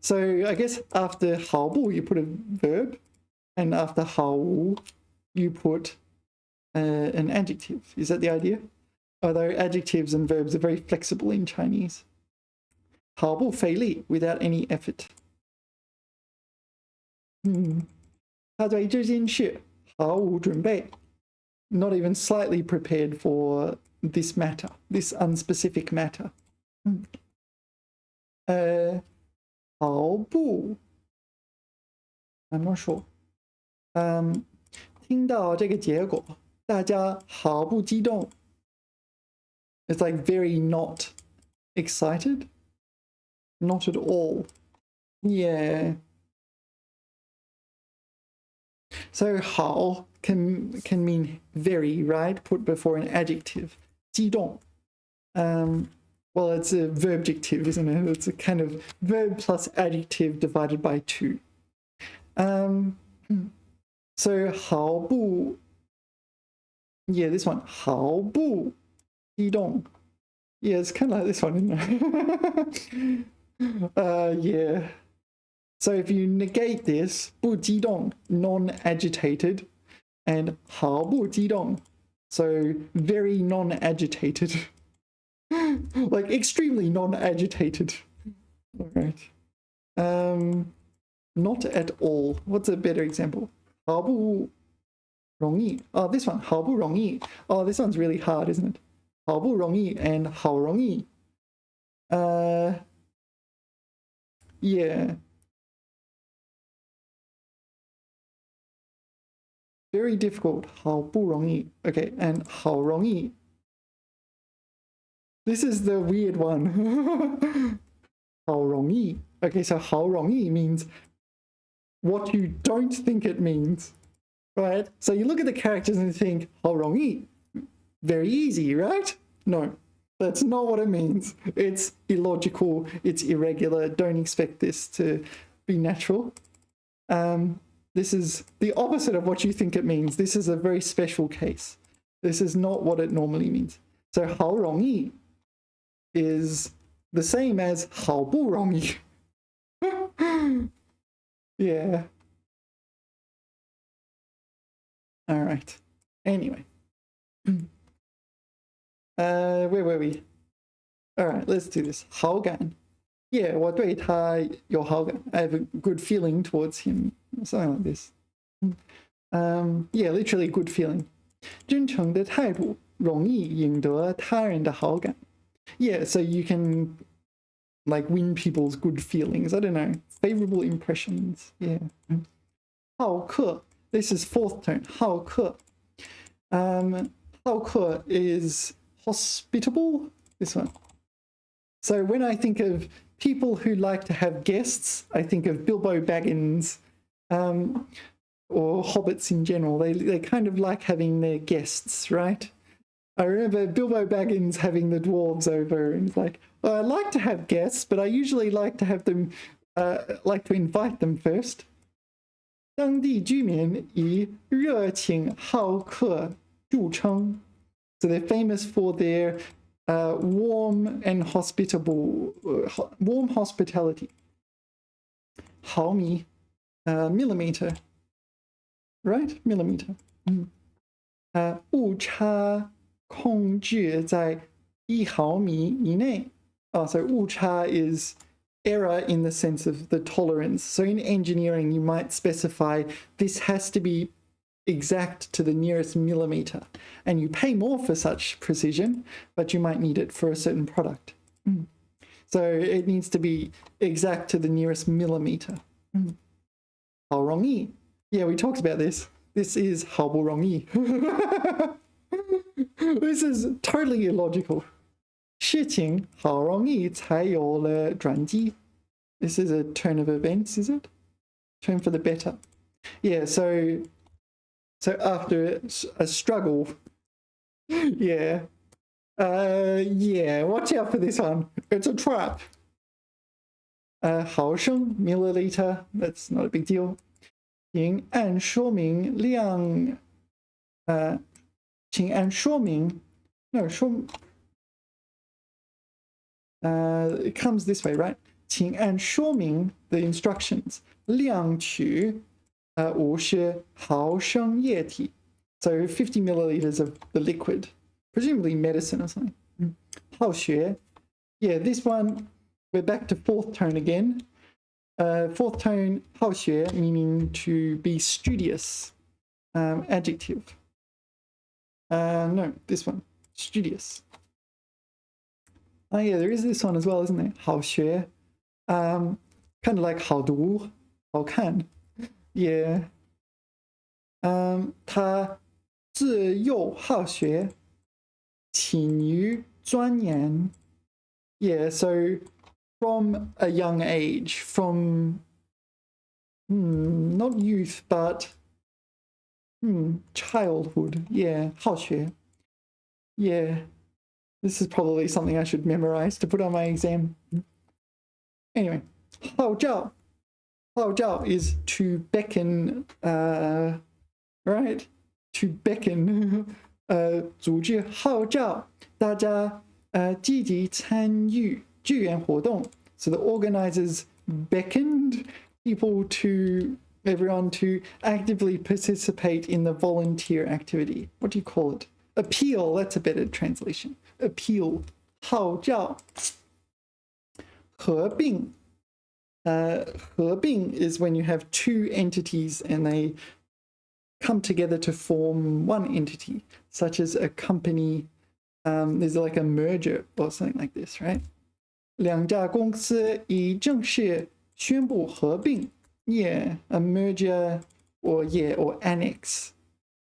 So I guess after 毫不 you put a verb, and after 毫无 you put an adjective. Is that the idea? Although adjectives and verbs are very flexible in Chinese. 毫不费力, without any effort. 他对这件事毫无准备, not even slightly prepared for this matter, this unspecific matter. 毫不 I'm not sure. 听到这个结果，大家毫不激动. It's like very not excited. Not at all. Yeah. So 好 can mean very, right? Put before an adjective. 激动. Well, it's a verbjective, isn't it? It's a kind of verb plus adjective divided by 2. So 毫不, yeah, this one. 毫不激动. Yeah, it's kind of like this one, isn't it? Yeah. So if you negate this, 不激动, non-agitated, and 毫不激动, so very non-agitated. Like extremely non-agitated. All right. Not at all. What's a better example? 毫不容易. Oh, this one. 毫不容易. Oh, this one's really hard, isn't it? 毫不容易 and 好容易. Yeah. Very difficult. 好不容易. Okay, and 好容易. This is the weird one. 好容易. Okay, so 好容易 means what you don't think it means, right? So you look at the characters and you think 好容易, very easy, right? No, that's not what it means. It's illogical, it's irregular. Don't expect this to be natural. This is the opposite of what you think it means. This is a very special case. This is not what it normally means. So 好容易 is the same as 好不容易. Yeah. All right. Anyway. Where were we? All right, let's do this. 好感. Yeah, 我对他有好感. I have a good feeling towards him. Something like this. Yeah, literally good feeling. 真诚的态度容易赢得他人的好感. Yeah, so you can like win people's good feelings. I don't know. Favorable impressions. Yeah. 好客. This is fourth tone. 好客. 好客 is hospitable. This one. So when I think of people who like to have guests, I think of Bilbo Baggins, or hobbits in general. They kind of like having their guests, right? I remember Bilbo Baggins having the dwarves over, and it's like, oh, I like to have guests, but I usually like to have them, like to invite them first. 当地居民以热情好客著称. So they're famous for their warm and hospitable, warm hospitality. 毫米, millimeter, right? Millimeter. 误差控制在1毫米以内. Oh, so 误差 is error in the sense of the tolerance. So in engineering, you might specify this has to be exact to the nearest millimeter. And you pay more for such precision, but you might need it for a certain product. So it needs to be exact to the nearest millimeter. 好容易. Yeah, we talked about this. This is 好不容易. This is totally illogical. 事情好容易才有了转机. This is a turn of events, is it? Turn for the better. Yeah, so after a struggle, yeah. Yeah, watch out for this one. It's a trap. 毫升 milliliter, that's not a big deal. 请按说明量请按说明 no 说 it comes this way, right? 请按说明 the instructions 量取50毫升液体 so 50 milliliters of the liquid, presumably medicine or something. 好学 yeah, this one we're back to fourth tone again. Fourth tone 好学 meaning to be studious, adjective. No, this one, studious. Oh yeah, there is this one as well, isn't there? 好学 kind of like 好读好看 yeah. 他自幼好学勤于钻研 yeah, so from a young age, from not youth, but childhood, yeah, 好学 yeah. This is probably something I should memorize to put on my exam. Anyway, 号召 号召 is to beckon, right? To beckon. 组织号召大家积极参与志愿活动. So the organizers beckoned everyone to actively participate in the volunteer activity. What do you call it? Appeal, that's a better translation. Appeal. 号召 合并 合并 is when you have two entities and they come together to form one entity, such as a company. There's like a merger or something like this, right? 两家公司已正式宣布合并 yeah, a merger or annex.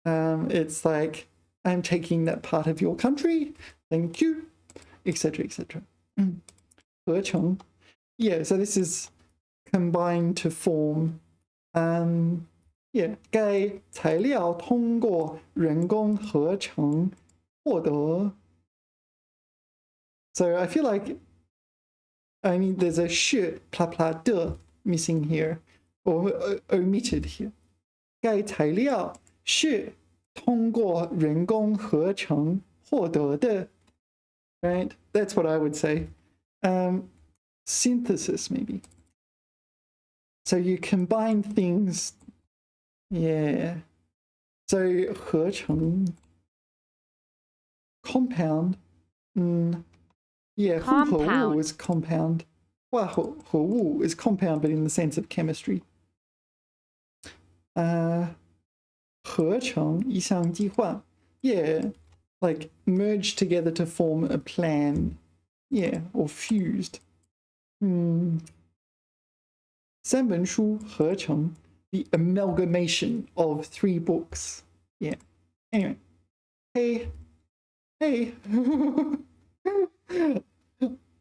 It's like I'm taking that part of your country, thank you, etc. etc. 合成 yeah, so this is combined to form. Yeah, 该材料通过人工合成获得 So I feel like there's a 是 pla pla de missing here or omitted here. 该材料是通过人工合成获得的 right? That's what I would say. Synthesis maybe. So you combine things. Yeah. So 合成 compound. Yeah, 合物 is compound. 化合物 is compound, but in the sense of chemistry. 合成一项计划 yeah, like merged together to form a plan. Yeah, or fused. 三本书合成 the amalgamation of 3 books. Yeah. Anyway. Hey.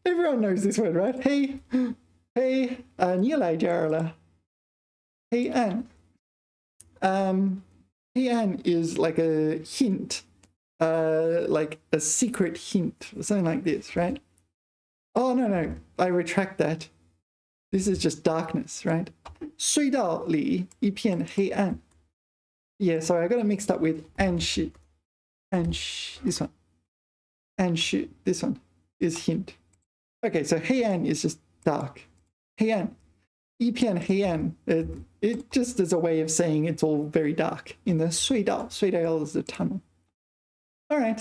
Everyone knows this word, right? Hey. 你来这儿了 Hey Anne. Hey Anne is like a hint, like a secret hint, or something like this, right? Oh, no, I retract that. This is just darkness, right? 隧道里一片黑暗 Yeah, sorry, I got it mixed up with 暗示 this one. 暗示 this one is hint. Okay, so 黑暗 is just dark. 黑暗一片黑暗 it just is a way of saying it's all very dark. In the 隧道 is a tunnel. All right.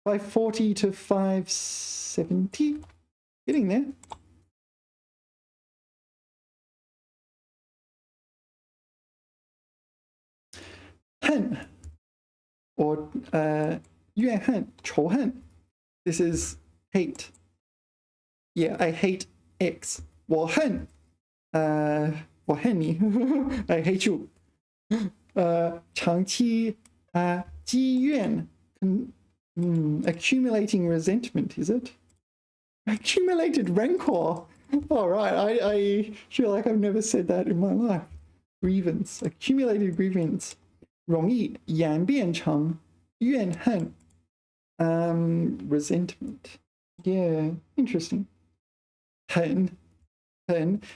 540 to 570. Getting there. 恨 or 怨恨 仇恨. This is hate. Yeah, I hate X. 我恨我恨你 I hate you. 长期积怨 accumulating resentment, is it? Accumulated rancor. All right, I feel like I've never said that in my life. Grievance, accumulated grievance. 容易演变成怨恨 resentment. Yeah, interesting. 恨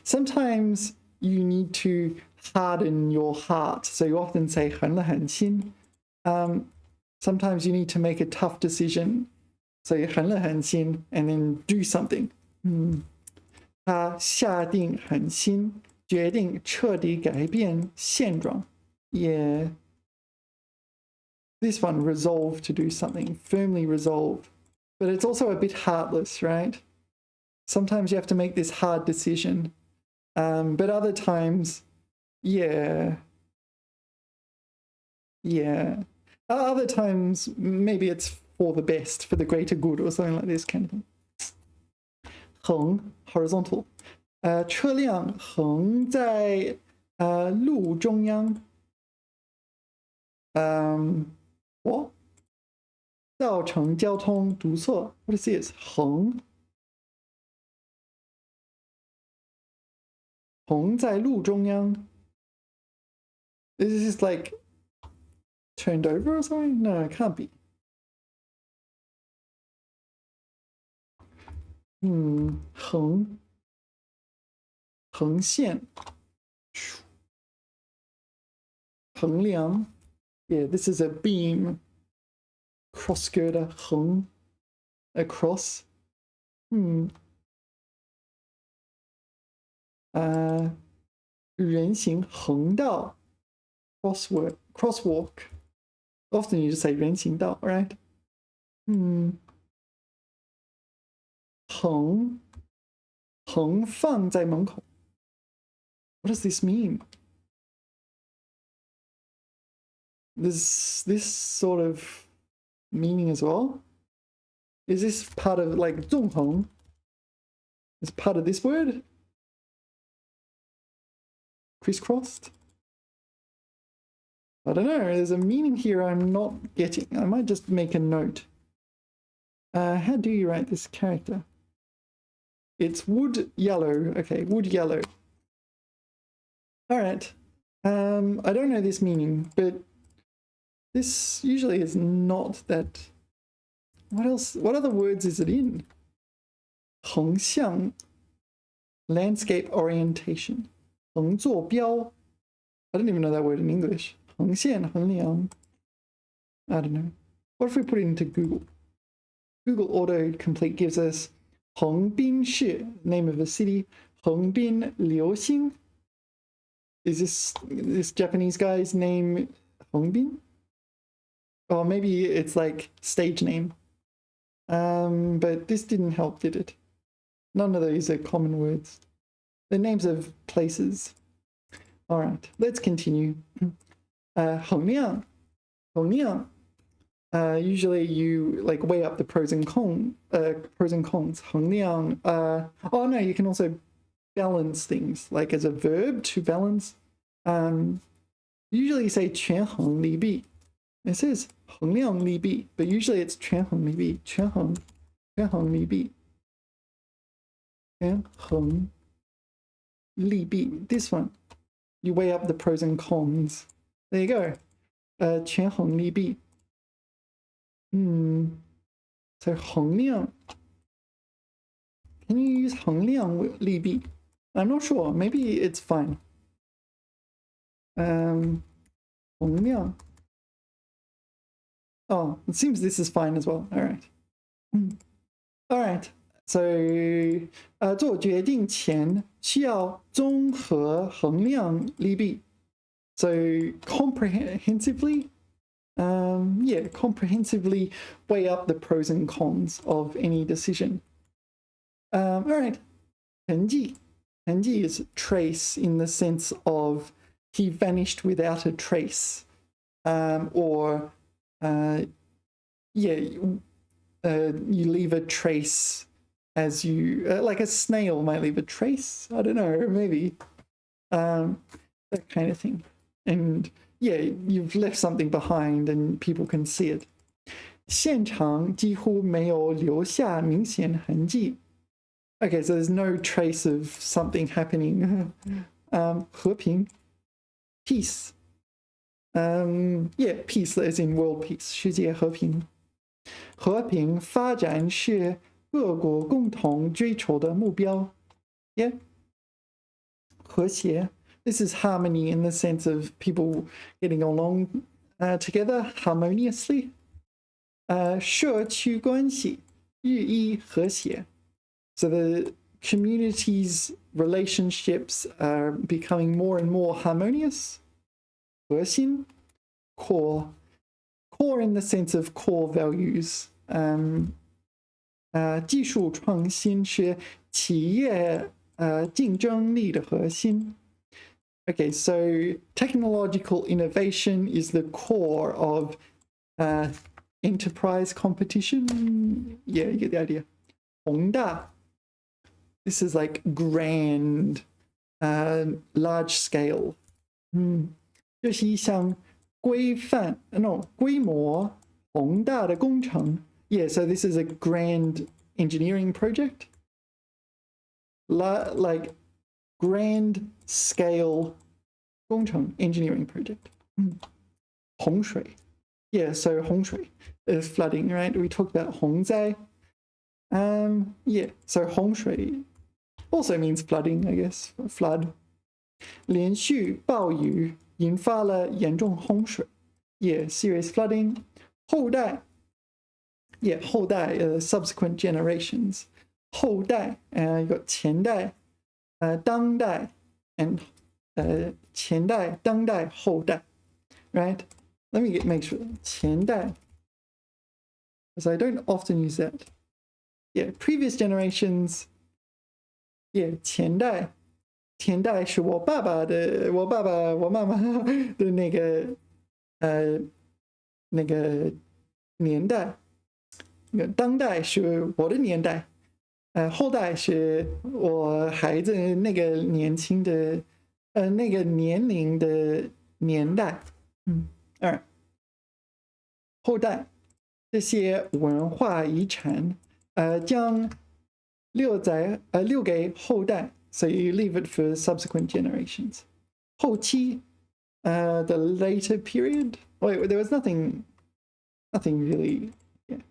sometimes you need to harden your heart, so you often say 狠了狠心. Sometimes you need to make a tough decision, so 狠了狠心 and then do something. 他下定狠心决定彻底改变现状. Yeah. This one, resolved to do something, firmly resolved. But it's also a bit heartless, right? Sometimes you have to make this hard decision. But other times, yeah. Other times, maybe it's for the best, for the greater good or something like this kind of thing. 横 horizontal. 车辆横在路中央. What? 造成交通堵塞. What is this? 横在路中央. Is this like turned over or something? No, it can't be. 横线 衡量. Yeah, this is a beam. Cross girder, 横 across. 人行横道 crosswalk. Often you just say 人行道, right? 横放在门口. What does this mean? This sort of meaning as well? Is this part of like 纵横? Is part of this word? Crisscrossed? I don't know. There's a meaning here I'm not getting. I might just make a note. How do you write this character? It's wood yellow. Okay, wood yellow. All right. I don't know this meaning, but this usually is not that. What else? What other words is it in? 横向 landscape orientation. 横坐标 I don't even know that word in English. 横线衡量 I don't know. What if we put it into Google? Google autocomplete gives us 横滨市, name of a city. 横滨流星. Is this Japanese guy's name 横滨? Or maybe it's like stage name. But this didn't help, did it? None of these are common words. They're names of places. All right, let's continue. 衡量 usually you like weigh up the pros and cons. 衡量 oh no, you can also balance things, like as a verb to balance. Usually you say 权衡利弊. It says 衡量利弊, but usually it's 权衡利弊. 权衡利弊. 权衡利弊. This one, you weigh up the pros and cons. There you go. 权衡利弊. So 衡量. Can you use 衡量利弊? I'm not sure. Maybe it's fine. 衡量. Oh, it seems this is fine as well. All right. All right. So 做决定前需要综合衡量利弊. So comprehensively, comprehensively weigh up the pros and cons of any decision. All right. 痕迹. 痕迹 is trace in the sense of he vanished without a trace. Or you leave a trace as you, like a snail might leave a trace. I don't know, maybe. That kind of thing. And yeah, you've left something behind and people can see it. 现场几乎没有留下明显痕迹. Okay, so there's no trace of something happening. 和平, peace. Yeah, peace as in world peace. 世界和平. 和平发展是各国共同追求的目标. Yeah. 和谐. This is harmony in the sense of people getting along together harmoniously. 社区关系日益和谐. So the community's relationships are becoming more and more harmonious. 核心, core. Core in the sense of core values. 技术创新是企业竞争力的核心. Okay, so technological innovation is the core of enterprise competition. Yeah, you get the idea. 宏大. This is like grand, large scale. 这是一项规模宏大的工程. Yeah, so this is a grand engineering project. Like grand scale 工程 engineering project. 洪水. Yeah, so 洪水 is flooding, right? We talked about 洪灾. Yeah, so 洪水 also means flooding, I guess. Flood. 连续暴雨引发了严重洪水. Yeah, serious flooding. 后代. Yeah, 后代, subsequent generations. 后代, you got 前代, 当代, and 前代, 当代, 后代. Right? Let me make sure. 前代. Because I don't often use that. Yeah, previous generations. Yeah, 前代. 前代是我爸爸我妈妈的那个年代。当代是我的年代。后代是我孩子那个年轻的那个年龄的年代。Alright. 后代这些文化遗产将留给后代。So you leave it for subsequent generations. 后期 the later period. Wait, there was nothing really. Yeah.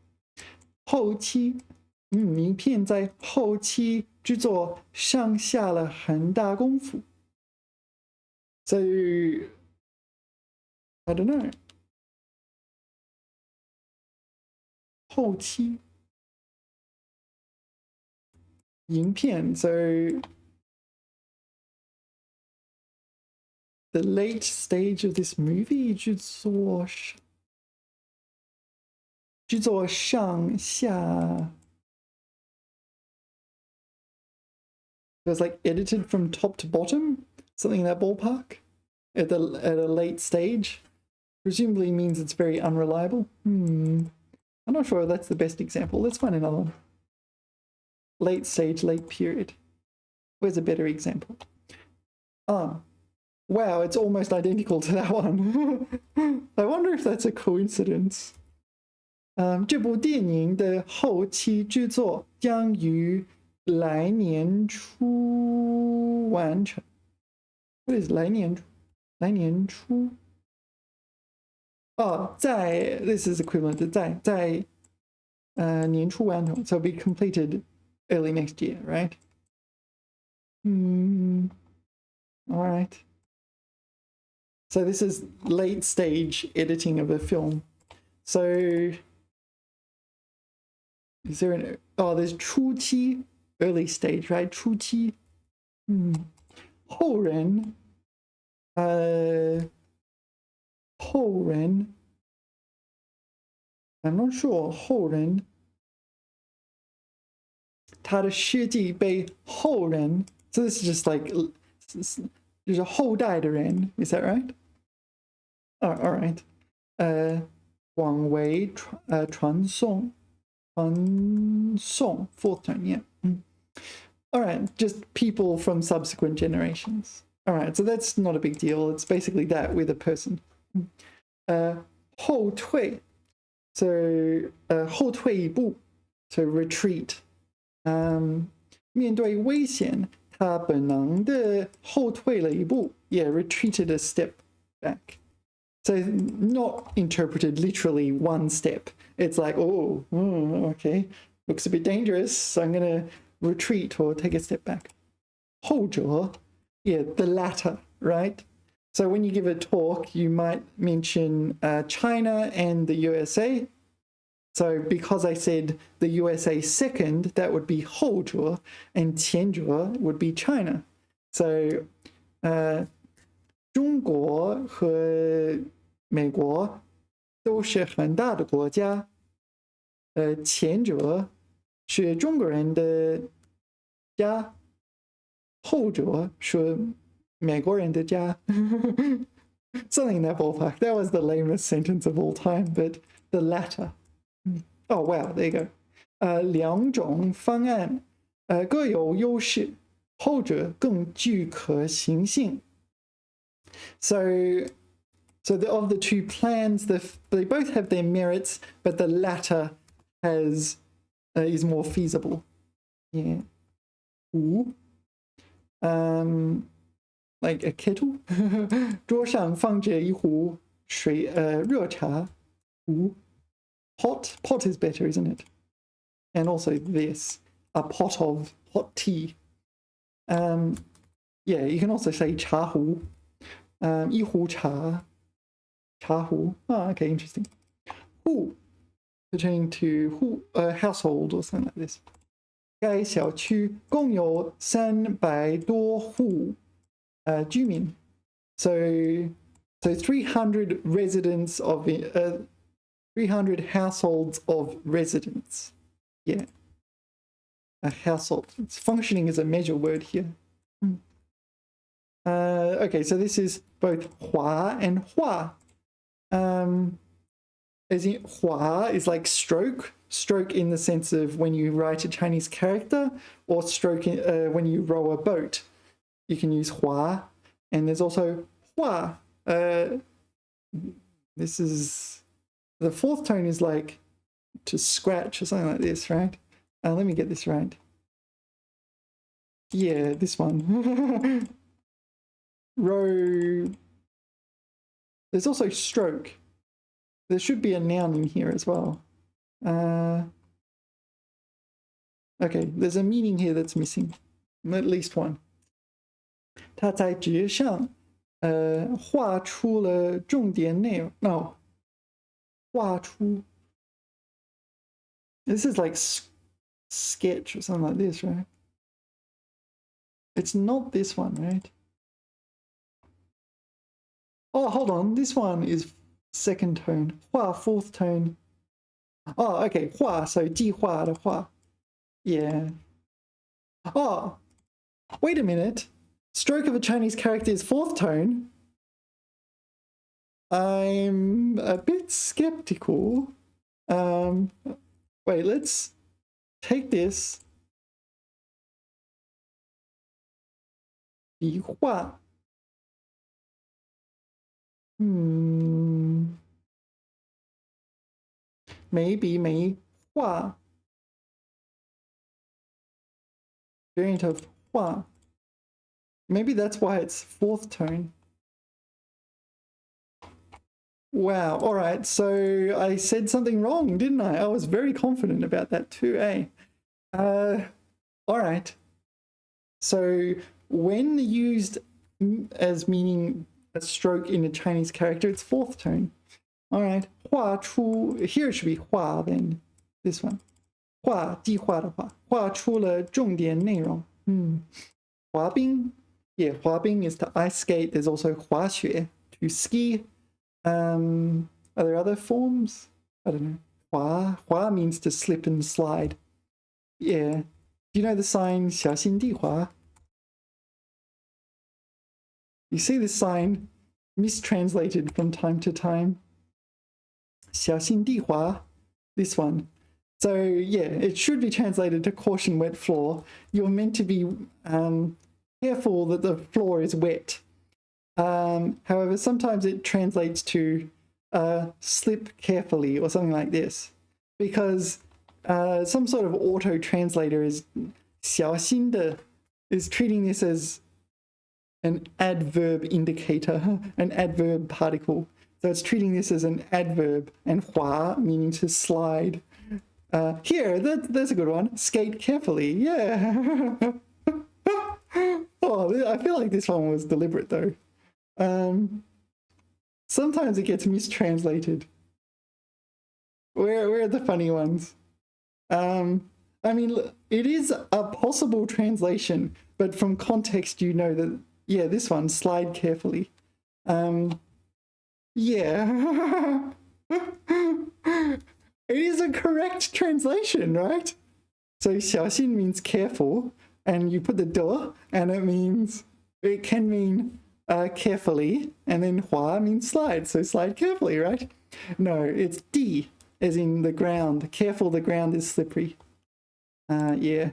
后期影片在后期制作上下了很大功夫。So I don't know. 后期影片 so the late stage of this movie 制作上下 it was like edited from top to bottom, something in that ballpark at a late stage. Presumably means it's very unreliable. I'm not sure if that's the best example. Let's find another one. Late stage, late period. Where's a better example? Wow, it's almost identical to that one. I wonder if that's a coincidence. 这部电影的后期制作将于来年初完成。What is 来年初？来年初？在 this is equivalent to 在年初完成 so be completed early next year, right? All right. So this is late stage editing of a film. So is there there's 初期 early stage, right? 初期后人I'm not sure 后人他的事迹被后人 so this is just like 就是后代的人 is that right? Oh, all right. 广为传颂 fourth tone, yeah. All right, just people from subsequent generations. All right, so that's not a big deal. It's basically that with a person. 后退 so 后退一步 so retreat. 面对危险他本能的后退了一步 yeah, retreated a step back. So not interpreted literally one step. It's like, oh, okay, looks a bit dangerous, so I'm going to retreat or take a step back. 后者 yeah, the latter, right? So when you give a talk, you might mention China and the USA. So because I said the USA second, that would be 后者, and 前者 would be China. So 中国和美国都是很大的国家。前者是中国人的家，后者是美国人的家。Something in that ballpark. That was the lamest sentence of all time, but the latter. Oh, wow, there you go. 两种方案各有优势，后者更具可行性。So of the two plans, they both have their merits, but the latter is more feasible. Yeah. Ooh. Like a kettle. 桌上放着一壶水热茶。Ooh. Pot is better, isn't it? And also this, a pot of hot tea. Yeah, you can also say 茶壶. 一壶茶壶. Oh, okay, interesting. 户 pertaining to household or something like this. 该小区共有300多户居民. So 300 residents of 300 households of residents. Yeah. A household. It's functioning as a measure word here. Okay, so this is both 划 and 画. As in 划 is like stroke in the sense of when you write a Chinese character, or stroke when you row a boat. You can use 划, and there's also 画. This is the fourth tone is like to scratch or something like this, right? Let me get this right. Yeah, this one. Row. There's also stroke. There should be a noun in here as well. Okay, there's a meaning here that's missing. At least one. 他在纸上画出了重点内容。No. 画出. This is like sketch or something like this, right? It's not this one, right? Oh, hold on. This one is second tone. 画 fourth tone. Oh, okay. 画 so 计划的画. Yeah. Oh, wait a minute. Stroke of a Chinese character is fourth tone. I'm a bit skeptical. Wait, let's take this. 笔画. Maybe 没画. Variant of 画. Maybe that's why it's fourth tone. Wow, all right, so I said something wrong, didn't I? I was very confident about that too, eh? All right. So when used as meaning a stroke in a Chinese character, it's fourth tone. All right. 画出, here it should be 画 then. This one. 画,计划的画. 画出了重点内容. 滑冰. Yeah, 滑冰 is to ice skate. There's also 滑雪, to ski. Are there other forms? I don't know. 滑 means to slip and slide. Yeah. Do you know the sign 小心地滑? You see this sign mistranslated from time to time. 小心地滑, this one. So yeah, it should be translated to caution wet floor. You're meant to be careful that the floor is wet. However, sometimes it translates to slip carefully or something like this, because some sort of auto translator is 小心的 is treating this as an adverb indicator, an adverb particle. So it's treating this as an adverb, and 滑 meaning to slide. Here, there's a good one. Skate carefully. Yeah. Oh, I feel like this one was deliberate though. Sometimes it gets mistranslated. Where are the funny ones? I mean, it is a possible translation, but from context, you know that, yeah, this one, slide carefully. Yeah. It is a correct translation, right? So 小心 means careful, and you put the de, and it can mean carefully, and then 滑 means slide, so slide carefully, right? No, it's di, as in the ground. Careful, the ground is slippery. Yeah.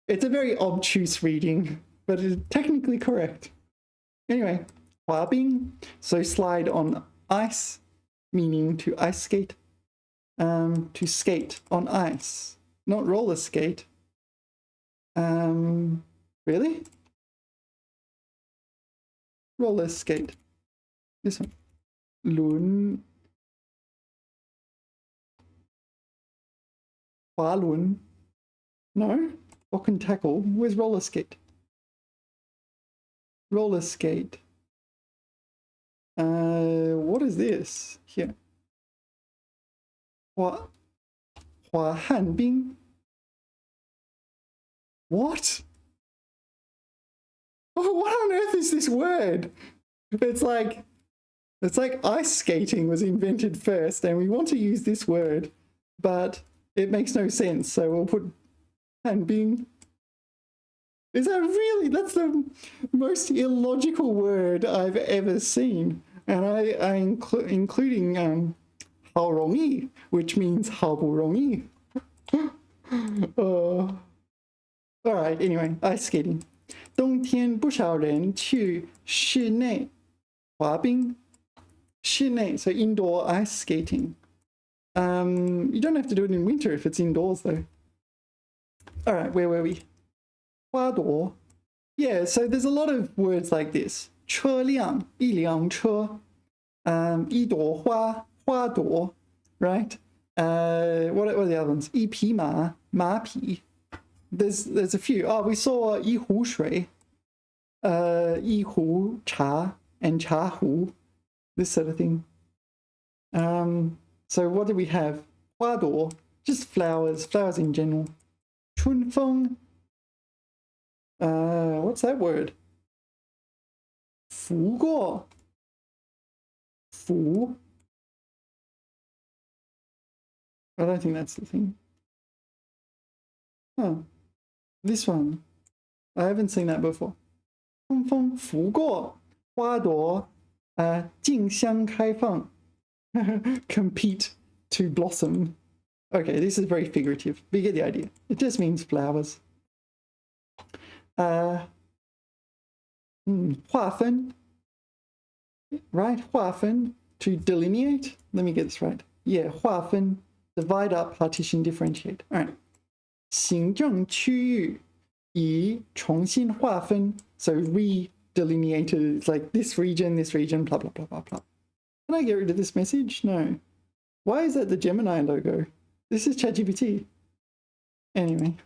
It's a very obtuse reading, but it is technically correct. Anyway, 滑冰, so slide on ice, meaning to ice skate. To skate on ice, not roller skate. Really? Roller skate. This one. 轮 滑轮. No? Walk and tackle. Where's roller skate? Roller skate. What is this? Here. 滑旱冰. What? Oh, what on earth is this word? It's like ice skating was invented first, and we want to use this word, but it makes no sense. So we'll put 旱冰. Is that really? That's the most illogical word I've ever seen, and I including 好容易, which means 好不容易. Alright, anyway, ice skating. 冬天不少人去室内滑冰. 室内, so indoor ice skating. You don't have to do it in winter if it's indoors though. Alright, where were we? 花朵. Yeah, so there's a lot of words like this. 车辆, 一辆车. 一朵花, 花朵, right? What are the other ones? 一匹马, 马匹. There's a few. Oh, we saw 一壶水, 一壶茶, and 茶壶, this sort of thing. So what do we have? 花朵, just flowers in general. 春风, what's that word? 拂过, 拂. I don't think that's the thing. Huh. This one. I haven't seen that before. 春风拂过花朵竞相开放. Compete to blossom. Okay, this is very figurative, but you get the idea. It just means flowers. 划分. Right? 划分. To delineate. Let me get this right. Yeah, 划分. Divide up, partition, differentiate. All right. 行政区域已重新划分. So re-delineated. It's like this region, blah, blah, blah, blah, blah. Can I get rid of this message? No. Why is that the Gemini logo? This is ChatGPT. Anyway.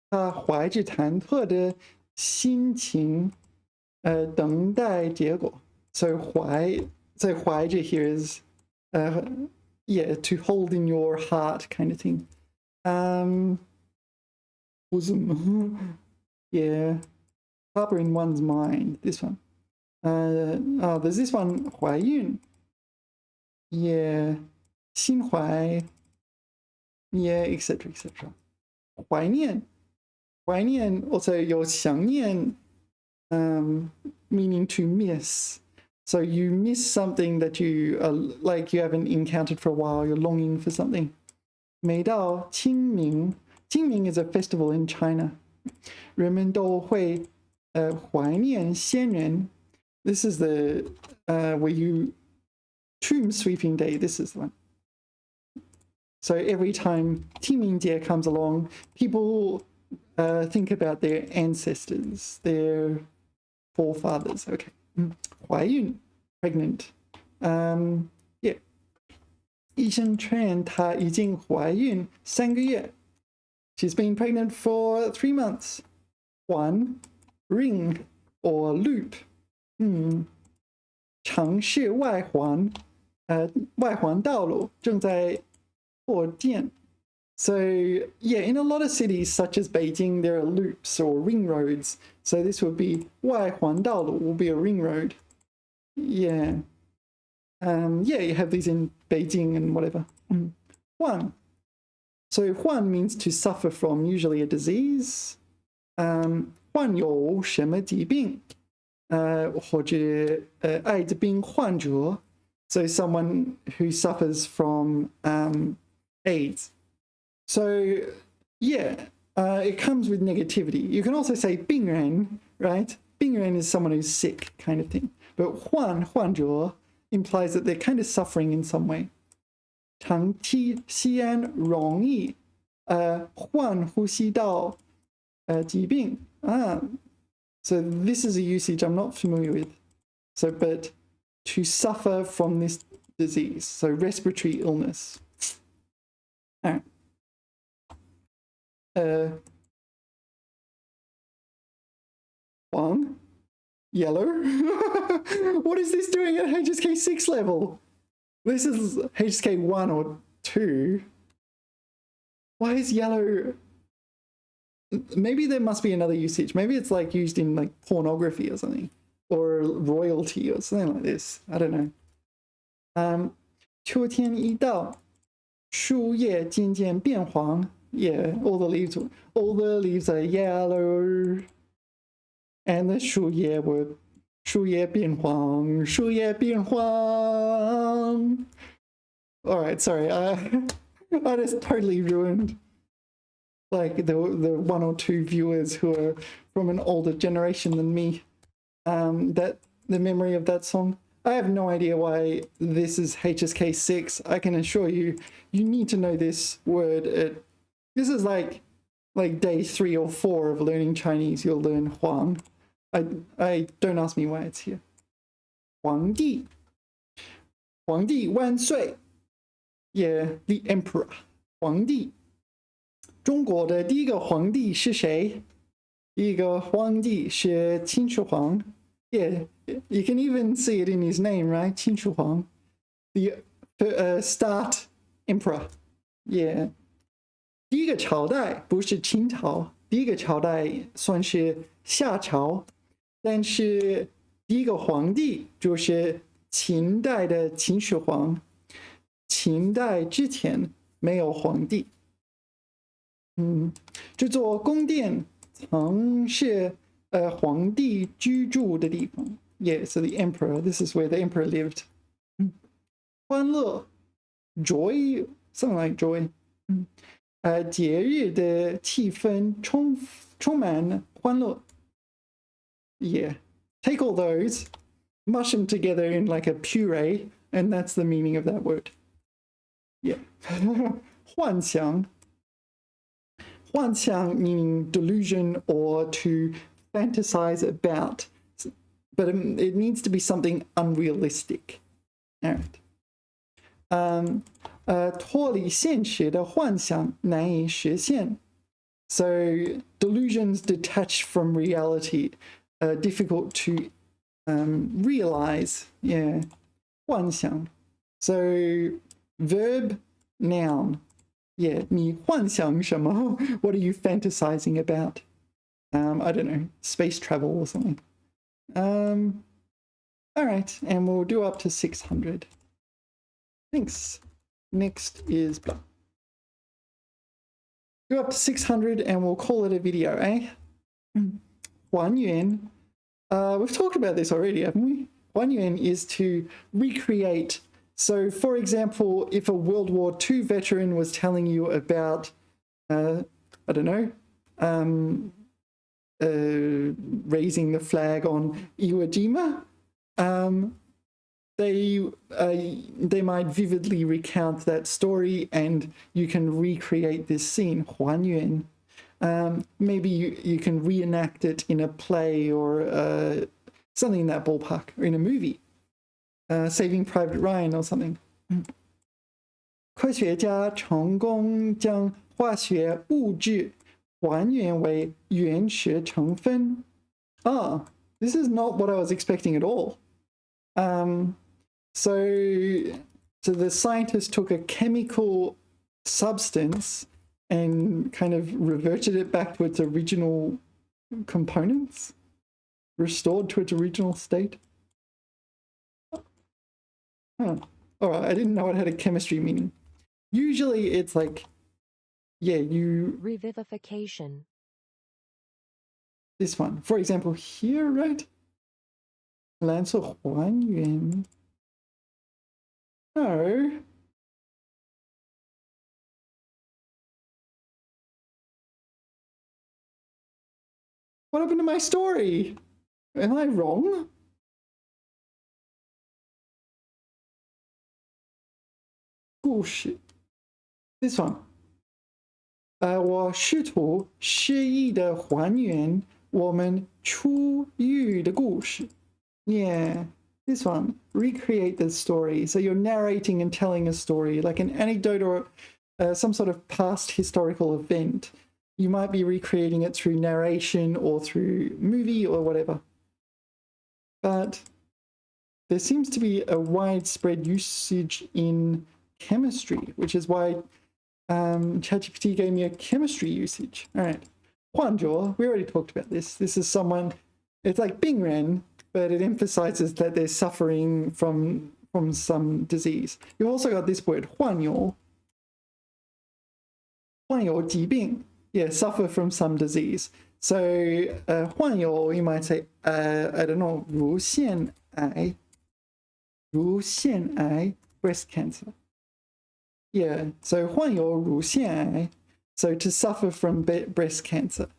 他怀着忐忑的心情等待结果. So 怀着 here is yeah, to hold in your heart kind of thing. Bosom. Yeah. Harbor in one's mind. This one. Oh, there's this one. 怀孕. Yeah. 心怀. yeah, etc. etc. 怀念，怀念 also 有想念 meaning to miss. So you miss something that you like you haven't encountered for a while, you're longing for something. 每到清明，清明 is a festival in China. 人们都会怀念先人. This is the where you tomb sweeping day. This is the one. So every time 清明节 comes along, people think about their ancestors, their forefathers. Okay. 怀孕 pregnant. Yeah. 医生劝她已经怀孕3个月. She's been pregnant for 3 months. 环 ring or loop. 城市外环外环道路正在扩建. So yeah, in a lot of cities such as Beijing, there are loops or ring roads. So this would be 外环道路 will be a ring road. Yeah. Yeah, you have these in Beijing and whatever. 患. So 患 means to suffer from, usually a disease. 患有什么疾病或者艾滋病患者. So someone who suffers from AIDS. So yeah, it comes with negativity. You can also say 病人, right? 病人 is someone who's sick, kind of thing. But 患者 implies that they're kind of suffering in some way. 长期吸烟容易患呼吸道疾病. So this is a usage I'm not familiar with. So, but to suffer from this disease, so respiratory illness. All right. Huang, yellow. What is this doing at HSK6 level? This is HSK1 or 2. Why is yellow? Maybe there must be another usage. Maybe it's like used in like pornography or something, or royalty or something like this. I don't know. 秋天一到，树叶渐渐变黄. Yeah, all the leaves are yellow, and the 树叶变黄, 树叶变黄. All right, sorry. I just totally ruined like the 1 or 2 viewers who are from an older generation than me. That the memory of that song. I have no idea why this is HSK6. I can assure you, you need to know this word. This is like day 3 or 4 of learning Chinese. You'll learn Huang. I don't ask me why it's here. 皇帝 万岁. Yeah, the emperor. 皇帝. 中国的第一个皇帝是谁？第一个皇帝是秦始皇. Yeah, you can even see it in his name, right? 秦始皇. The start emperor. Yeah. 第一个朝代不是清朝，第一个朝代算是夏朝，但是第一个皇帝就是秦代的秦始皇。秦代之前没有皇帝。这座宫殿曾是皇帝居住的地方。Yeah, so the emperor, this is where the emperor lived. 欢乐 joy, something like joy. 节日的气氛充满欢乐. Yeah, take all those, mush them together in like a puree, and that's the meaning of that word. Yeah. 幻想 meaning delusion or to fantasize about, but it needs to be something unrealistic. All right. 脱离现实的幻想难以实现. So delusions detached from reality, difficult to realize. Yeah. 幻想. So verb, noun. Yeah, 你幻想什么? What are you fantasizing about? I don't know, space travel or something. All right, and we'll do up to 600. Thanks. Next is blah. Go up to 600 and we'll call it a video, eh? 还原. We've talked about this already, haven't we? 还原 is to recreate. So, for example, if a World War II veteran was telling you about, I don't know, raising the flag on Iwo Jima, they might vividly recount that story and you can recreate this scene, 还原. Maybe you can reenact it in a play or something in that ballpark, or in a movie, Saving Private Ryan or something. 科学家成功将化学物质还原为原始成分. This is not what I was expecting at all. So the scientist took a chemical substance and kind of reverted it back to its original components, restored to its original state. All right, I didn't know it had a chemistry meaning. Usually it's like, yeah, you... Revivification. This one. For example, here, right? 蓝色还原. No. What happened to my story? Am I wrong? Bullshit. This one. 我试图诗意的还原我们初遇的故事. Yeah, this one. Recreate the story. So you're narrating and telling a story, like an anecdote or some sort of past historical event. You might be recreating it through narration or through movie or whatever. But there seems to be a widespread usage in chemistry, which is why ChatGPT gave me a chemistry usage. All right. 患者, we already talked about this. This is someone, it's like 病人, but it emphasizes that they're suffering from some disease. You've also got this word, 患有. 患有疾病. Yeah, suffer from some disease. So, 患有, you might say, I don't know, 乳腺癌, breast cancer. Yeah, so 患有乳腺癌, so to suffer from breast cancer.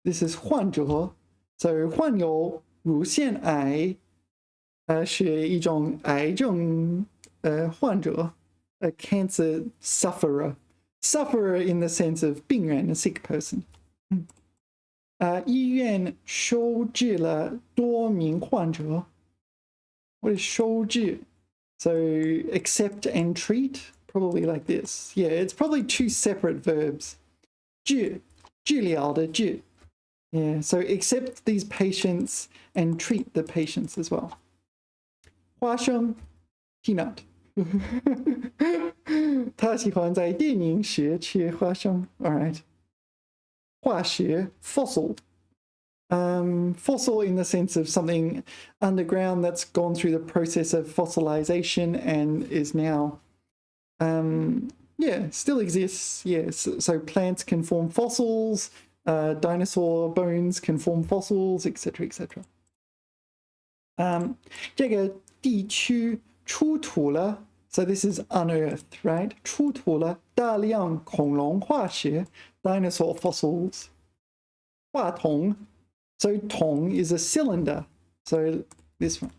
This is 患者, so 患有乳腺癌是一种癌症患者, a cancer sufferer. Sufferer in the sense of 病人, a sick person. 医院收治了多名患者. What is 收治? So accept and treat, probably like this. Yeah, it's probably two separate verbs. 治疗的治. Yeah, so accept these patients and treat the patients as well. 花生 peanut. 他喜欢在电影时吃花生. All right. 化石 fossil. Fossil in the sense of something underground that's gone through the process of fossilization and is now, still exists. Yes, so plants can form fossils, dinosaur bones can form fossils, etc., etc. 这个地区出土了, so this is unearthed, right? 出土了大量恐龙化石, dinosaur fossils. 话筒. So 筒 is a cylinder. So this one.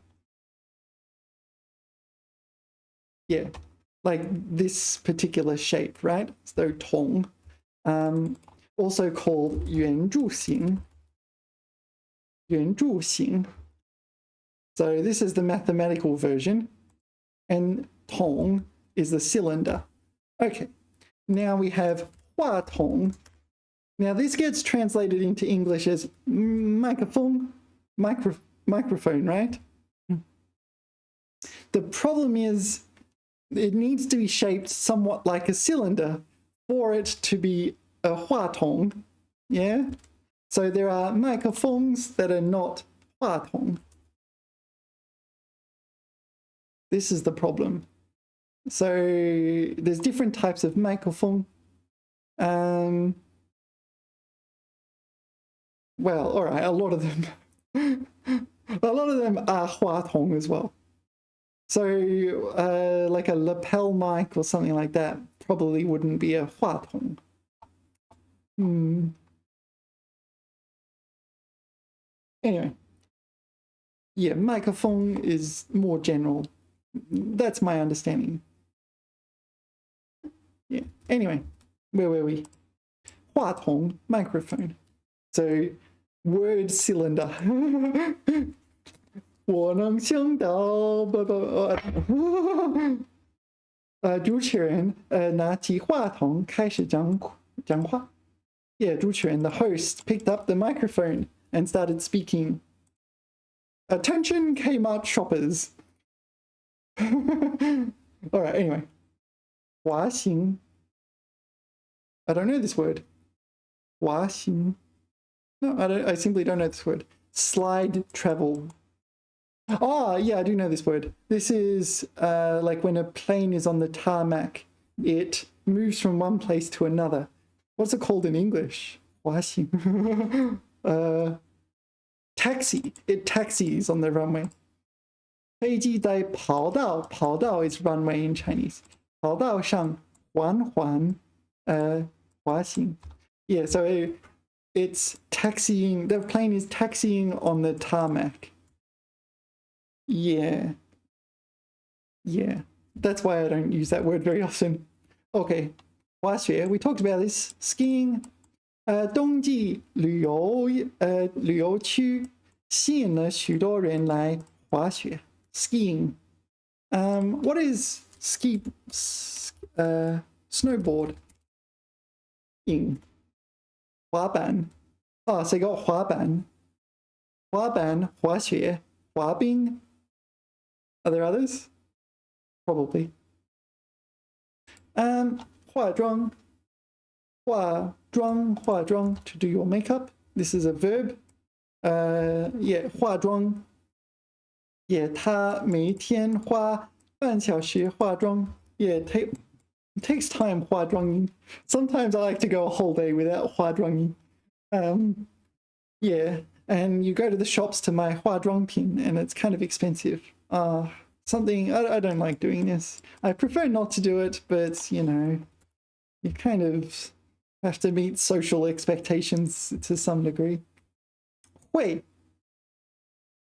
Yeah, like this particular shape, right? So 筒. Also called 圆柱形. 圆柱形. So this is the mathematical version. And 筒 is the cylinder. Okay, now we have 话筒. Now this gets translated into English as microphone, microphone, right? The problem is it needs to be shaped somewhat like a cylinder for it to be a 话筒, yeah? So there are microphones that are not 话筒. This is the problem. So there's different types of microphone. Well, all right, a lot of them. A lot of them are 话筒 as well. So like a lapel mic or something like that probably wouldn't be a 话筒. Anyway, yeah, microphone is more general. That's my understanding. Yeah. Anyway, where were we? 话筒, microphone. So word cylinder. 我能想到主持人拿起话筒开始讲话. Yeah, 主持人, the host, picked up the microphone and started speaking. Attention Kmart shoppers. All right, anyway. 滑行. I don't know this word. 滑行. No, I simply don't know this word. Slide travel. Oh, yeah, I do know this word. This is like when a plane is on the tarmac, it moves from one place to another. What's it called in English? 滑行. Taxi. It taxis on the runway. 飞机在跑道, 跑道 is runway in Chinese. 跑道上缓缓滑行. Yeah, so it's taxiing. The plane is taxiing on the tarmac. Yeah. That's why I don't use that word very often. Okay. 滑雪, we talked about this. Skiing. 冬季旅游区吸引了许多人来滑雪. Skiing. What is snowboard? 滑板. Oh, so you got 滑板, 滑雪, 滑冰. Are there others? Probably. 化妆, 化妆, to do your makeup. This is a verb. Yeah, 化妆. Yeah, 他每天花半小时化妆. Yeah, it takes time, 化妆. Sometimes I like to go a whole day without 化妆. Yeah, and you go to the shops to buy 化妆品 and it's kind of expensive. Something, I don't like doing this. I prefer not to do it, but, you know, you kind of have to meet social expectations to some degree. Wait.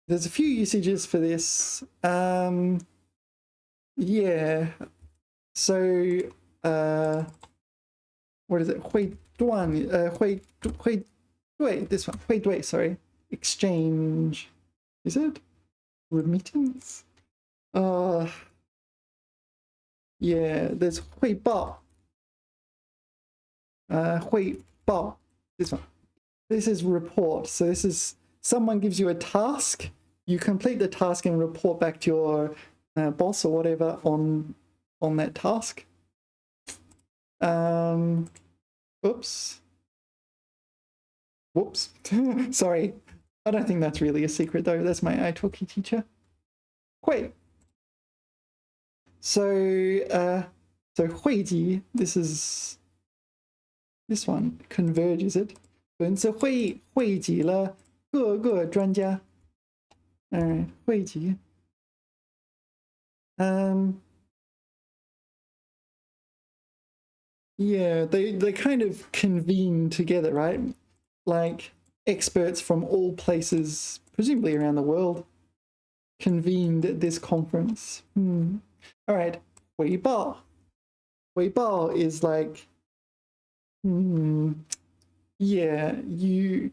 There's a few usages for this. Yeah. So, what is it? 会断, 会 this one. 会对, sorry. Exchange. Is it? Remittance? Yeah, there's 汇报. 汇报. This one. This is report. So this is someone gives you a task. You complete the task and report back to your boss or whatever on that task. Oops. Whoops. Sorry. I don't think that's really a secret though. That's my italki teacher. Wait. So 汇集, this is this one. Converge, is it? 本次会议汇集了各个专家. Alright, 汇集. Yeah, they kind of convene together, right? Like experts from all places, presumably around the world, convened at this conference. All right, 回报. 回报 is like, yeah, you,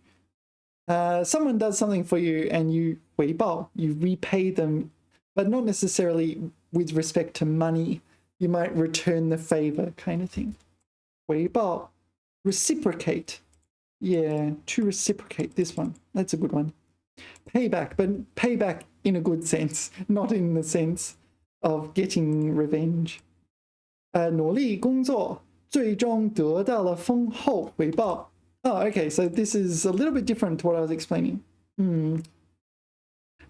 someone does something for you and you 回报, you repay them, but not necessarily with respect to money. You might return the favor kind of thing. 回报. Reciprocate. Yeah, to reciprocate, this one. That's a good one. Payback, but payback in a good sense, not in the sense of getting revenge. 努力工作，最终得到了丰厚回报. Oh, okay, so this is a little bit different to what I was explaining.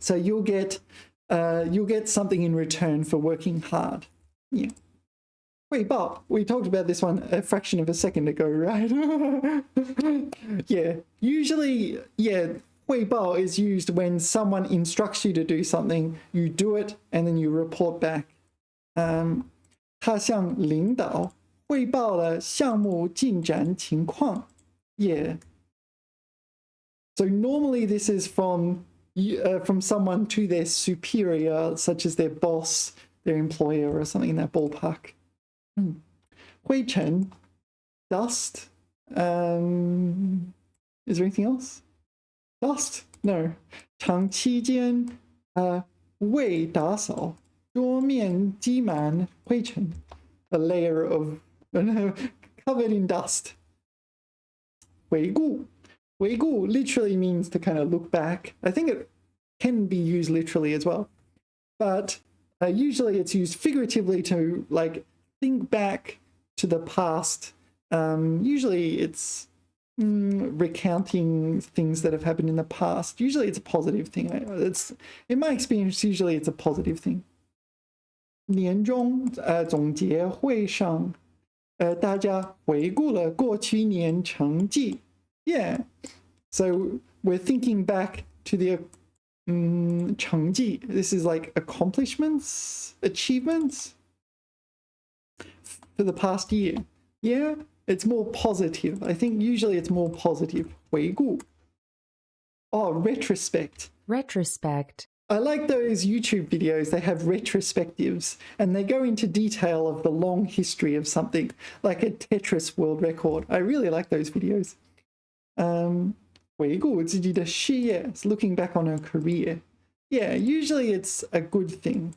So you'll get something in return for working hard. Yeah. 汇报. We talked about this one a fraction of a second ago, right? Yeah. Usually, yeah, 汇报 is used when someone instructs you to do something, you do it, and then you report back. 他向领导汇报了项目进展情况. Yeah. So normally this is from someone to their superior, such as their boss, their employer, or something in that ballpark. 灰尘, dust. Is there anything else? Dust? No. 长期间未打扫，桌面积满灰尘. A layer of covered in dust. 回顾. 回顾 literally means to kind of look back. I think it can be used literally as well. But usually it's used figuratively to like think back to the past. Usually it's recounting things that have happened in the past. Usually it's a positive thing. It's, in my experience, usually it's a positive thing. 年终总结会上大家回顾了过去年成绩. Yeah. So we're thinking back to the 成绩. This is like accomplishments, achievements for the past year. Yeah, it's more positive. I think usually it's more positive. 回顾. Oh, retrospect. Retrospect. I like those YouTube videos. They have retrospectives and they go into detail of the long history of something, like a Tetris world record. I really like those videos. 回顾自己的事业, it's looking back on her career. Yeah, usually it's a good thing.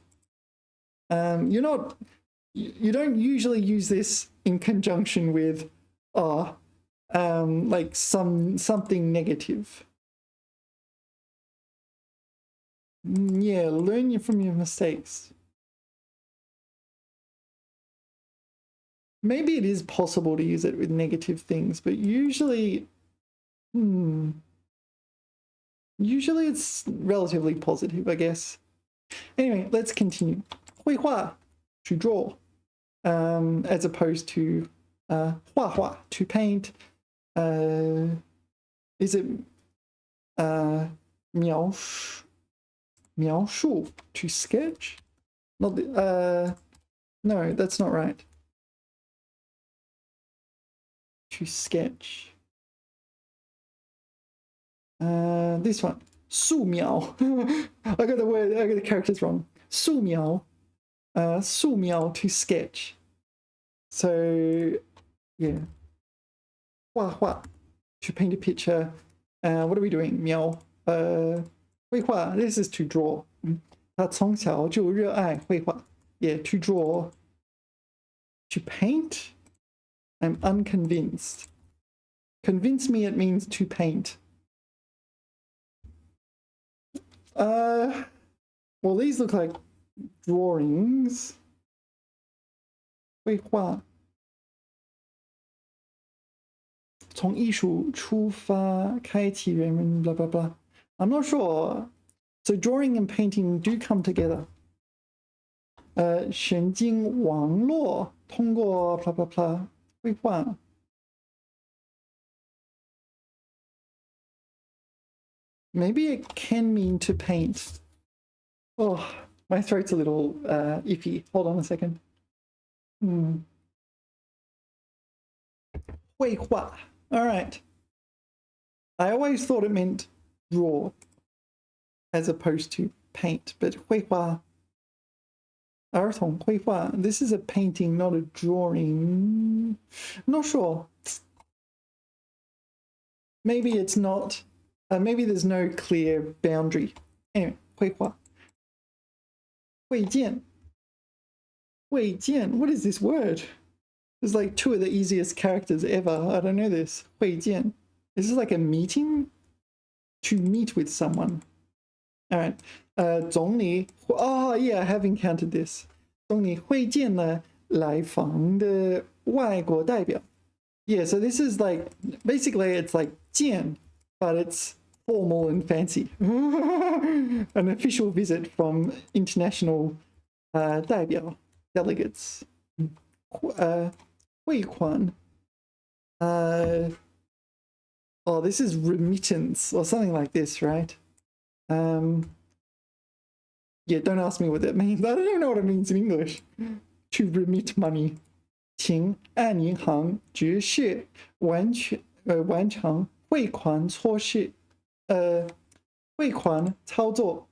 You don't usually use this in conjunction with like something negative. Yeah, learn from your mistakes. Maybe it is possible to use it with negative things, but usually it's relatively positive, I guess. Anyway, let's continue. 绘画, to draw, as opposed to 画画, to paint. Is it 描述, to sketch? Not the, no, that's not right. To sketch. This one, 素描. I got the characters wrong. 素描, 素描, to sketch. So, yeah. 画画, to paint a picture. What are we doing? 描, 绘画, this is to draw. 他从小就热爱绘画. Yeah, to draw. To paint? I'm unconvinced. Convince me it means to paint. Well, these look like drawings. 绘画. 从艺术出发，开启人们 blah blah blah. I'm not sure. So drawing and painting do come together. 神经网络通过 blah blah blah. 绘画. Maybe it can mean to paint. Oh, my throat's a little iffy. Hold on a second. 绘画. All right. I always thought it meant draw as opposed to paint, but 绘画, 儿童绘画, this is a painting, not a drawing. Not sure. Maybe it's not. Maybe there's no clear boundary. Anyway, 绘画. 会见. 会见. What is this word? It's like two of the easiest characters ever. I don't know this. 会见. Is this like a meeting? To meet with someone. All right. 总理. Oh, yeah, I have encountered this. 总理会见了来访的外国代表. Yeah, so this is like, basically it's like 见, but it's formal and fancy. An official visit from international 代表. delegates. 汇款. Oh, this is remittance or something like this, right? Yeah, don't ask me what that means. I don't even know what it means in English. To remit money. 请按银行直视完成汇款措施。汇款操作.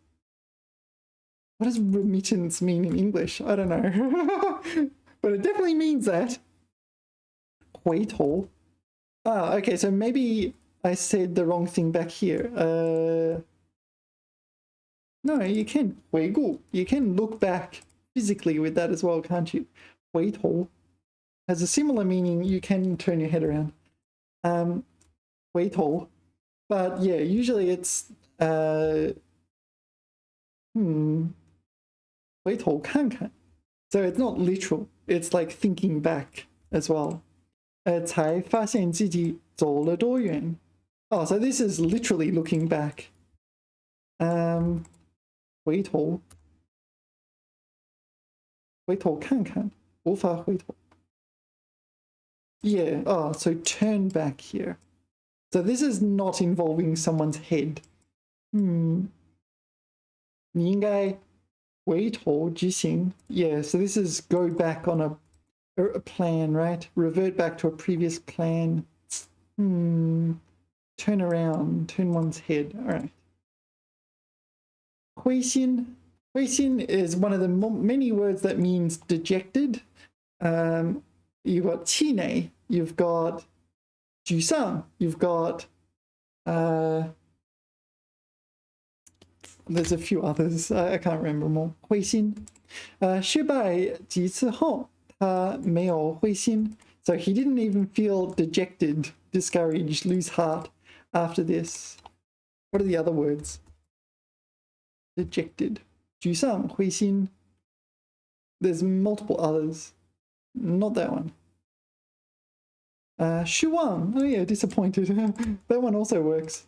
What does remittance mean in English? I don't know. But it definitely means that. 回头. Ah, okay, so maybe I said the wrong thing back here. No, you can 回顾. You can look back physically with that as well, can't you? 回头 has a similar meaning. You can turn your head around. 回头. But yeah, usually it's 回头看看. So it's not literal. It's like thinking back as well. 才发现自己走了多远. Oh, so this is literally looking back. 回头看看. 无法回头. Yeah, oh, so turn back here. So this is not involving someone's head. 你应该回头执行. Yeah, so this is go back on a plan, right? Revert back to a previous plan. Turn around, turn one's head. All right. 灰心. 灰心 is one of the many words that means dejected. You've got 气馁, you've got 沮丧, you've got there's a few others. I can't remember more. 灰心. 失败几次后他没有灰心. So he didn't even feel dejected, discouraged, lose heart after this. What are the other words? Dejected. 沮丧, 灰心. There's multiple others. Not that one. 失望. Oh yeah, disappointed. That one also works.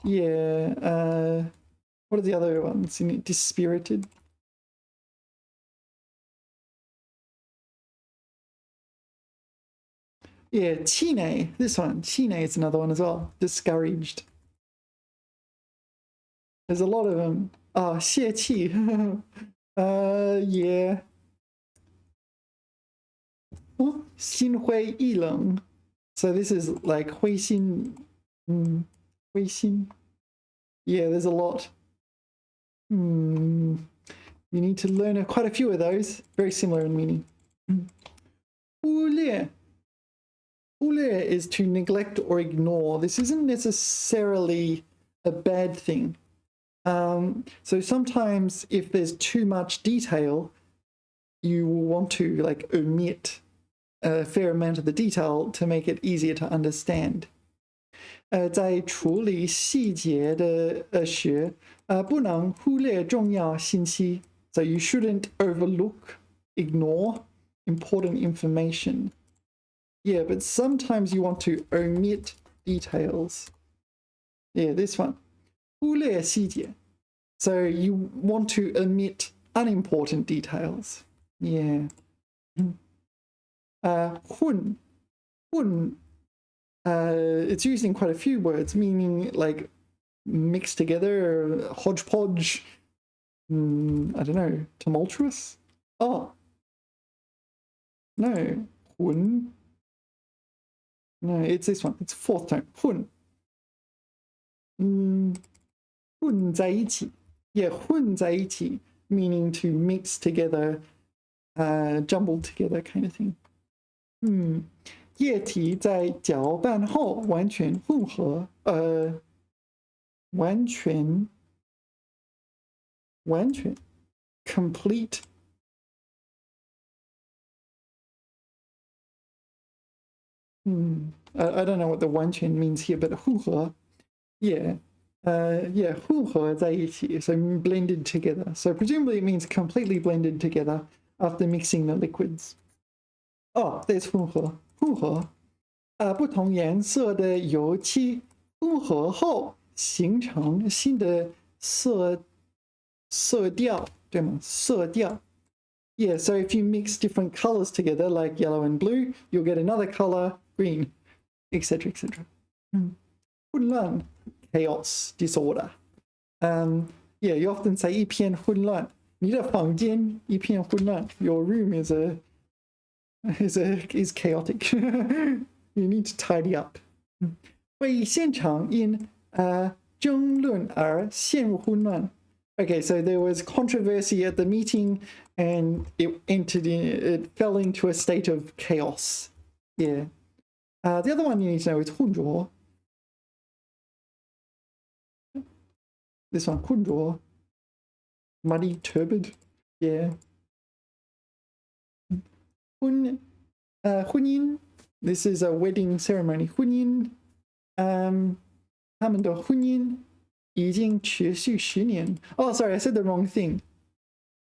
Yeah. What are the other ones? Dispirited. Yeah, 气馁. This one. 气馁 is another one as well. Discouraged. There's a lot of them. Oh, 泄气. Yeah. 心灰意冷. So this is like 灰心. 灰心. Yeah, there's a lot. You need to learn quite a few of those. Very similar in meaning. 忽略. 忽略 is to neglect or ignore. This isn't necessarily a bad thing. So sometimes if there's too much detail, you will want to like omit a fair amount of the detail to make it easier to understand. 在处理细节的时，不能忽略重要信息. So you shouldn't overlook, ignore important information. Yeah, but sometimes you want to omit details. Yeah, this one. 忽略细节. So you want to omit unimportant details. Yeah. 混. It's used in quite a few words, meaning like mixed together, hodgepodge. I don't know, tumultuous? Oh. No. 混. No, it's this one. It's fourth tone. 混. 混在一起. Yeah, 混在一起, meaning to mix together, jumbled together kind of thing. 液体在搅拌后完全混合. 完全 complete. I don't know what the 完全 means here, but 混合. Yeah. Yeah, 混合在一起, so blended together. So presumably it means completely blended together after mixing the liquids. Oh, there's 混合. 混合. 不同颜色的油漆混合后形成新的色调.对吗？色调。Yeah, so if you mix different colors together, like yellow and blue, you'll get another color, green, etc., etc. 混乱 chaos, disorder. Yeah, you often say 一片混乱。你的房间一片混乱。Your room is chaotic. You need to tidy up. 会议现场因争论而陷入混乱。Okay, so there was controversy at the meeting, and it fell into a state of chaos. Yeah. The other one you need to know is 混浊. This one, 混浊. Muddy, turbid. Yeah. 婚姻. This is a wedding ceremony. 婚姻. 他们的婚姻已经持续10年. Oh, sorry, I said the wrong thing.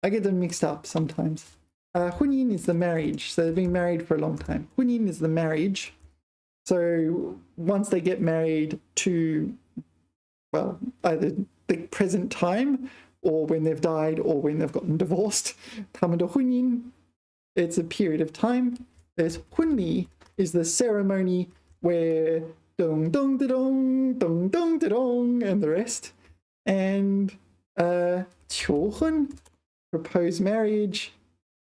I get them mixed up sometimes. 婚姻 is the marriage. So they've been married for a long time. 婚姻 is the marriage. So once they get married to, well, either the present time or when they've died or when they've gotten divorced. 他们的婚姻, it's a period of time. There's 婚礼 is the ceremony where dong dong da dong, dong dong da dong, and the rest. And 求婚, propose marriage.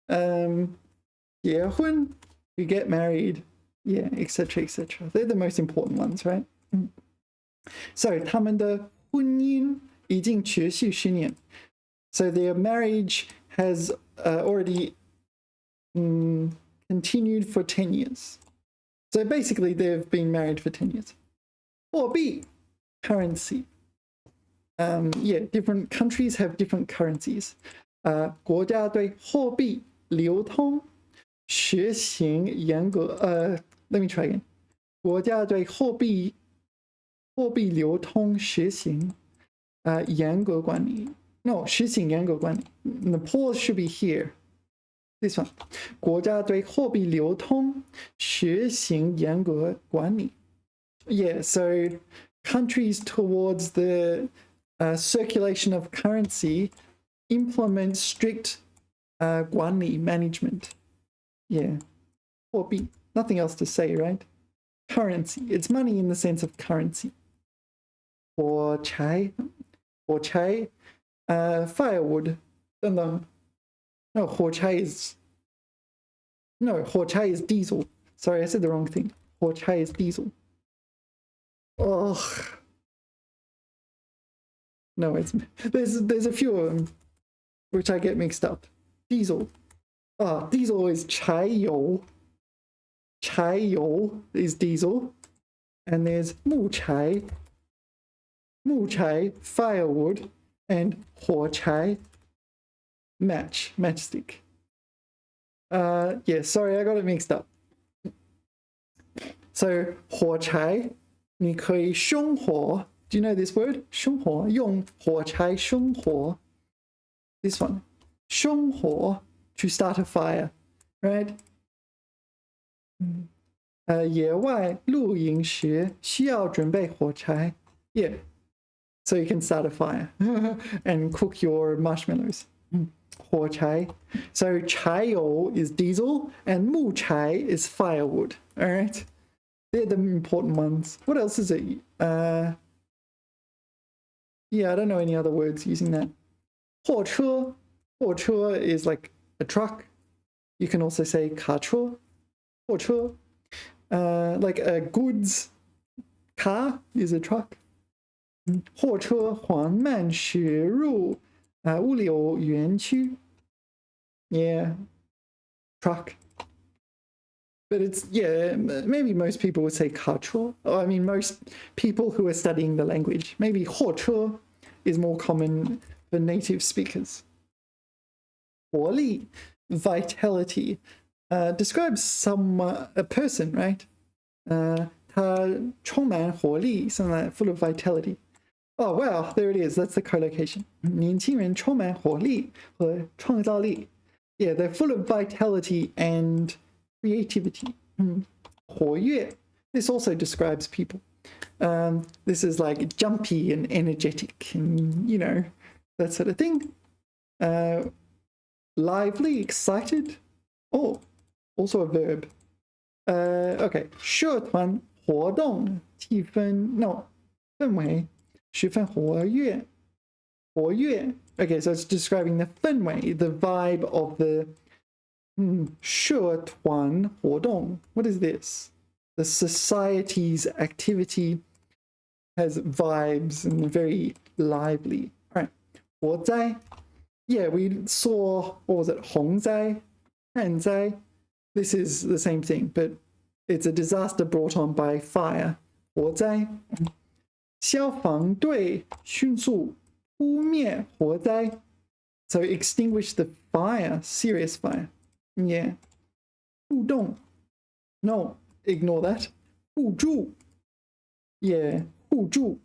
结婚, you get married. Yeah, etc., etc. They're the most important ones, right? So 他们的婚姻已经持续10年. So their marriage has already continued for 10 years. So basically they've been married for 10 years. 货币, currency. Yeah, different countries have different currencies. 国家对货币流通实行严格let me try again. 国家对货币流通实行严格管理. No, 实行严格管理. The pause should be here. This one. 国家对货币流通实行严格管理. Yeah, so countries towards the circulation of currency implement strict 管理 management. Yeah. 货币. Nothing else to say, right? Currency. It's money in the sense of currency. 火柴, firewood. No, 火柴 is diesel. Sorry, I said the wrong thing. 火柴 is diesel. Oh. No, there's a few of them which I get mixed up. Diesel. Diesel is 柴油. 柴油 is diesel. And there's 木柴, firewood, and 火柴, matchstick. Yeah, sorry, I got it mixed up. So 火柴, 你可以生火. Do you know this word? 生火, 用火柴生火. This one. 生火, to start a fire, right? 野外露营时需要准备火柴. Yeah. So you can start a fire and cook your marshmallows. 火柴. So 柴油 is diesel and 木柴 is firewood. All right. They're the important ones. What else is it? Yeah, I don't know any other words using that. 货车. 货车 is like a truck. You can also say 卡车. 货车. Like a goods car is a truck. 货车缓慢驶入物流园区. Yeah, truck. But it's, yeah, maybe most people would say 卡车. I mean, most people who are studying the language. Maybe 货车 is more common for native speakers. 活力, vitality, describes a person, right? 他充满活力, something like that, full of vitality. Oh, wow, there it is. That's the collocation. 年轻人充满活力和创造力. Yeah, they're full of vitality and creativity. 活跃. This also describes people. This is like jumpy and energetic and, you know, that sort of thing. lively, excited. Oh, also a verb. Okay, 社团活动气氛 no 氛围十分活跃 Okay, so it's describing the 氛围, the vibe of the 社团活动. What is this? The society's activity has vibes and very lively. All right, 火灾. Yeah, we saw, what was it? 洪灾, 旱灾. This is the same thing, but it's a disaster brought on by fire. 火灾. 消防队迅速扑灭火灾. So extinguish the fire, serious fire. Yeah. 互动. No, ignore that. 互助. Yeah, 互助.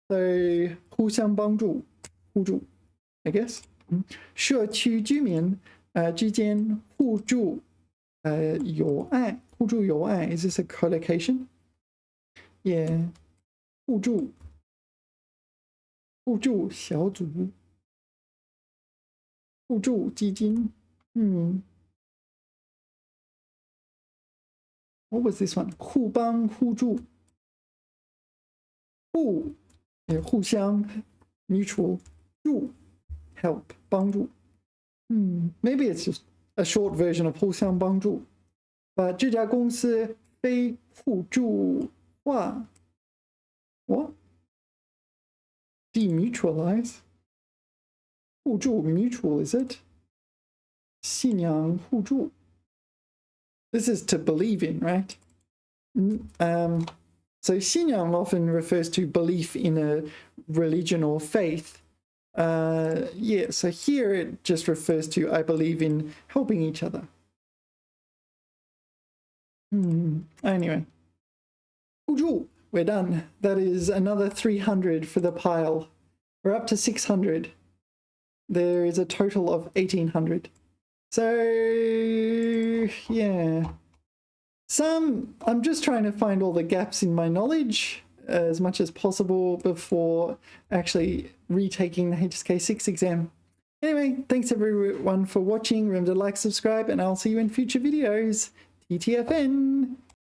So 互相帮助, 互助, I guess. 社区居民之间互助友爱, 互助友爱. Is this a collocation? Yeah. 互助小组互助基金 What was this one? 互帮互助互相 mutual 助 help 帮助 Maybe it's just a short version of 互相帮助 but 这家公司非互助化 What? Demutualize? 互助 mutual, is it? 信仰互助 This is to believe in, right? So 信仰 often refers to belief in a religion or faith. Yeah, so here it just refers to I believe in helping each other. Anyway. 互助 We're done. That is another 300 for the pile. We're up to 600. There is a total of 1,800. So, yeah. I'm just trying to find all the gaps in my knowledge as much as possible before actually retaking the HSK6 exam. Anyway, thanks everyone for watching. Remember to like, subscribe, and I'll see you in future videos. TTFN!